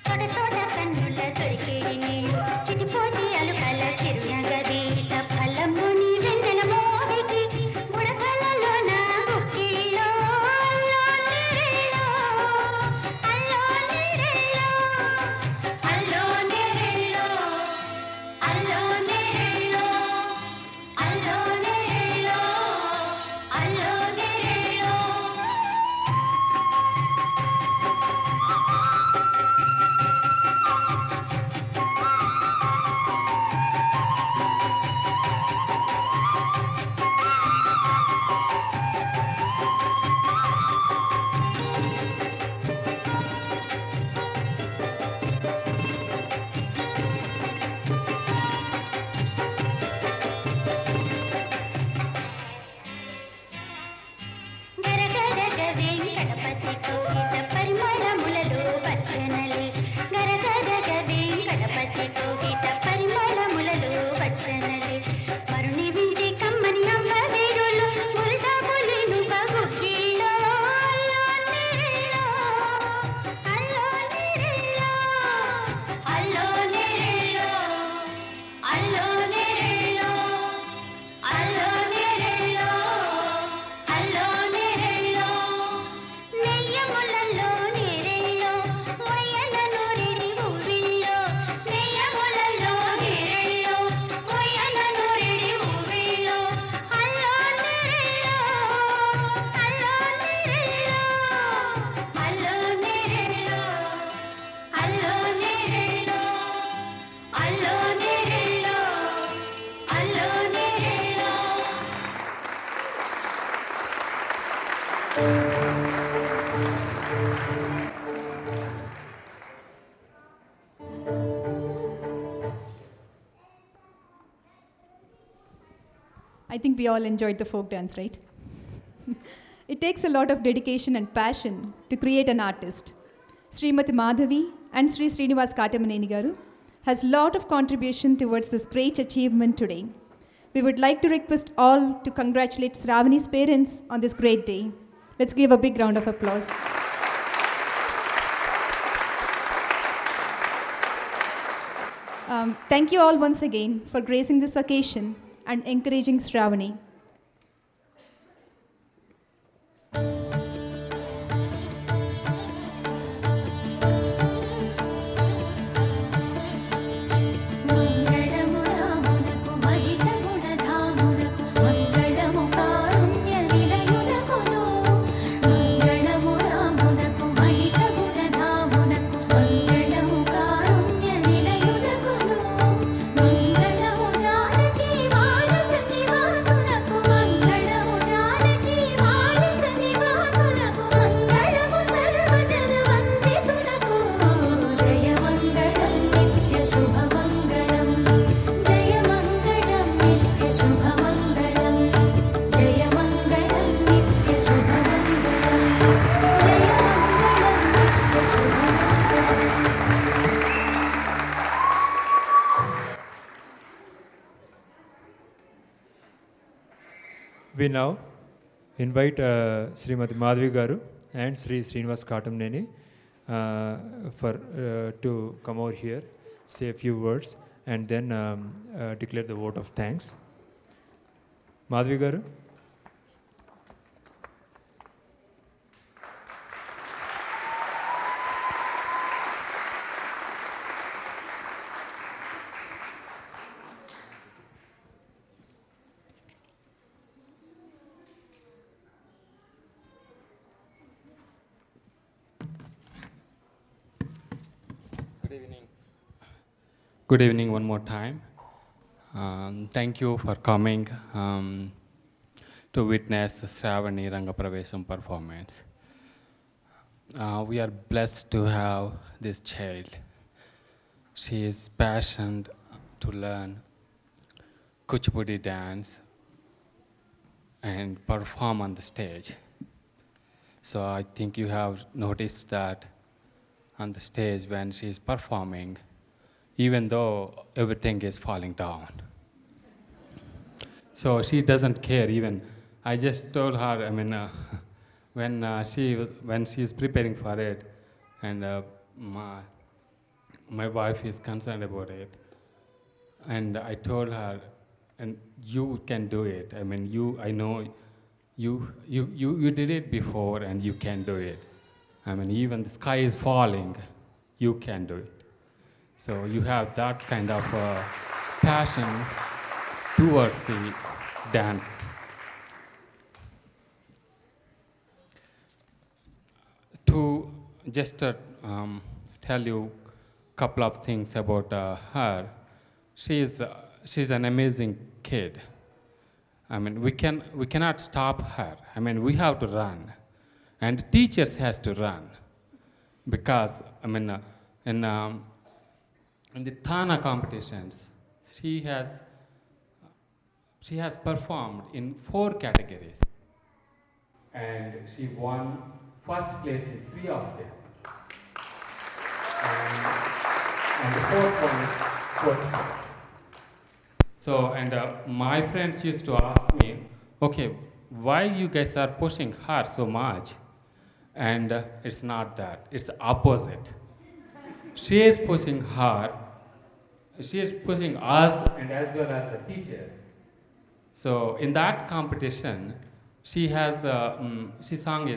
తోట తోట కన్నుల సొరికేడి నీళ్ళు చిటిపోటి అలుకల చిరునగరీత ఫలముని వెన్నెల మోహికి బుడకలలోన బుక్కిలో అల్లో నీరెళ్ళో అల్లో నీరెళ్ళో అల్లో నీరెళ్ళో అల్లో నీరెళ్ళో అల్లో నీరెళ్ళో అల్లో నీరెళ్ళో గరగరగ వెంకటపతి కోహిత పరిమళములలో వచ్చనలే గరగరగ వెంకటపతి కోహిత పరిమళములలో వచ్చనలే మరుని వింటి కమ్మని అమ్మ వీరులు మురిసాములిను బగుగిలో అల్లో నీరెళ్ళో అల్లో నీరెళ్ళో అల్లో నీరెళ్ళో అల్లో నీరెళ్ళో అల్లో నీరెళ్ళో అల్లో నీరెళ్ళో నెయ్యములలో నీరెళ్ళో మొయ్యల నూరెడి ఊవిల్లో నెయ్యములలో నీరెళ్ళో మొయ్యల నూరెడి ఊవిల్లో అల్లో నీరెళ్ళో అల్లో నీరెళ్ళో అల్లో నీరెళ్ళో అల్లో నీరెళ్ళో అల్లో నీరెళ్ళో అల్లో నీరెళ్ళో I think we all enjoyed the folk dance, right? It takes a lot of dedication and passion to create an artist. Srimati Madhavi and Sri Srinivas Katamaneni Garu has lot of contribution towards this great achievement today. We would like to request all to congratulate Sravani's parents on this great day. Let's give a big round of applause. Thank you all once again for gracing this occasion and encouraging Sravani. మంగళము రామునకు మహిత గుణధామునకు మంగళము కారుణ్య నిలయునకును మంగళము రామునకు మహిత గుణధామునకు మంగళము కారుణ్య నిలయునకును మంగళము జానకి మానస నివాసునకు మంగళము జానకి మానస నివాసునకు మంగళము సర్వజన వందితునకు జయ మంగళం నిత్య శుభమంగళం జయ మంగళం నిత్య శుభమంగళం జయ మంగళం నిత్య శుభమంగళం జయ మంగళం నిత్య శుభమంగళం We now invite Srimati Madhavi Garu and Sri Srinivas Katamneni to come over here, say a few words, and then declare the vote of thanks. Madhavi Garu. evening. Good evening one more time. Thank you for coming to witness Sravani Rangapravesam performance. We are blessed to have this child. She is passionate to learn Kuchipudi dance and perform on the stage. So I think you have noticed that on the stage when she is performing, even though everything is falling down. So she doesn't care even. I just told her, when she is preparing for it, and my wife is concerned about it, and I told her, and you can do it. I know you did it before, and you can do it. Even the sky is falling, you can do it. So you have that kind of passion towards the dance. To just tell you a couple of things about her, she's an amazing kid. We cannot stop her. We have to run, and teachers has to run, because in the Thana competitions, she has performed in 4 categories, and she won first place in 3 of them, and the 4th one is 4th place. So, my friends used to ask me, okay, why you guys are pushing her so much? And it's not that, it's opposite. She is pushing her, she is pushing us, and as well as the teachers. So in that competition, she sang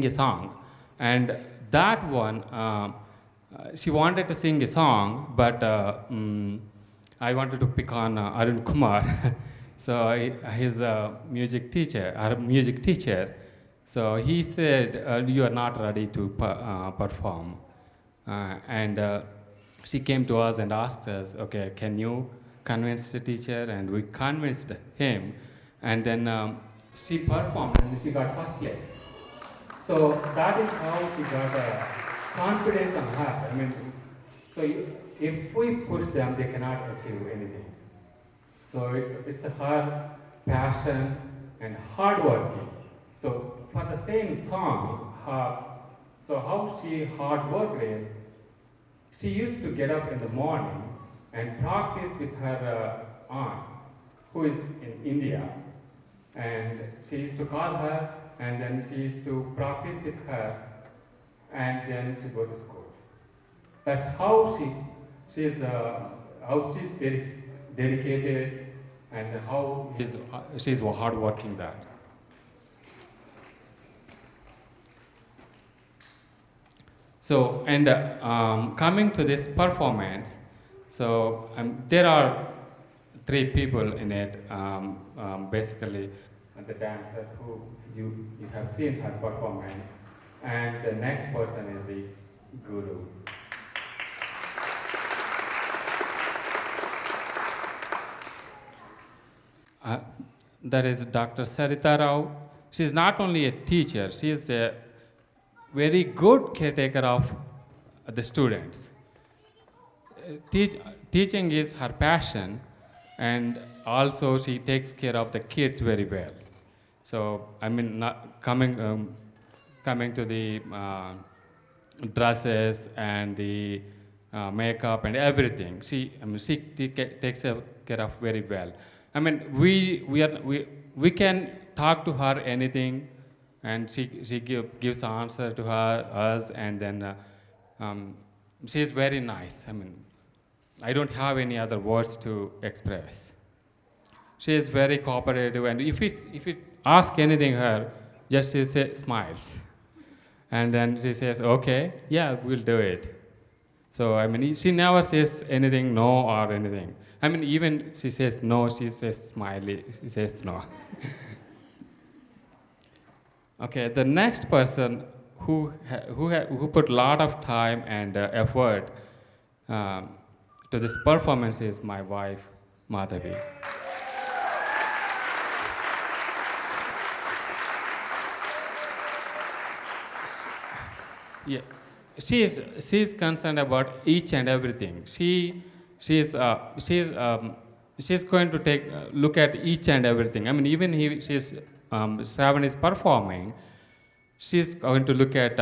a song, and that one, she wanted to sing a song, but I wanted to pick on Arun Kumar. So he's a music teacher. So he said, you are not ready to perform. And she came to us and asked us, okay, can you convince the teacher? And we convinced him. And then she performed and she got first place. So that is how she got confidence on her. So if we push them, they cannot achieve anything. So it's her passion and hard working. So for the same song, so how she hard worked is, she used to get up in the morning and practice with her aunt, who is in India. And she used to call her, and then she used to practice with her, and then she go to school. That's how she's dedicated, and how she's hard working that. So, and coming to this performance, so there are 3 people in it, basically the dancer who you have seen her performance, and the next person is the guru. That is Dr. Sarita Rao. She is not only a teacher, she is a very good caretaker of the students. Teaching is her passion, and also she takes care of the kids very well. So coming to the dresses and the makeup and everything, she takes care of very well. We can talk to her anything, and she gives answer to us, and then she is very nice. I don't have any other words to express. She is very cooperative, and if we ask anything her, just she smiles, and then she says, okay, yeah, we'll do it. So she never says anything no or anything. Even she says no, she says smiley, she says no. Okay, the next person who put a lot of time and effort to this performance is my wife, Madhavi. Yeah, she's concerned about each and everything. She's going to take look at each and everything. I mean, even Sravani is performing, she's going to look at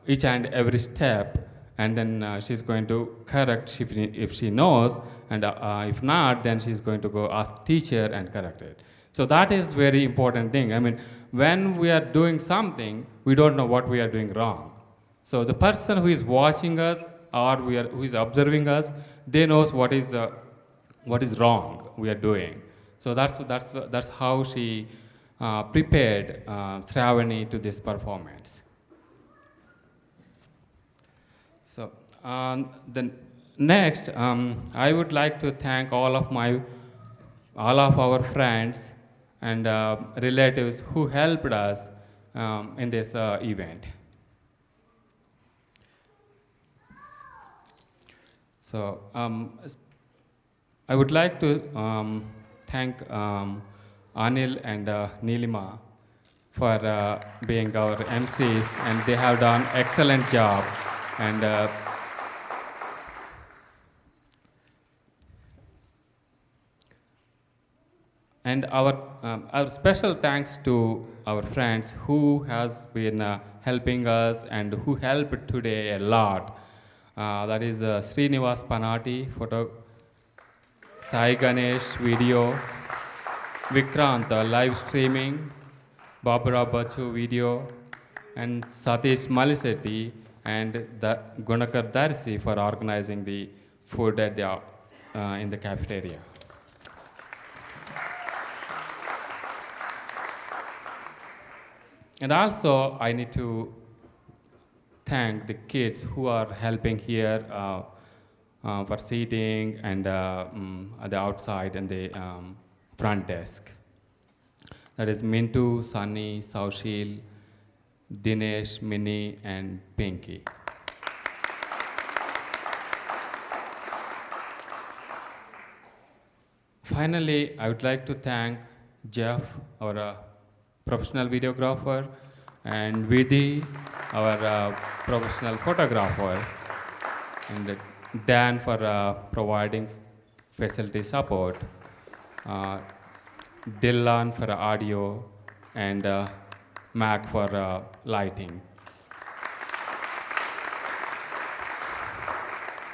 each and every step, and then she's going to correct if she knows, and if not, then she's going to go ask teacher and correct it. So that is very important thing. I mean, when we are doing something, we don't know what we are doing wrong. So the person who is watching us or who is observing us, they knows what is wrong we are doing. So that's how she prepared Sravani to this performance. So the next, I would like to thank all of our friends and relatives who helped us in this event. So I would like to thank Anil and Nilima for being our MCs, and they have done excellent job. And our special thanks to our friends who has been helping us and who helped today a lot. That is Srinivas Panati, photo, Sai Ganesh, video, Vikrant, live streaming, Barbara Bachu, video, and Satish Malisetti and Gunakar Darsi for organizing the food at in the cafeteria. And also, I need to thank the kids who are helping here for seating and at the outside and the front desk. That is Mintu, Sunny, Saushil, Dinesh, Minnie, and Pinky. Finally, I would like to thank Jeff, our professional videographer, and Vidhi, our professional photographer, and Dan for providing facility support, Dylan for audio, and Mac for lighting.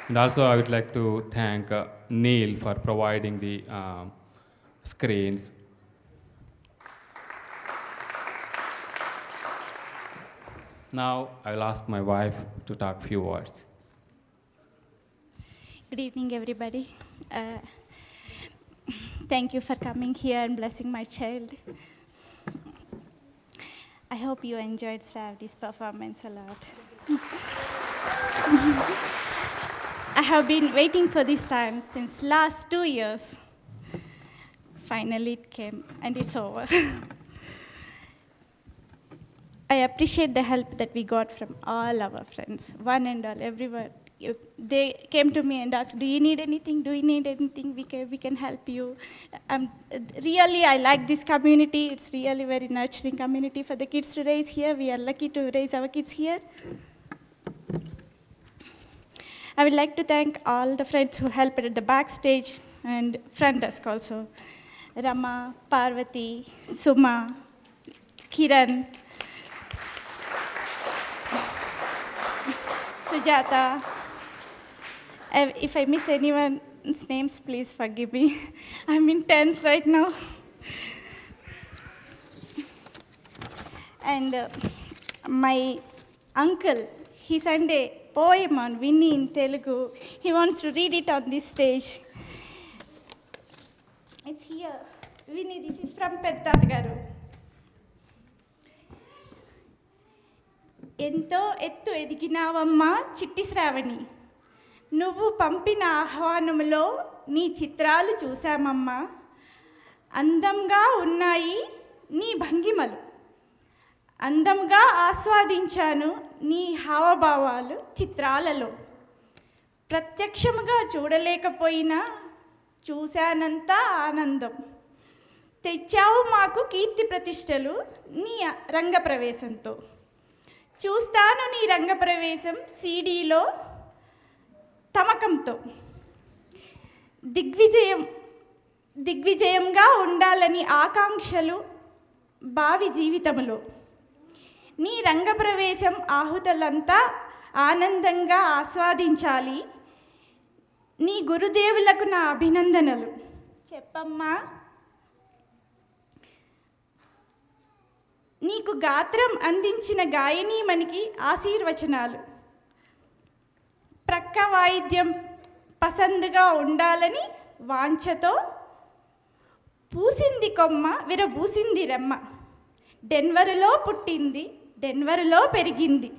And also I would like to thank Neil for providing the screens. Now I will ask my wife to talk a few words. Good evening, everybody. Thank you for coming here and blessing my child. I hope you enjoyed Sravani's performance a lot. I have been waiting for this time since last 2 years. Finally it came and it's over. I appreciate the help that we got from all our friends, one and all, everyone. They came to me and asked, do you need anything? Do you need anything? We can help you. Really, I like this community. It's really very nurturing community for the kids to raise here. We are lucky to raise our kids here. I would like to thank all the friends who helped at the backstage and front desk also. Rama, Parvati, Suma, Kiran, Sujata. If I miss anyone's names, please forgive me. I'm intense right now. And my uncle, he sent a poem on Vinny in Telugu. He wants to read it on this stage. It's here. Vinny, this is from Peddata Garu. ఎంతో ఎత్తు ఎదిగినావమ్మా చిట్టి శ్రావణి, నువ్వు పంపిన ఆహ్వానములో నీ చిత్రాలు చూశామమ్మా, అందంగా ఉన్నాయి నీ భంగిమలు, అందంగా ఆస్వాదించాను నీ హావభావాలు చిత్రాలలో. ప్రత్యక్షముగా చూడలేకపోయినా చూశానంత ఆనందం. తెచ్చావు మాకు కీర్తి ప్రతిష్టలు నీ రంగప్రవేశంతో. చూస్తాను నీ రంగప్రవేశం సీడీలో తమకంతో. దిగ్విజయంగా ఉండాలని ఆకాంక్షలు భావి జీవితంలో. నీ రంగప్రవేశం ఆహుతులంతా ఆనందంగా ఆస్వాదించాలి. నీ గురుదేవులకు నా అభినందనలు. చెప్పమ్మా. నీకు గాత్రం అందించిన గాయనీమణికి ఆశీర్వచనాలు. ప్రక్క వాయిద్యం పసందుగా ఉండాలని వాంఛతో. పూసింది కొమ్మ విరబూసింది రెమ్మ. డెన్వరులో పుట్టింది డెన్వరులో పెరిగింది.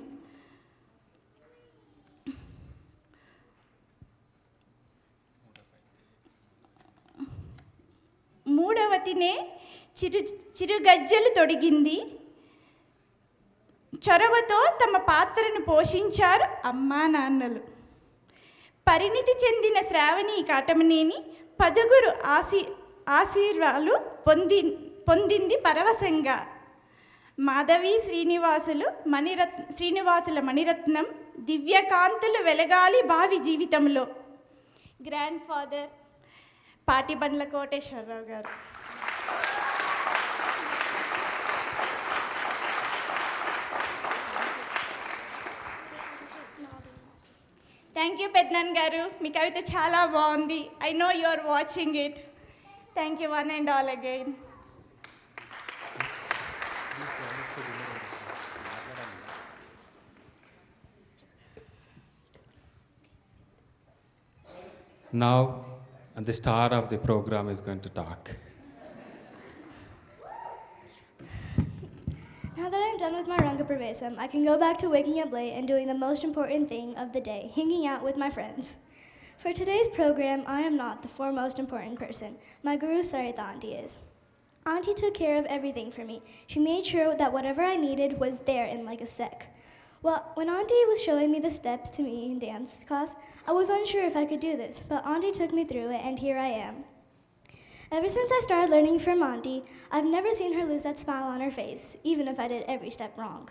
మూడవతినే చిరుగజ్జలు తొడిగింది. చొరవతో తమ పాత్రను పోషించారు అమ్మా నాన్నలు. పరిణితి చెందిన శ్రావణి కాటమనేని పదుగురు ఆశీర్వాలు పొందింది పరవశంగా. మాధవి శ్రీనివాసుల మణిరత్నం దివ్యకాంతులు వెలగాలి భావి జీవితంలో. గ్రాండ్ ఫాదర్ పాటిబండ్ల కోటేశ్వరరావు గారు. థ్యాంక్ యూ పెద్దనాన్న గారు, మీ కవిత చాలా బాగుంది. I know you are watching it. Thank you one and all again. Now, the star of the program is going to talk. Now that I'm done with my Rangapravesam, I can go back to waking up late and doing the most important thing of the day, hanging out with my friends. For today's program, I am not the foremost important person. My Guru Saritha Auntie is. Auntie took care of everything for me. She made sure that whatever I needed was there in like a sec. Well, when Auntie was showing me the steps to me in dance class, I was unsure if I could do this, but Auntie took me through it, and here I am. Ever since I started learning from Auntie, I've never seen her lose that smile on her face, even if I did every step wrong.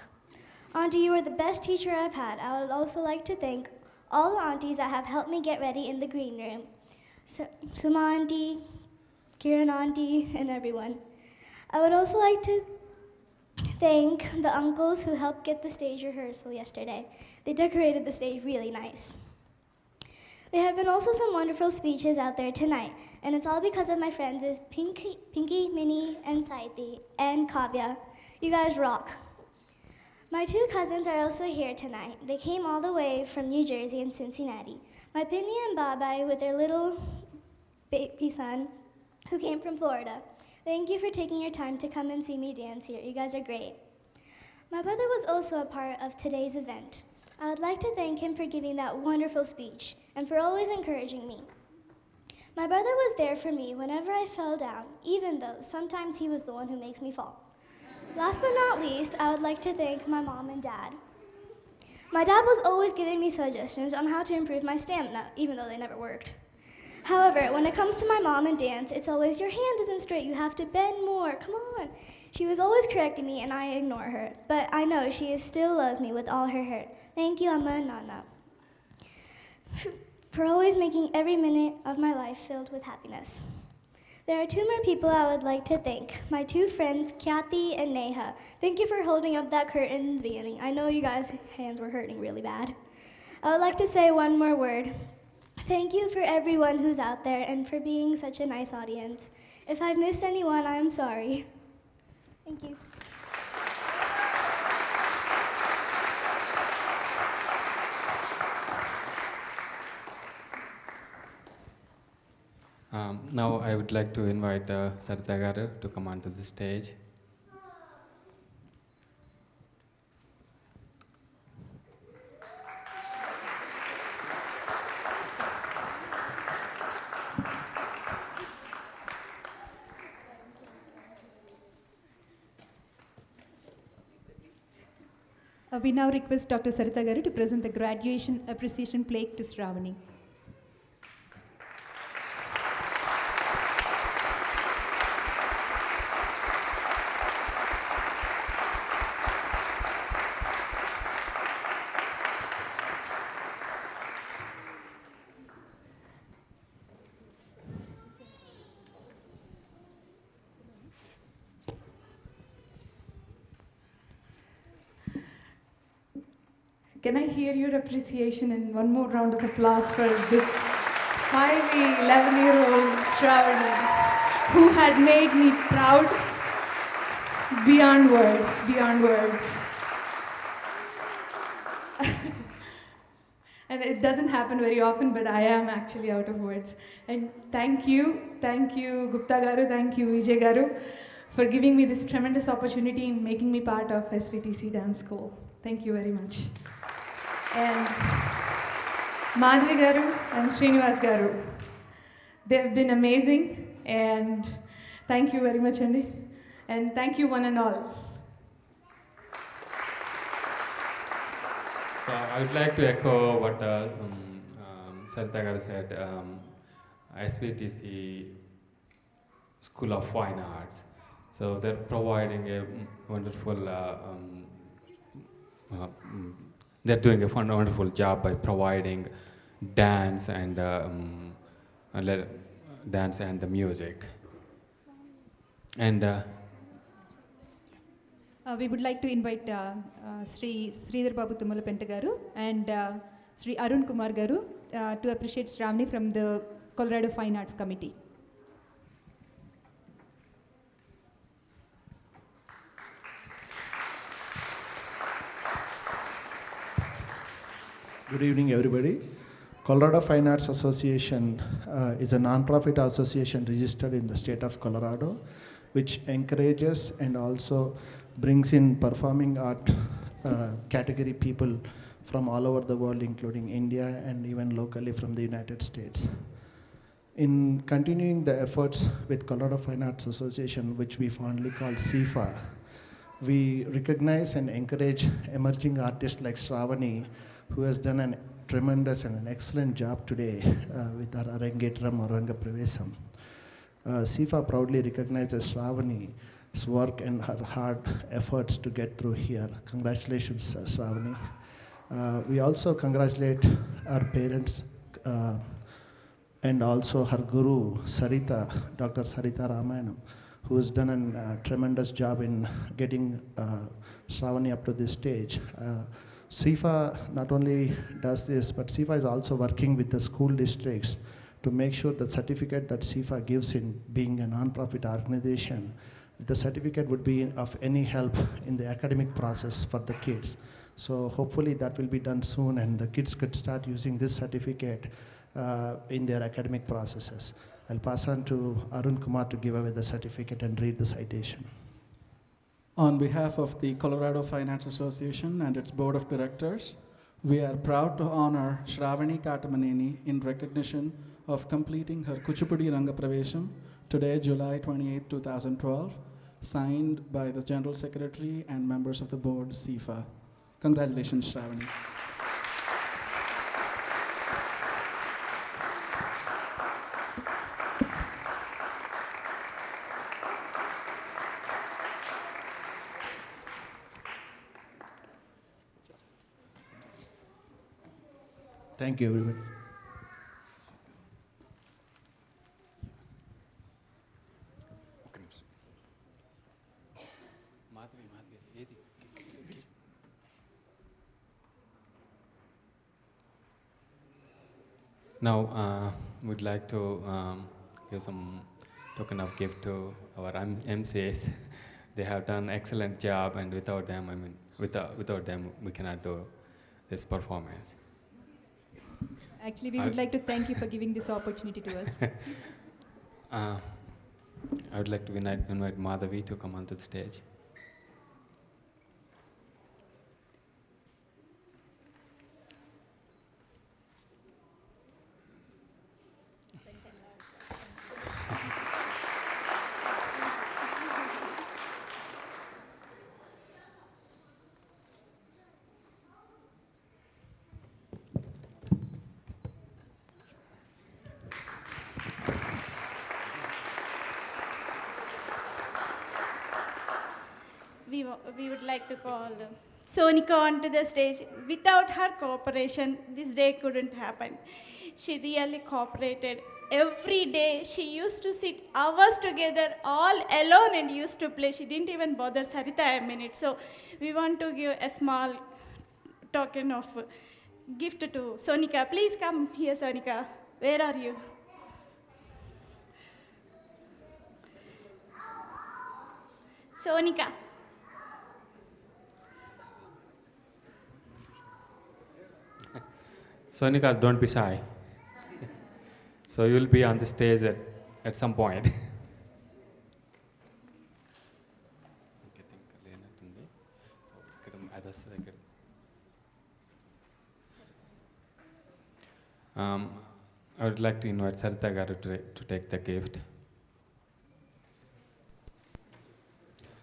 Auntie, you are the best teacher I've had. I would also like to thank all the aunties that have helped me get ready in the green room. Suma Auntie, Kiran Auntie, and everyone. I would also like to thank the uncles who helped get the stage rehearsal yesterday. They decorated the stage really nice. There have been also some wonderful speeches out there tonight, and it's all because of my friends Pinky, Minnie, and Saithi, and Kavya. You guys rock. My two cousins are also here tonight. They came all the way from New Jersey and Cincinnati. My Pinny and Babai with their little baby son who came from Florida. Thank you for taking your time to come and see me dance here. You guys are great. My brother was also a part of today's event. I would like to thank him for giving that wonderful speech and for always encouraging me. My brother was there for me whenever I fell down, even though sometimes he was the one who makes me fall. Last but not least, I would like to thank my mom and dad. My dad was always giving me suggestions on how to improve my stamina, even though they never worked. However, when it comes to my mom and dance, it's always, your hand isn't straight, you have to bend more, come on. She was always correcting me and I ignore her, but I know she still loves me with all her heart. Thank you, Amma and Nana, for always making every minute of my life filled with happiness. There are two more people I would like to thank. My two friends, Kathy and Neha. Thank you for holding up that curtain in the beginning. I know you guys' hands were hurting really bad. I would like to say one more word. Thank you for everyone who's out there and for being such a nice audience. If I've missed anyone, I am sorry. Thank you. Now I would like to invite Saritha garu to come onto the stage. We now request Dr. Sarita Garu to present the graduation appreciation plaque to Sravani. Can I hear your appreciation and one more round of applause for this 11-year-old Sravani, who had made me proud beyond words, beyond words. And it doesn't happen very often, but I am actually out of words. And thank you, Gupta Garu, thank you, Vijay Garu, for giving me this tremendous opportunity in making me part of SVTC Dance School. Thank you very much. And Madhvi Garu and Srinivas Garu, they've been amazing, and thank you very much, Andy. And thank you one and all. So I would like to echo what Sarita Garu said. SVTC School of Fine Arts. So they're providing a wonderful, they're doing a wonderful job by providing dance and dance and the music. And we would like to invite Sri Sridhar Babu Tummalapenta Garu and Sri Arun Kumar Garu to appreciate Sravani from the Colorado Fine Arts Committee. Good evening, everybody. Colorado Fine Arts Association is a non-profit association registered in the state of Colorado, which encourages and also brings in performing art category people from all over the world, including India and even locally from the United States. In continuing the efforts with Colorado Fine Arts Association, which we fondly call CFA, we recognize and encourage emerging artists like Sravani, who has done a tremendous and an excellent job today with our Arangetram or Rangapravesam. CFA proudly recognizes Sravani's work and her hard efforts to get through here. Congratulations, Sravani. We also congratulate our parents and also her guru, Sarita, Dr. Sarita Ramayanam, who has done a tremendous job in getting Sravani up to this stage. CFA not only does this, but CFA is also working with the school districts to make sure the certificate that CFA gives in being a non-profit organization, the certificate would be of any help in the academic process for the kids. So hopefully that will be done soon and the kids could start using this certificate in their academic processes. I'll pass on to Arun Kumar to give away the certificate and read the citation. On behalf of the Colorado Fine Arts Association and its Board of Directors, we are proud to honor Sravani Katamaneni in recognition of completing her Kuchipudi Rangapravesam today, July 28, 2012, signed by the General Secretary and members of the Board, CFA. Congratulations, Sravani. Thank you, everybody. Now, we'd like to give some token of gift to our MCAs. They have done excellent job, and without them, without them, we cannot do this performance. Actually, we would like to thank you for giving this opportunity to us. I would like to invite Madhavi to come onto the stage. we would like to call Sonika onto the stage. Without her cooperation, this day couldn't happen. She really cooperated. Every day, she used to sit hours together, all alone, and used to play. She didn't even bother Sarita a minute. So we want to give a small token of gift to Sonika. Please come here, Sonika. Where are you? Sonika. Sonika, don't be shy. So you will be on the stage at some point. I would like to invite Sarita Garu to take the gift.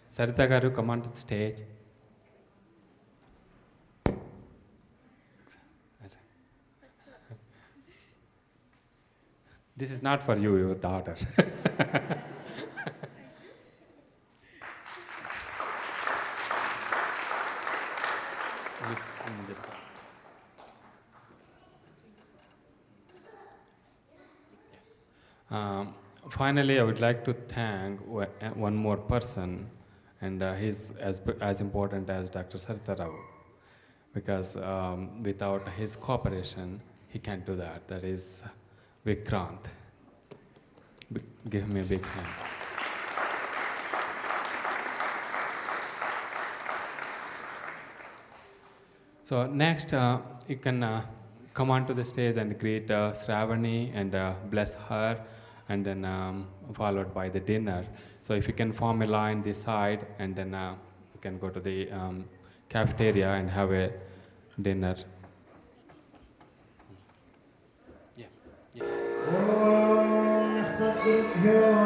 Sarita Garu, come on to the stage. This is not for you, your daughter. Finally, I would like to thank one more person, and he's as important as Dr. Sarita Rao, because without his cooperation, he can't do that. That is Vikrant. Give me a big hand. So next, you can come onto the stage and greet Sravani and bless her, and then followed by the dinner. So if you can form a line this side, and then you can go to the cafeteria and have a dinner. Om सद्गुरुभ्यो